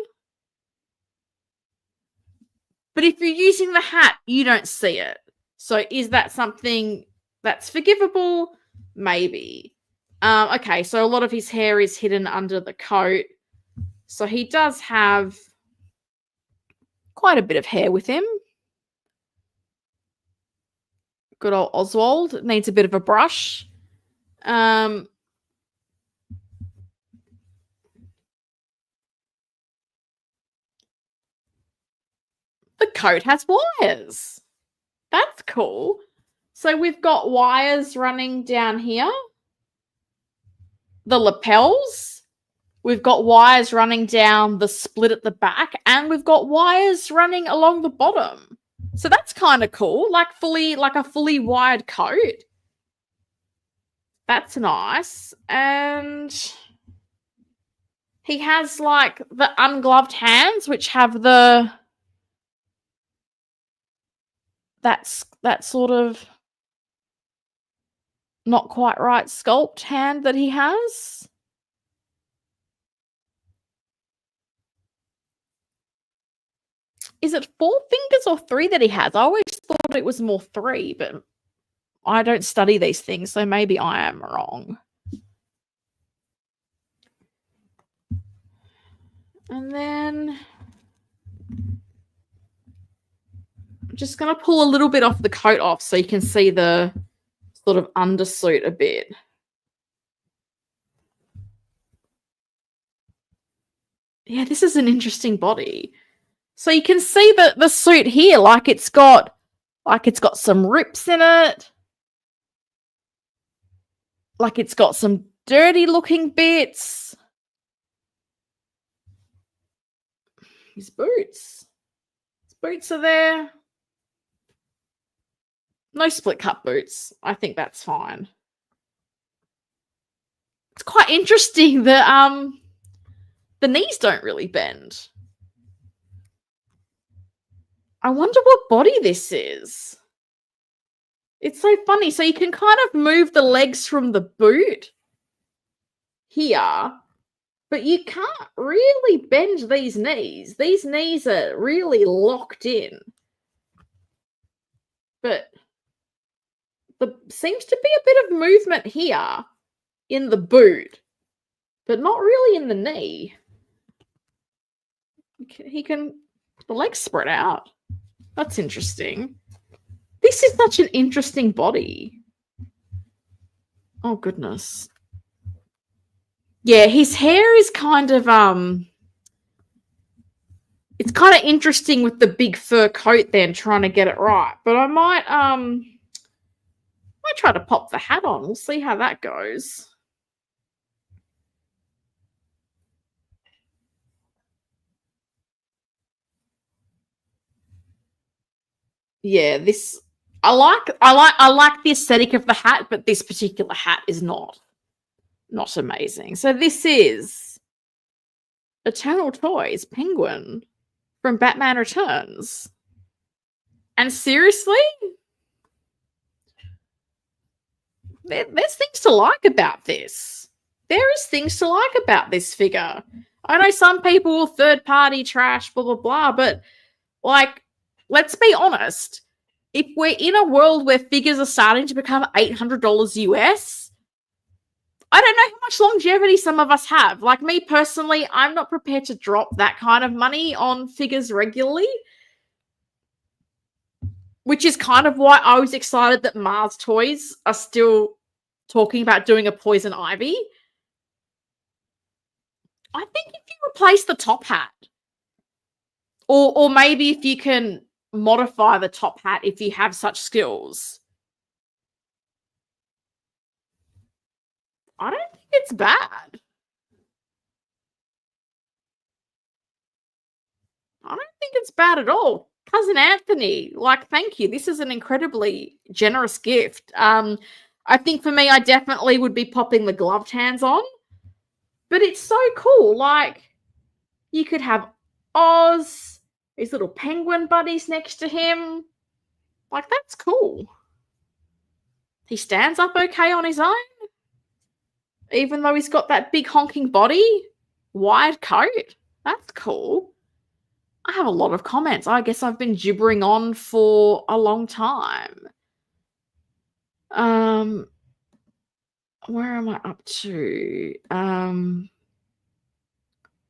But if you're using the hat, you don't see it. So is that something that's forgivable? Maybe. Okay, so a lot of his hair is hidden under the coat. So he does have quite a bit of hair with him. Good old Oswald. Needs a bit of a brush. The coat has wires. That's cool. So we've got wires running down here. The lapels. We've got wires running down the split at the back. And we've got wires running along the bottom. So that's kind of cool. Like a fully wired coat. That's nice. And he has like the ungloved hands, which have that sort of not quite right sculpt hand that he has. Is it 4 fingers or 3 that he has? I always thought it was more 3, but I don't study these things, so maybe I am wrong. And then I'm just going to pull a little bit off the coat off so you can see the sort of undersuit a bit. Yeah, this is an interesting body. So you can see the suit here, like it's got some rips in it. Like it's got some dirty looking bits. His boots. His boots are there. No split cut boots. I think that's fine. quite interesting. The knees don't really bend. I wonder what body this is. It's so funny. So you can kind of move the legs from the boot here, but you can't really bend these knees. These knees are really locked in. But there seems to be a bit of movement here in the boot, but not really in the knee. The legs spread out. That's interesting. This is such an interesting body. Oh, goodness. Yeah, his hair is kind of, it's kind of interesting with the big fur coat then, trying to get it right. But I might try to pop the hat on. We'll see how that goes. Yeah, I like the aesthetic of the hat, but this particular hat is not amazing. So this is Eternal Toys Penguin from Batman Returns. And seriously, there's things to like about this. There is things to like about this figure. I know some people third-party trash, blah, blah, blah, but like, let's be honest. If we're in a world where figures are starting to become $800 US, I don't know how much longevity some of us have. Like me personally, I'm not prepared to drop that kind of money on figures regularly, which is kind of why I was excited that Mars Toys are still talking about doing a Poison Ivy. I think if you replace the top hat, or maybe if you can modify the top hat if you have such skills, I don't think it's bad. I don't think it's bad at all. Cousin Anthony, like, thank you. This is an incredibly generous gift. I think for me, I definitely would be popping the gloved hands on. But it's so cool. Like, you could have Oz, his little penguin buddies next to him. Like, that's cool. He stands up okay on his own, even though he's got that big honking body, wide coat. That's cool. I have a lot of comments. I guess I've been gibbering on for a long time. Where am I up to?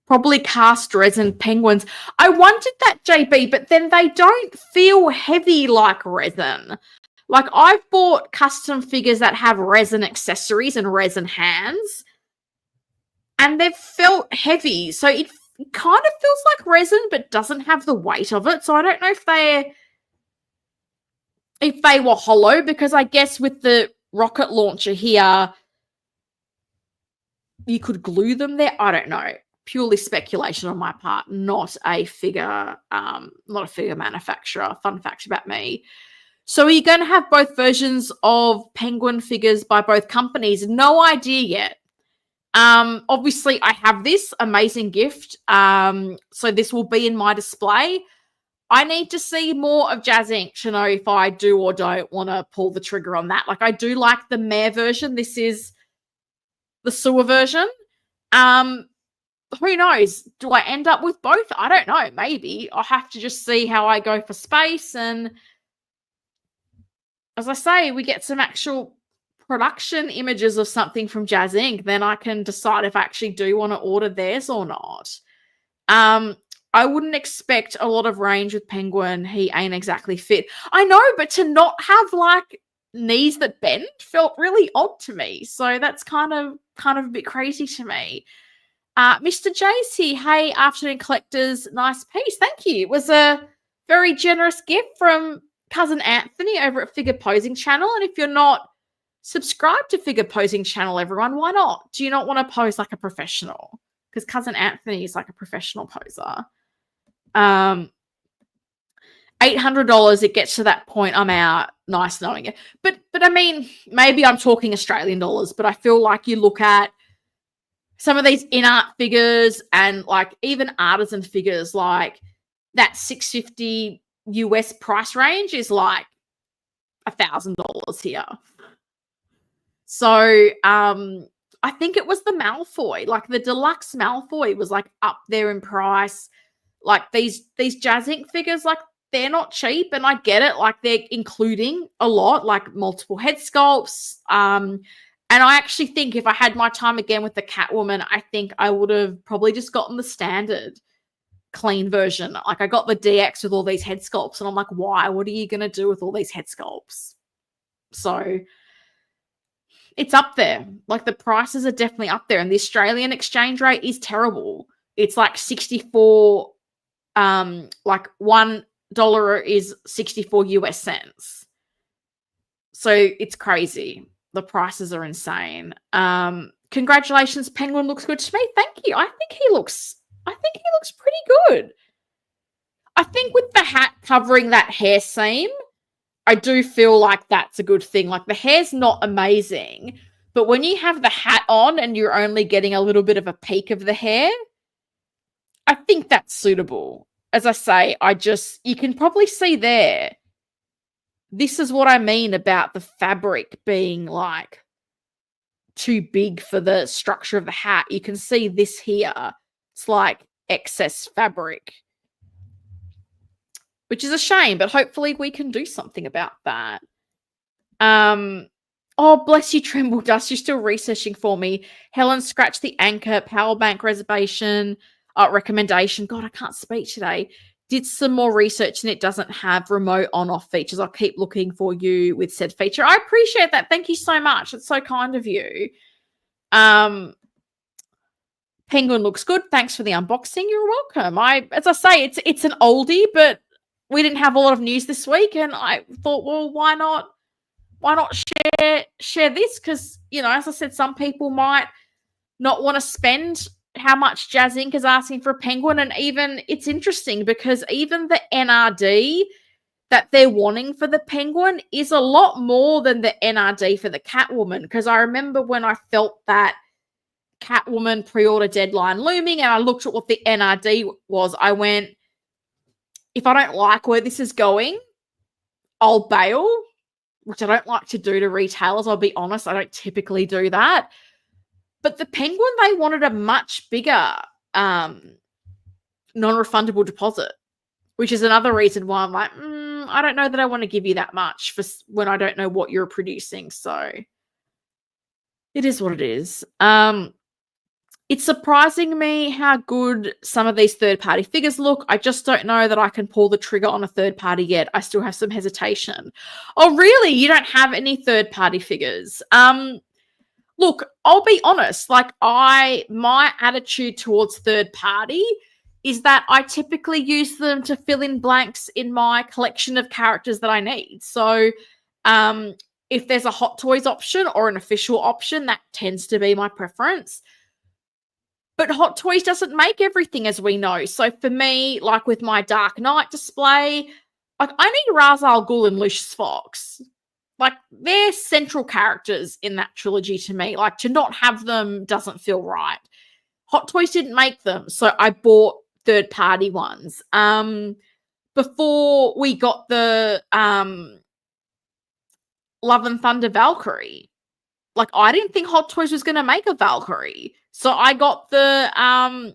Probably cast resin penguins. I wanted that, JB, but then they don't feel heavy like resin. Like, I've bought custom figures that have resin accessories and resin hands, and they've felt heavy. So it kind of feels like resin, but doesn't have the weight of it. So I don't know if they were hollow, because I guess with the rocket launcher here, you could glue them there. I don't know. Purely speculation on my part, not a figure manufacturer. Fun fact about me. So are you going to have both versions of penguin figures by both companies? No idea yet. Obviously, I have this amazing gift. So this will be in my display. I need to see more of Jazz Inc. to know if I do or don't want to pull the trigger on that. Like, I do like the Mare version. This is the sewer version. Who knows? Do I end up with both? I don't know. Maybe. I'll have to just see how I go for space. And as I say, we get some actual production images of something from Jazz Inc., then I can decide if I actually do want to order theirs or not. I wouldn't expect a lot of range with Penguin. He ain't exactly fit. I know, but to not have like knees that bend felt really odd to me. So that's kind of a bit crazy to me. Mr. J's here. Hey, afternoon collectors, nice piece. Thank you. It was a very generous gift from cousin Anthony over at Figure Posing Channel. And if you're not subscribed to Figure Posing Channel, everyone, why not? Do you not want to pose like a professional? Because cousin Anthony is like a professional poser. $800, it gets to that point, I'm out. Nice knowing it. But I mean, maybe I'm talking Australian dollars, but I feel like you look at some of these InArt figures and like even artisan figures, like that $650 US price range is like $1,000 here. So I think it was the Malfoy, like the deluxe Malfoy was like up there in price. Like these Jazz Inc figures, like they're not cheap, and I get it. Like they're including a lot, like multiple head sculpts. And I actually think if I had my time again with the Catwoman, I think I would have probably just gotten the standard clean version. Like I got the DX with all these head sculpts, and I'm like, why? What are you going to do with all these head sculpts? So it's up there. Like the prices are definitely up there, and the Australian exchange rate is terrible. It's like 64, like $1 is 64 US cents. So it's crazy. The prices are insane. Congratulations, Penguin looks good to me. Thank you. I think he looks pretty good. I think with the hat covering that hair seam, I do feel like that's a good thing. Like the hair's not amazing, but when you have the hat on and you're only getting a little bit of a peek of the hair, I think that's suitable. As I say, you can probably see there. This is what I mean about the fabric being like too big for the structure of the hat. You can see this here. It's like excess fabric, which is a shame, but hopefully we can do something about that. Oh, bless you, Tremble Dust. You're still researching for me. Helen, scratch the anchor, power bank reservation, recommendation. God, I can't speak today. Did some more research and it doesn't have remote on-off features. I'll keep looking for you with said feature. I appreciate that. Thank you so much. It's so kind of you. Penguin looks good. Thanks for the unboxing. You're welcome. As I say, it's an oldie, but we didn't have a lot of news this week, and I thought, well, why not share this? Because, you know, as I said, some people might not want to spend how much Jazz Inc is asking for a Penguin, and even it's interesting because even the NRD that they're wanting for the Penguin is a lot more than the NRD for the Catwoman. Because I remember when I felt that Catwoman pre-order deadline looming and I looked at what the NRD was, I went, if I don't like where this is going, I'll bail, which I don't like to do to retailers. I'll be honest, I don't typically do that. But the Penguin, they wanted a much bigger non-refundable deposit, which is another reason why I'm like, I don't know that I want to give you that much for when I don't know what you're producing. So it is what it is. It's surprising me how good some of these third-party figures look. I just don't know that I can pull the trigger on a third party yet. I still have some hesitation. Oh, really? You don't have any third-party figures? Look, I'll be honest. Like my attitude towards third party is that I typically use them to fill in blanks in my collection of characters that I need. So if there's a Hot Toys option or an official option, that tends to be my preference. But Hot Toys doesn't make everything, as we know. So for me, like with my Dark Knight display, like I need Ra's al Ghul and Lucius Fox. Like they're central characters in that trilogy to me. Like to not have them doesn't feel right. Hot Toys didn't make them, so I bought third-party ones. Before we got the Love and Thunder Valkyrie, like I didn't think Hot Toys was going to make a Valkyrie. So I got the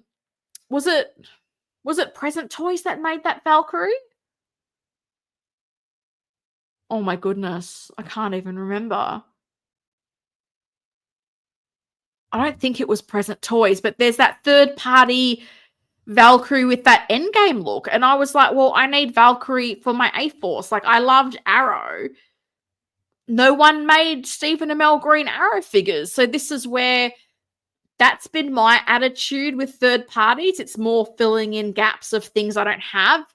was it Present Toys that made that Valkyrie? Oh my goodness, I can't even remember. I don't think it was Present Toys, but there's that third-party Valkyrie with that Endgame look. And I was like, well, I need Valkyrie for my A-Force. Like, I loved Arrow. No one made Stephen Amell Green Arrow figures. So this is where that's been my attitude with third parties. It's more filling in gaps of things I don't have.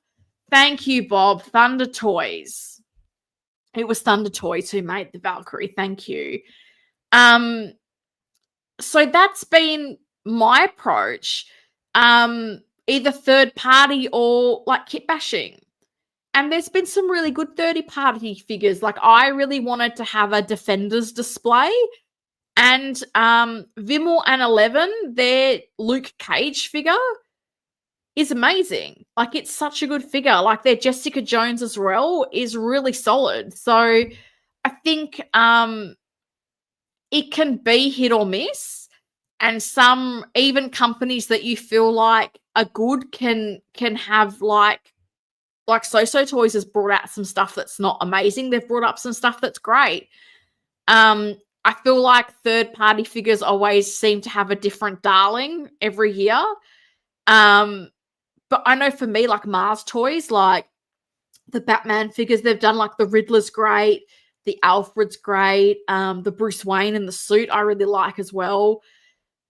Thank you, Bob. Thunder Toys. It was Thunder Toys who made the Valkyrie. Thank you. So that's been my approach. Either third party or like kit bashing. And there's been some really good third party figures. Like I really wanted to have a Defenders display. And Vimmel and 11, their Luke Cage figure is amazing. Like, it's such a good figure. Like, their Jessica Jones as well is really solid. So I think it can be hit or miss. And some even companies that you feel like are good can have like So Toys has brought out some stuff that's not amazing. They've brought up some stuff that's great. I feel like third-party figures always seem to have a different darling every year. But I know for me, like Mars Toys, like the Batman figures they've done, like the Riddler's great, the Alfred's great, the Bruce Wayne in the suit I really like as well.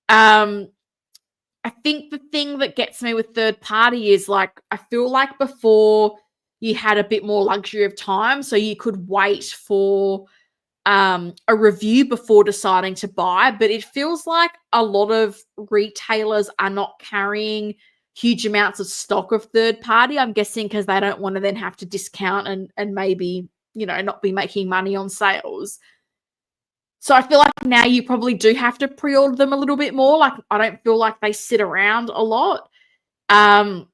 I think the thing that gets me with third party is like, I feel like before you had a bit more luxury of time, so you could wait for a review before deciding to buy, but it feels like a lot of retailers are not carrying huge amounts of stock of third party. I'm guessing because they don't want to then have to discount and maybe, you know, not be making money on sales. So I feel like now you probably do have to pre-order them a little bit more. Like, I don't feel like they sit around a lot. But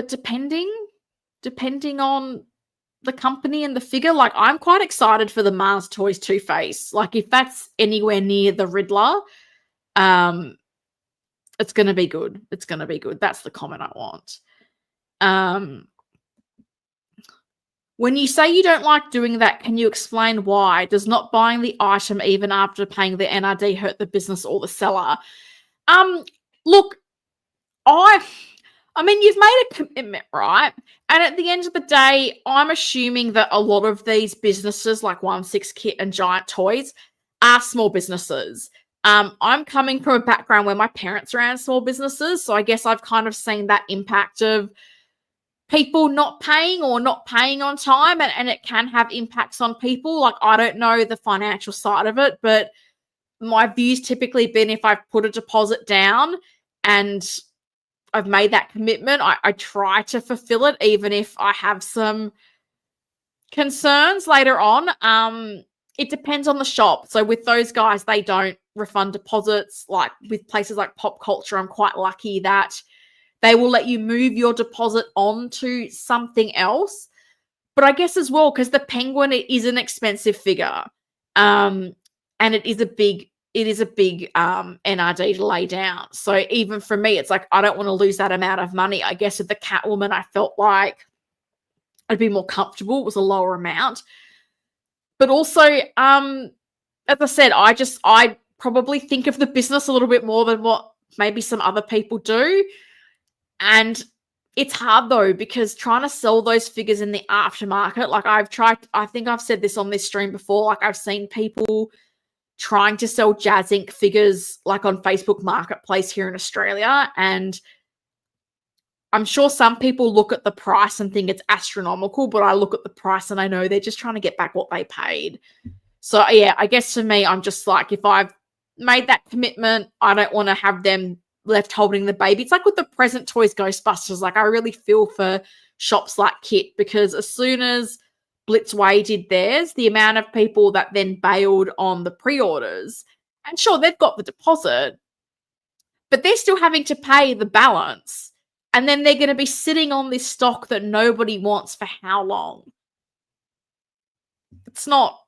depending on the company and the figure, like, I'm quite excited for the Mars Toys Two-Face. Like, if that's anywhere near the Riddler, it's going to be good. It's going to be good. That's the comment I want. When you say you don't like doing that, can you explain why? Does not buying the item even after paying the NRD hurt the business or the seller? Look, I mean, you've made a commitment, right? And at the end of the day, I'm assuming that a lot of these businesses, like 1/6 Kit and Giant Toys, are small businesses. I'm coming from a background where my parents ran small businesses, so I guess I've kind of seen that impact of people not paying or not paying on time, and it can have impacts on people. Like, I don't know the financial side of it, but my view's typically been if I've put a deposit down and I've made that commitment, I try to fulfill it, even if I have some concerns later on. It depends on the shop. So with those guys, they don't refund deposits. Like with places like Pop Culture, I'm quite lucky that they will let you move your deposit on to something else. But I guess as well, because the Penguin, it is an expensive figure. And it is a big NRD to lay down. So even for me, it's like, I don't want to lose that amount of money. I guess with the Catwoman, I felt like I'd be more comfortable. It was a lower amount. But also, as I said, I probably think of the business a little bit more than what maybe some other people do. And it's hard though, because trying to sell those figures in the aftermarket, like I think I've said this on this stream before, like I've seen people trying to sell Jazz Inc. figures like on Facebook Marketplace here in Australia, and I'm sure some people look at the price and think it's astronomical, but I look at the price and I know they're just trying to get back what they paid. So yeah, I guess for me, I'm just like, if I've made that commitment, I don't want to have them left holding the baby. It's like with the Present Toys Ghostbusters. Like, I really feel for shops like Kit, because as soon as Blitzway did theirs, the amount of people that then bailed on the pre-orders, and sure, they've got the deposit, but they're still having to pay the balance. And then they're going to be sitting on this stock that nobody wants for how long? It's not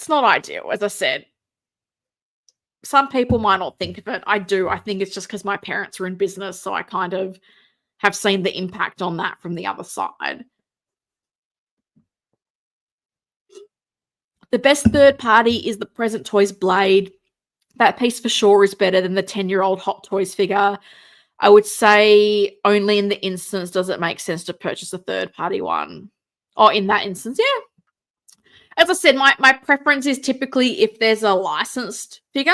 ideal, as I said. Some people might not think of it. I do. I think it's just because my parents are in business, so I kind of have seen the impact on that from the other side. The best third party is the Present Toys Blade. That piece for sure is better than the 10-year-old Hot Toys figure. I would say only in the instance does it make sense to purchase a third-party one. Or in that instance, yeah. As I said, my preference is typically if there's a licensed figure.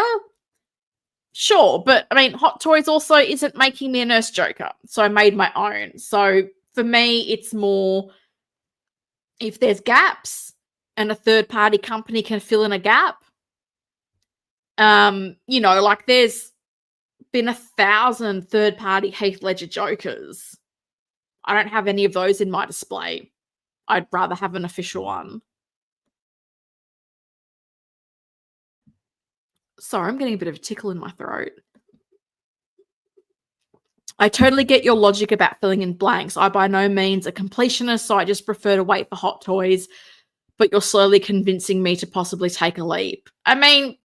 Sure, but I mean, Hot Toys also isn't making me a Nurse Joker, so I made my own. So for me, it's more if there's gaps and a third-party company can fill in a gap. Like there's been 1,000 third-party Heath Ledger Jokers. I don't have any of those in my display. I'd rather have an official one. Sorry, I'm getting a bit of a tickle in my throat. I totally get your logic about filling in blanks. I by no means a completionist, so I just prefer to wait for hot toys, but you're slowly convincing me to possibly take a leap. I mean,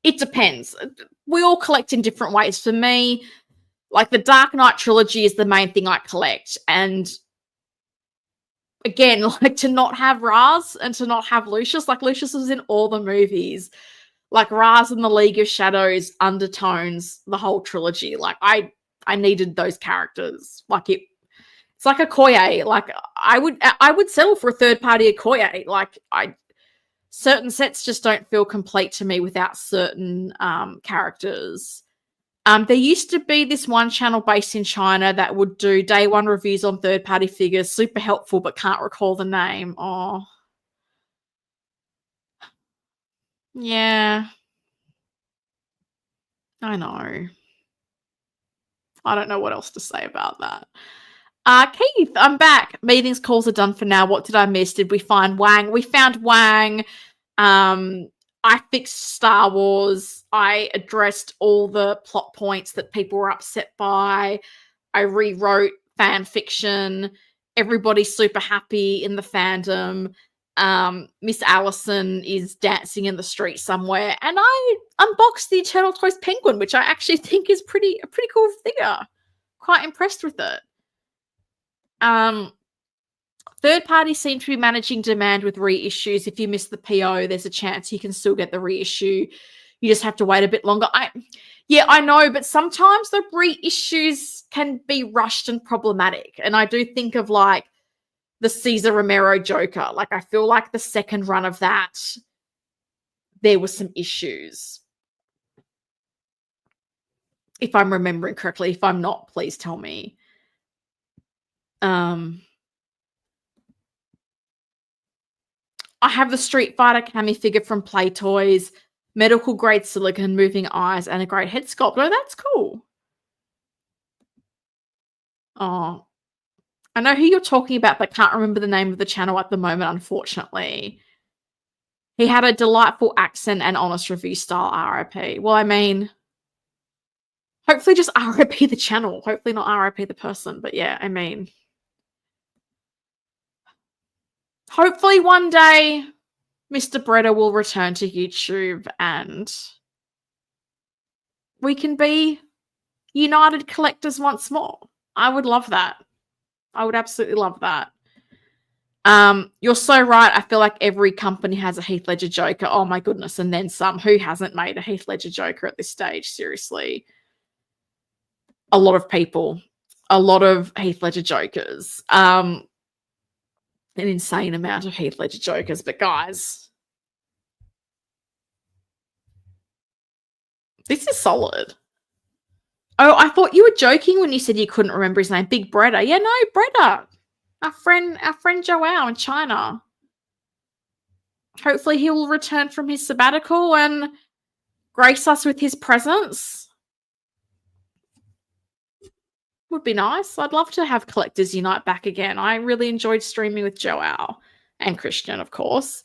it depends. We all collect in different ways. For me, like the Dark Knight trilogy is the main thing I collect. And again, like to not have Raz and to not have Lucius, like Lucius was in all the movies. Like Raz and the League of Shadows undertones the whole trilogy. Like I needed those characters. Like it's like a Koye. Like I would settle for a third party Okoye. Like certain sets just don't feel complete to me without certain characters. There used to be this one channel based in China that would do day one reviews on third party figures. Super helpful, but can't recall the name. Oh, yeah. I know. I don't know what else to say about that. Keith, I'm back. Meetings calls are done for now. What did I miss? Did we find Wang? We found Wang. I fixed Star Wars. I addressed all the plot points that people were upset by. I rewrote fan fiction. Everybody's super happy in the fandom. Miss Allison is dancing in the street somewhere, and I unboxed the Eternal Toys Penguin, which I actually think is a pretty cool figure. Quite impressed with it. Third parties seem to be managing demand with reissues. If you miss the PO, there's a chance you can still get the reissue. You just have to wait a bit longer. I know, but sometimes the reissues can be rushed and problematic. And I do think of like the Cesar Romero Joker. Like I feel like the second run of that, there were some issues. If I'm remembering correctly. If I'm not, please tell me. I have the Street Fighter Cammy figure from Play Toys, medical grade silicone, moving eyes, and a great head sculpt. Oh, that's cool. Oh, I know who you're talking about, but can't remember the name of the channel at the moment, unfortunately. He had a delightful accent and honest review style, RIP. Well, I mean, hopefully just RIP the channel. Hopefully not RIP the person, but yeah, I mean, hopefully one day Mr. Breda will return to YouTube and we can be united collectors once more. I would love that. I would absolutely love that. You're so right. I feel like every company has a Heath Ledger Joker. Oh my goodness. And then some. Who hasn't made a Heath Ledger Joker at this stage? Seriously. A lot of people. A lot of Heath Ledger Jokers. An insane amount of Heath Ledger Jokers. But guys, this is solid. Oh, I thought you were joking when you said you couldn't remember his name. Big Breda. Yeah, no, Breda. Our friend Joao in China. Hopefully he will return from his sabbatical and grace us with his presence. Would be nice. I'd love to have Collectors Unite back again. I really enjoyed streaming with Joao and Christian, of course.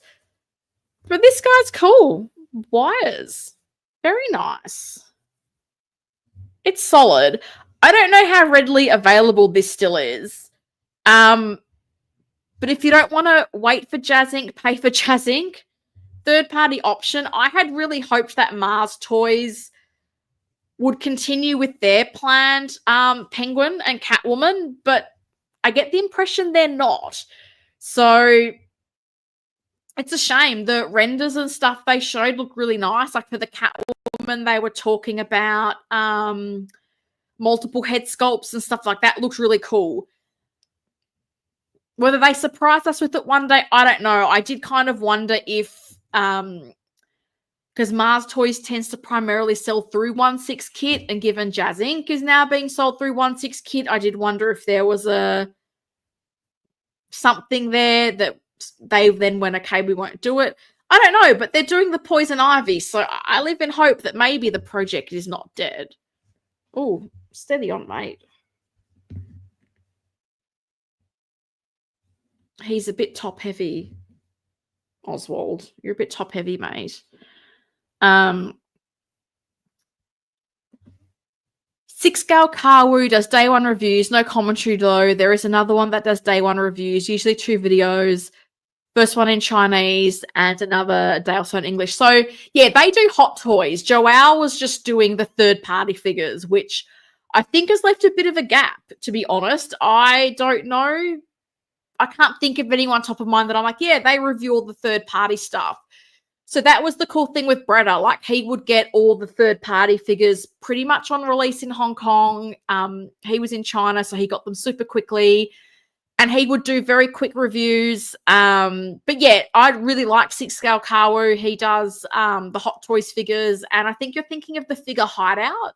But this guy's cool. Wires. Very nice. It's solid. I don't know how readily available this still is. But if you don't want to wait for Jazz Inc., pay for Jazz Inc. Third-party option. I had really hoped that Mars Toys would continue with their planned Penguin and Catwoman, but I get the impression they're not. So it's a shame. The renders and stuff they showed look really nice. Like for the Catwoman, they were talking about multiple head sculpts and stuff like that. Looked really cool. Whether they surprise us with it one day, I don't know. I did kind of wonder if, because Mars Toys tends to primarily sell through 1/6 kit, and given Jazz Inc. is now being sold through 1/6 kit, I did wonder if there was something there that they then went, okay, we won't do it. I don't know, but they're doing the Poison Ivy, so I live in hope that maybe the project is not dead. Oh, steady on, mate. He's a bit top-heavy, Oswald. You're a bit top-heavy, mate. Um, 6-Scale Kawu does day one reviews, no commentary though. There is another one that does day one reviews, usually 2 videos. First one in Chinese and another day or so in English. So, yeah, they do hot toys. Joao was just doing the third-party figures, which I think has left a bit of a gap, to be honest. I don't know. I can't think of anyone top of mind that I'm like, yeah, they review all the third-party stuff. So that was the cool thing with Bretta. Like, he would get all the third-party figures pretty much on release in Hong Kong. He was in China, so he got them super quickly. And he would do very quick reviews. But yeah, I really like 6-Scale Kawu. He does the Hot Toys figures. And I think you're thinking of the Figure Hideout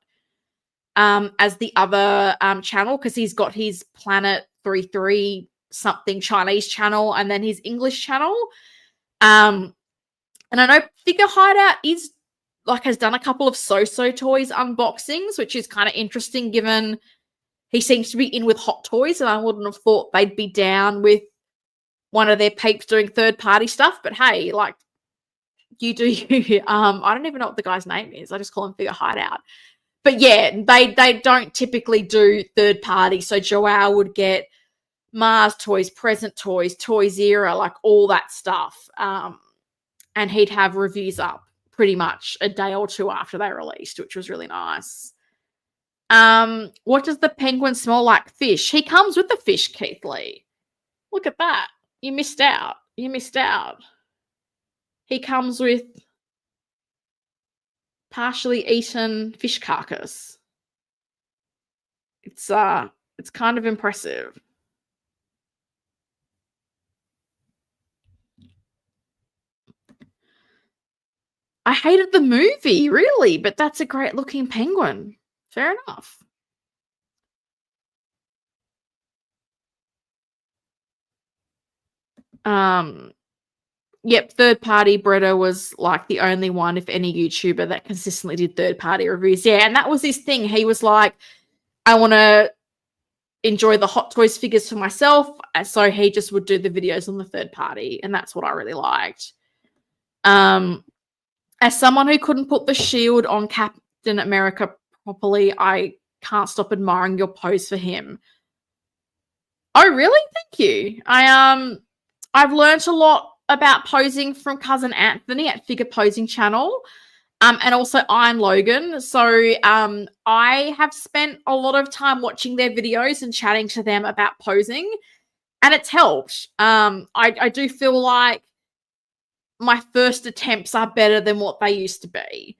as the other channel, because he's got his Planet 33 something Chinese channel and then his English channel. And I know Figure Hideout has done a couple of So-So Toys unboxings, which is kind of interesting given he seems to be in with Hot Toys, and I wouldn't have thought they'd be down with one of their peeps doing third-party stuff. But hey, like, you do you. I don't even know what the guy's name is. I just call him Figure Hideout. But yeah, they don't typically do third-party. So Joao would get Mars Toys, Present Toys, Toys Era, like all that stuff. And he'd have reviews up pretty much a day or two after they released, which was really nice. What does the penguin smell like? Fish. He comes with the fish, Keith Lee. Look at that. You missed out. You missed out. He comes with partially eaten fish carcass. It's kind of impressive. I hated the movie, really, but that's a great looking penguin. Fair enough. Yep, third-party Bretta was like the only one, if any YouTuber, that consistently did third-party reviews. Yeah, and that was his thing. He was like, I want to enjoy the Hot Toys figures for myself, so he just would do the videos on the third party, and that's what I really liked. As someone who couldn't put the shield on Captain America properly, I can't stop admiring your pose for him. Oh, really? Thank you. I've learned a lot about posing from cousin Anthony at Figure Posing Channel, and also Iron Logan. So I have spent a lot of time watching their videos and chatting to them about posing, and it's helped. I do feel like my first attempts are better than what they used to be.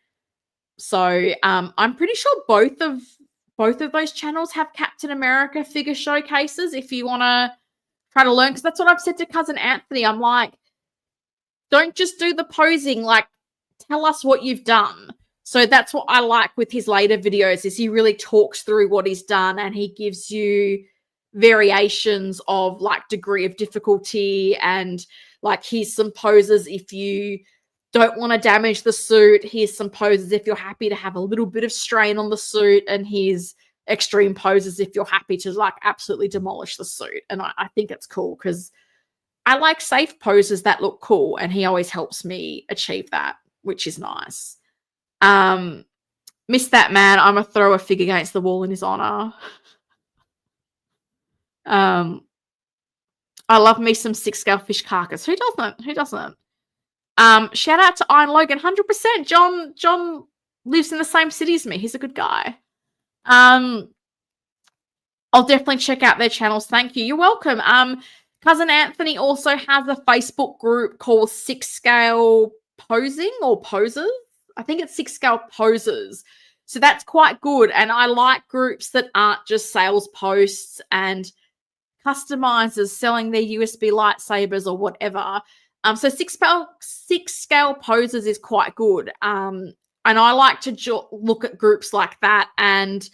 So I'm pretty sure both of those channels have Captain America figure showcases if you want to try to learn, because that's what I've said to cousin Anthony. I'm like, don't just do the posing, like, tell us what you've done. So that's what I like with his later videos, is he really talks through what he's done, and he gives you variations of like degree of difficulty, and like, here's some poses if you don't want to damage the suit, here's some poses if you're happy to have a little bit of strain on the suit, and here's extreme poses if you're happy to like absolutely demolish the suit. And I think it's cool because I like safe poses that look cool, and he always helps me achieve that, which is nice. Missed that man. I'm gonna throw a fig against the wall in his honor. I love me some 6-scale fish carcass. Who doesn't? Who doesn't? Shout out to Iron Logan, 100%. John lives in the same city as me. He's a good guy. I'll definitely check out their channels. Thank you. You're welcome. Cousin Anthony also has a Facebook group called 6-Scale Posing or Posers. I think it's 6-Scale Posers. So that's quite good. And I like groups that aren't just sales posts and customizers selling their USB lightsabers or whatever. So 6-Scale Posers is quite good. And I like to look at groups like that and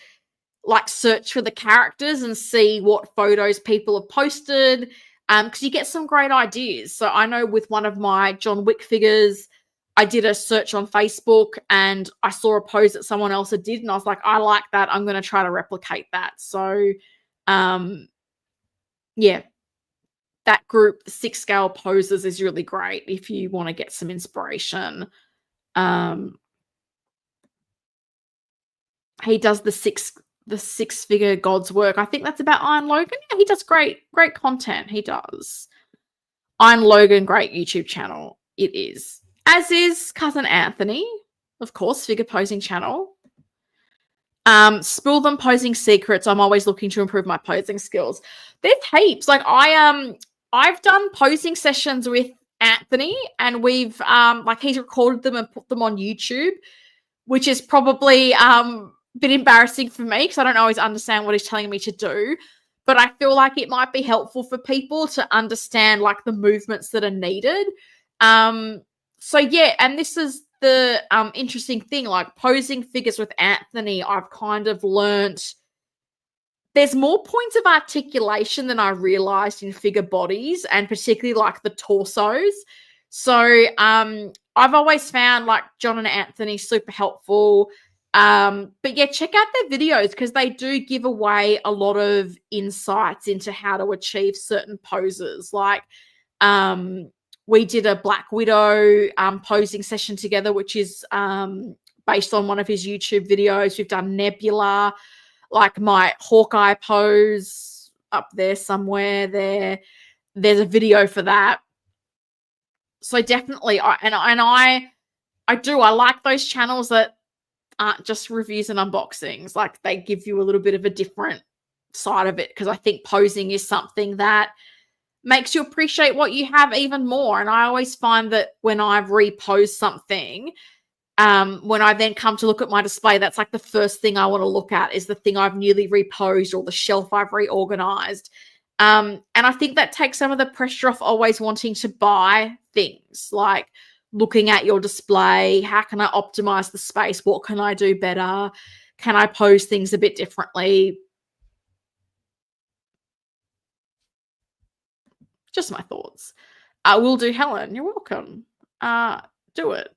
like search for the characters and see what photos people have posted, because you get some great ideas. So I know with one of my John Wick figures, I did a search on Facebook and I saw a pose that someone else had did, and I was like, I like that. I'm going to try to replicate that. So, yeah, that group, the 6-Scale Posers, is really great if you want to get some inspiration. he does the six-figure God's work. I think that's about Iron Logan. Yeah, he does great content. He does. Iron Logan, great YouTube channel. It is. As is cousin Anthony, of course, figure posing channel. Spill Them Posing Secrets. I'm always looking to improve my posing skills. There's heaps. Like I've done posing sessions with Anthony, and we've like he's recorded them and put them on YouTube, which is probably a bit embarrassing for me because I don't always understand what he's telling me to do. But I feel like it might be helpful for people to understand like the movements that are needed. So yeah, and this is the interesting thing, like posing figures with Anthony, I've kind of learnt there's more points of articulation than I realized in figure bodies, and particularly like the torsos. So I've always found like John and Anthony super helpful. But yeah, check out their videos because they do give away a lot of insights into how to achieve certain poses. Like we did a Black Widow posing session together, which is based on one of his YouTube videos. We've done Nebula, like my Hawkeye pose up there somewhere. There's a video for that. So definitely, I like those channels that aren't just reviews and unboxings. Like they give you a little bit of a different side of it, because I think posing is something that makes you appreciate what you have even more. And I always find that when I've reposed something, when I then come to look at my display, that's like the first thing I want to look at is the thing I've newly reposed or the shelf I've reorganized. And I think that takes some of the pressure off always wanting to buy things, like looking at your display. How can I optimize the space? What can I do better? Can I pose things a bit differently? Just my thoughts. Will do, Helen. You're welcome. Do it.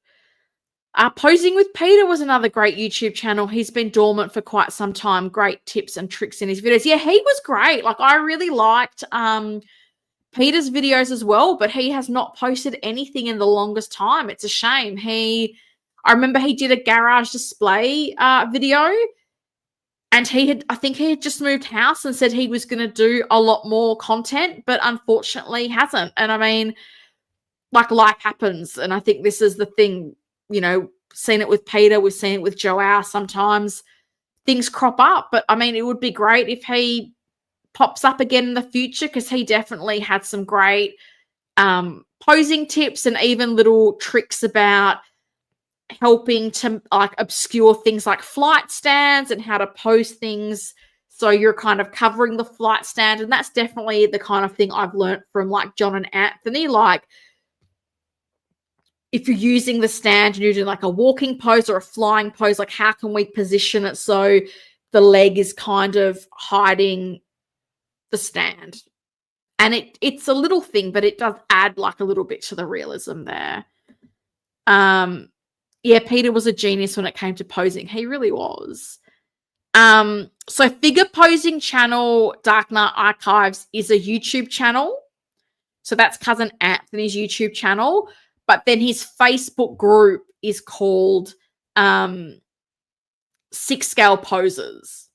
Posing with Peter was another great YouTube channel. He's been dormant for quite some time. Great tips and tricks in his videos. Yeah, he was great. Like I really liked Peter's videos as well, but he has not posted anything in the longest time. It's a shame. I remember he did a garage display video, and I think he had just moved house and said he was going to do a lot more content, but unfortunately hasn't. And I mean, like life happens. And I think this is the thing, you know, seen it with Peter, we've seen it with Joao. Sometimes things crop up, but I mean, it would be great if he pops up again in the future, because he definitely had some great posing tips and even little tricks about helping to like obscure things like flight stands and how to pose things so you're kind of covering the flight stand. And that's definitely the kind of thing I've learned from like John and Anthony. Like if you're using the stand and you're doing like a walking pose or a flying pose, like how can we position it so the leg is kind of hiding the stand? And it's a little thing, but it does add like a little bit to the realism there. Yeah, Peter was a genius when it came to posing. He really was. So figure posing channel Dark Knight Archives is a YouTube channel. So that's cousin Anthony's YouTube channel. But then his Facebook group is called 6 Scale Poses.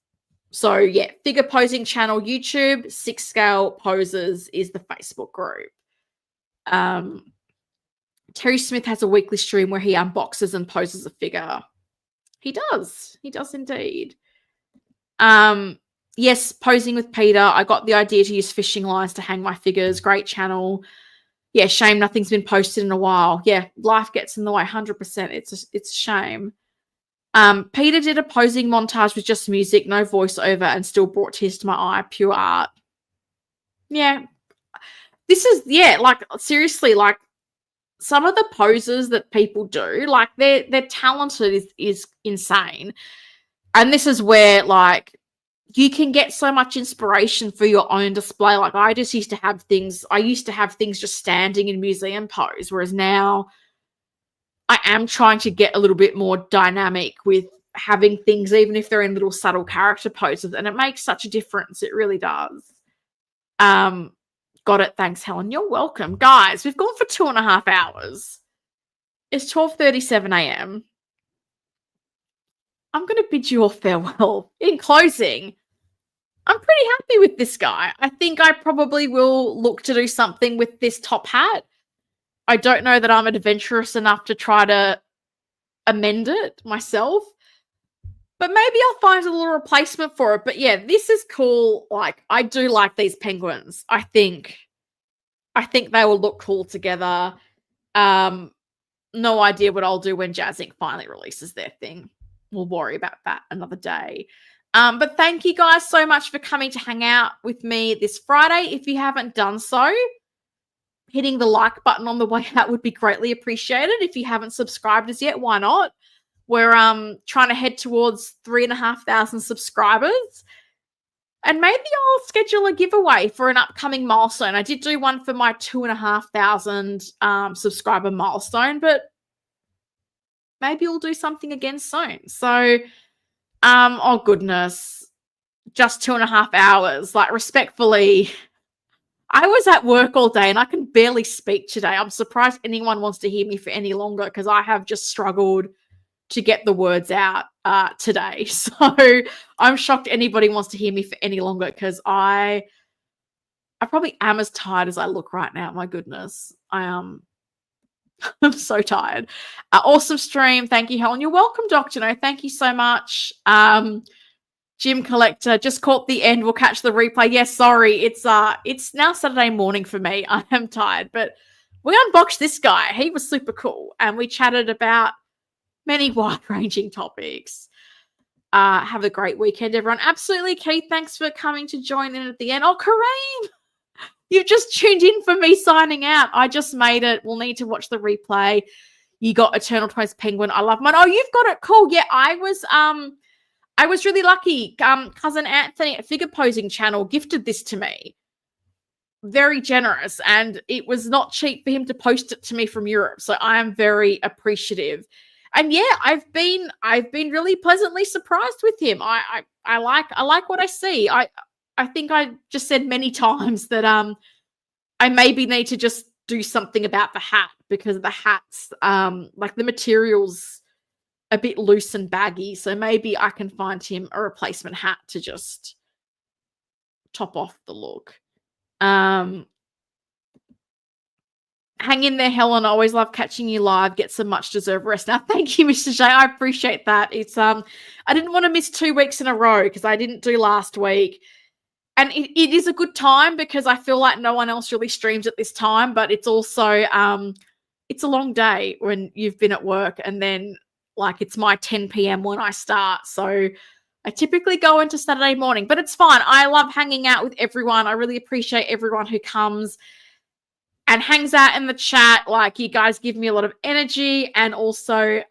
So yeah, figure posing channel YouTube, 6 Scale Poses is the Facebook group. Terry Smith has a weekly stream where he unboxes and poses a figure. He does indeed. Yes, posing with Peter. I got the idea to use fishing lines to hang my figures. Great channel. Yeah, shame nothing's been posted in a while. Yeah, life gets in the way 100%. It's a shame. Peter did a posing montage with just music, no voiceover, and still brought tears to my eye. Pure art. Yeah. This is, yeah, like seriously, like some of the poses that people do, like they're talented is insane. And this is where like you can get so much inspiration for your own display. Like I used to have things just standing in museum pose, whereas now I am trying to get a little bit more dynamic with having things, even if they're in little subtle character poses, and it makes such a difference. It really does. Got it. Thanks, Helen. You're welcome. Guys, we've gone for 2.5 hours. It's 12:37 a.m. I'm going to bid you all farewell. In closing, I'm pretty happy with this guy. I think I probably will look to do something with this top hat. I don't know that I'm adventurous enough to try to amend it myself, but maybe I'll find a little replacement for it. But yeah, this is cool. Like, I do like these penguins. I think they will look cool together. No idea what I'll do when Jazz Inc. finally releases their thing. We'll worry about that another day. But thank you guys so much for coming to hang out with me this Friday. If you haven't done so, hitting the like button on the way out would be greatly appreciated. If you haven't subscribed as yet, why not? We're trying to head towards 3,500 subscribers. And maybe I'll schedule a giveaway for an upcoming milestone. I did do one for my 2,500 subscriber milestone, but maybe we'll do something again soon. So, oh goodness, just 2.5 hours. Like, respectfully, I was at work all day and I can barely speak today. I'm surprised anyone wants to hear me for any longer because I have just struggled to get the words out today. So I'm shocked anybody wants to hear me for any longer because I probably am as tired as I look right now. My goodness. I'm so tired. Awesome stream. Thank you, Helen. You're welcome, Dr. No. Thank you so much. Jim Collector, just caught the end. We'll catch the replay. Yes, sorry. It's now Saturday morning for me. I am tired, but we unboxed this guy. He was super cool. And we chatted about many wide-ranging topics. Have a great weekend, everyone. Absolutely, Keith. Thanks for coming to join in at the end. Oh, Kareem, you've just tuned in for me signing out. I just made it. We'll need to watch the replay. You got Eternal Toast Penguin. I love mine. Oh, you've got it. Cool. Yeah, I was really lucky. Cousin Anthony at Figure Posing Channel gifted this to me. Very generous, and it was not cheap for him to post it to me from Europe. So I am very appreciative. And yeah, I've been really pleasantly surprised with him. I like what I see. I think I just said many times that I maybe need to just do something about the hat because the hat's like the material's a bit loose and baggy. So maybe I can find him a replacement hat to just top off the look. Hang in there, Helen. I always love catching you live. Get some much deserved rest. Now, thank you, Mr. J. I appreciate that. It's I didn't want to miss 2 weeks in a row because I didn't do last week. And it is a good time because I feel like no one else really streams at this time, but it's also it's a long day when you've been at work and then like it's my 10 p.m. when I start. So I typically go into Saturday morning, but it's fine. I love hanging out with everyone. I really appreciate everyone who comes and hangs out in the chat. Like, you guys give me a lot of energy and also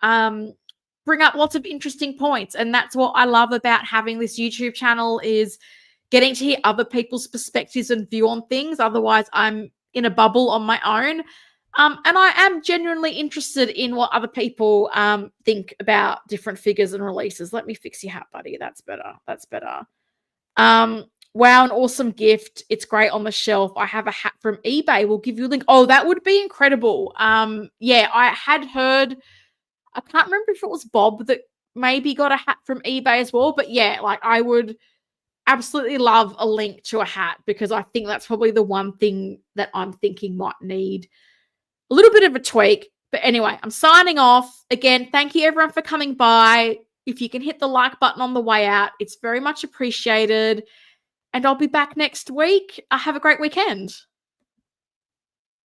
bring up lots of interesting points. And that's what I love about having this YouTube channel is getting to hear other people's perspectives and view on things. Otherwise, I'm in a bubble on my own. And I am genuinely interested in what other people think about different figures and releases. Let me fix your hat, buddy. That's better. That's better. Wow, an awesome gift. It's great on the shelf. I have a hat from eBay. We'll give you a link. Oh, that would be incredible. Yeah, I had heard, I can't remember if it was Bob that maybe got a hat from eBay as well. But yeah, like I would absolutely love a link to a hat because I think that's probably the one thing that I'm thinking might need a little bit of a tweak. But anyway, I'm signing off. Again, thank you everyone for coming by. If you can hit the like button on the way out, it's very much appreciated. And I'll be back next week. Have a great weekend.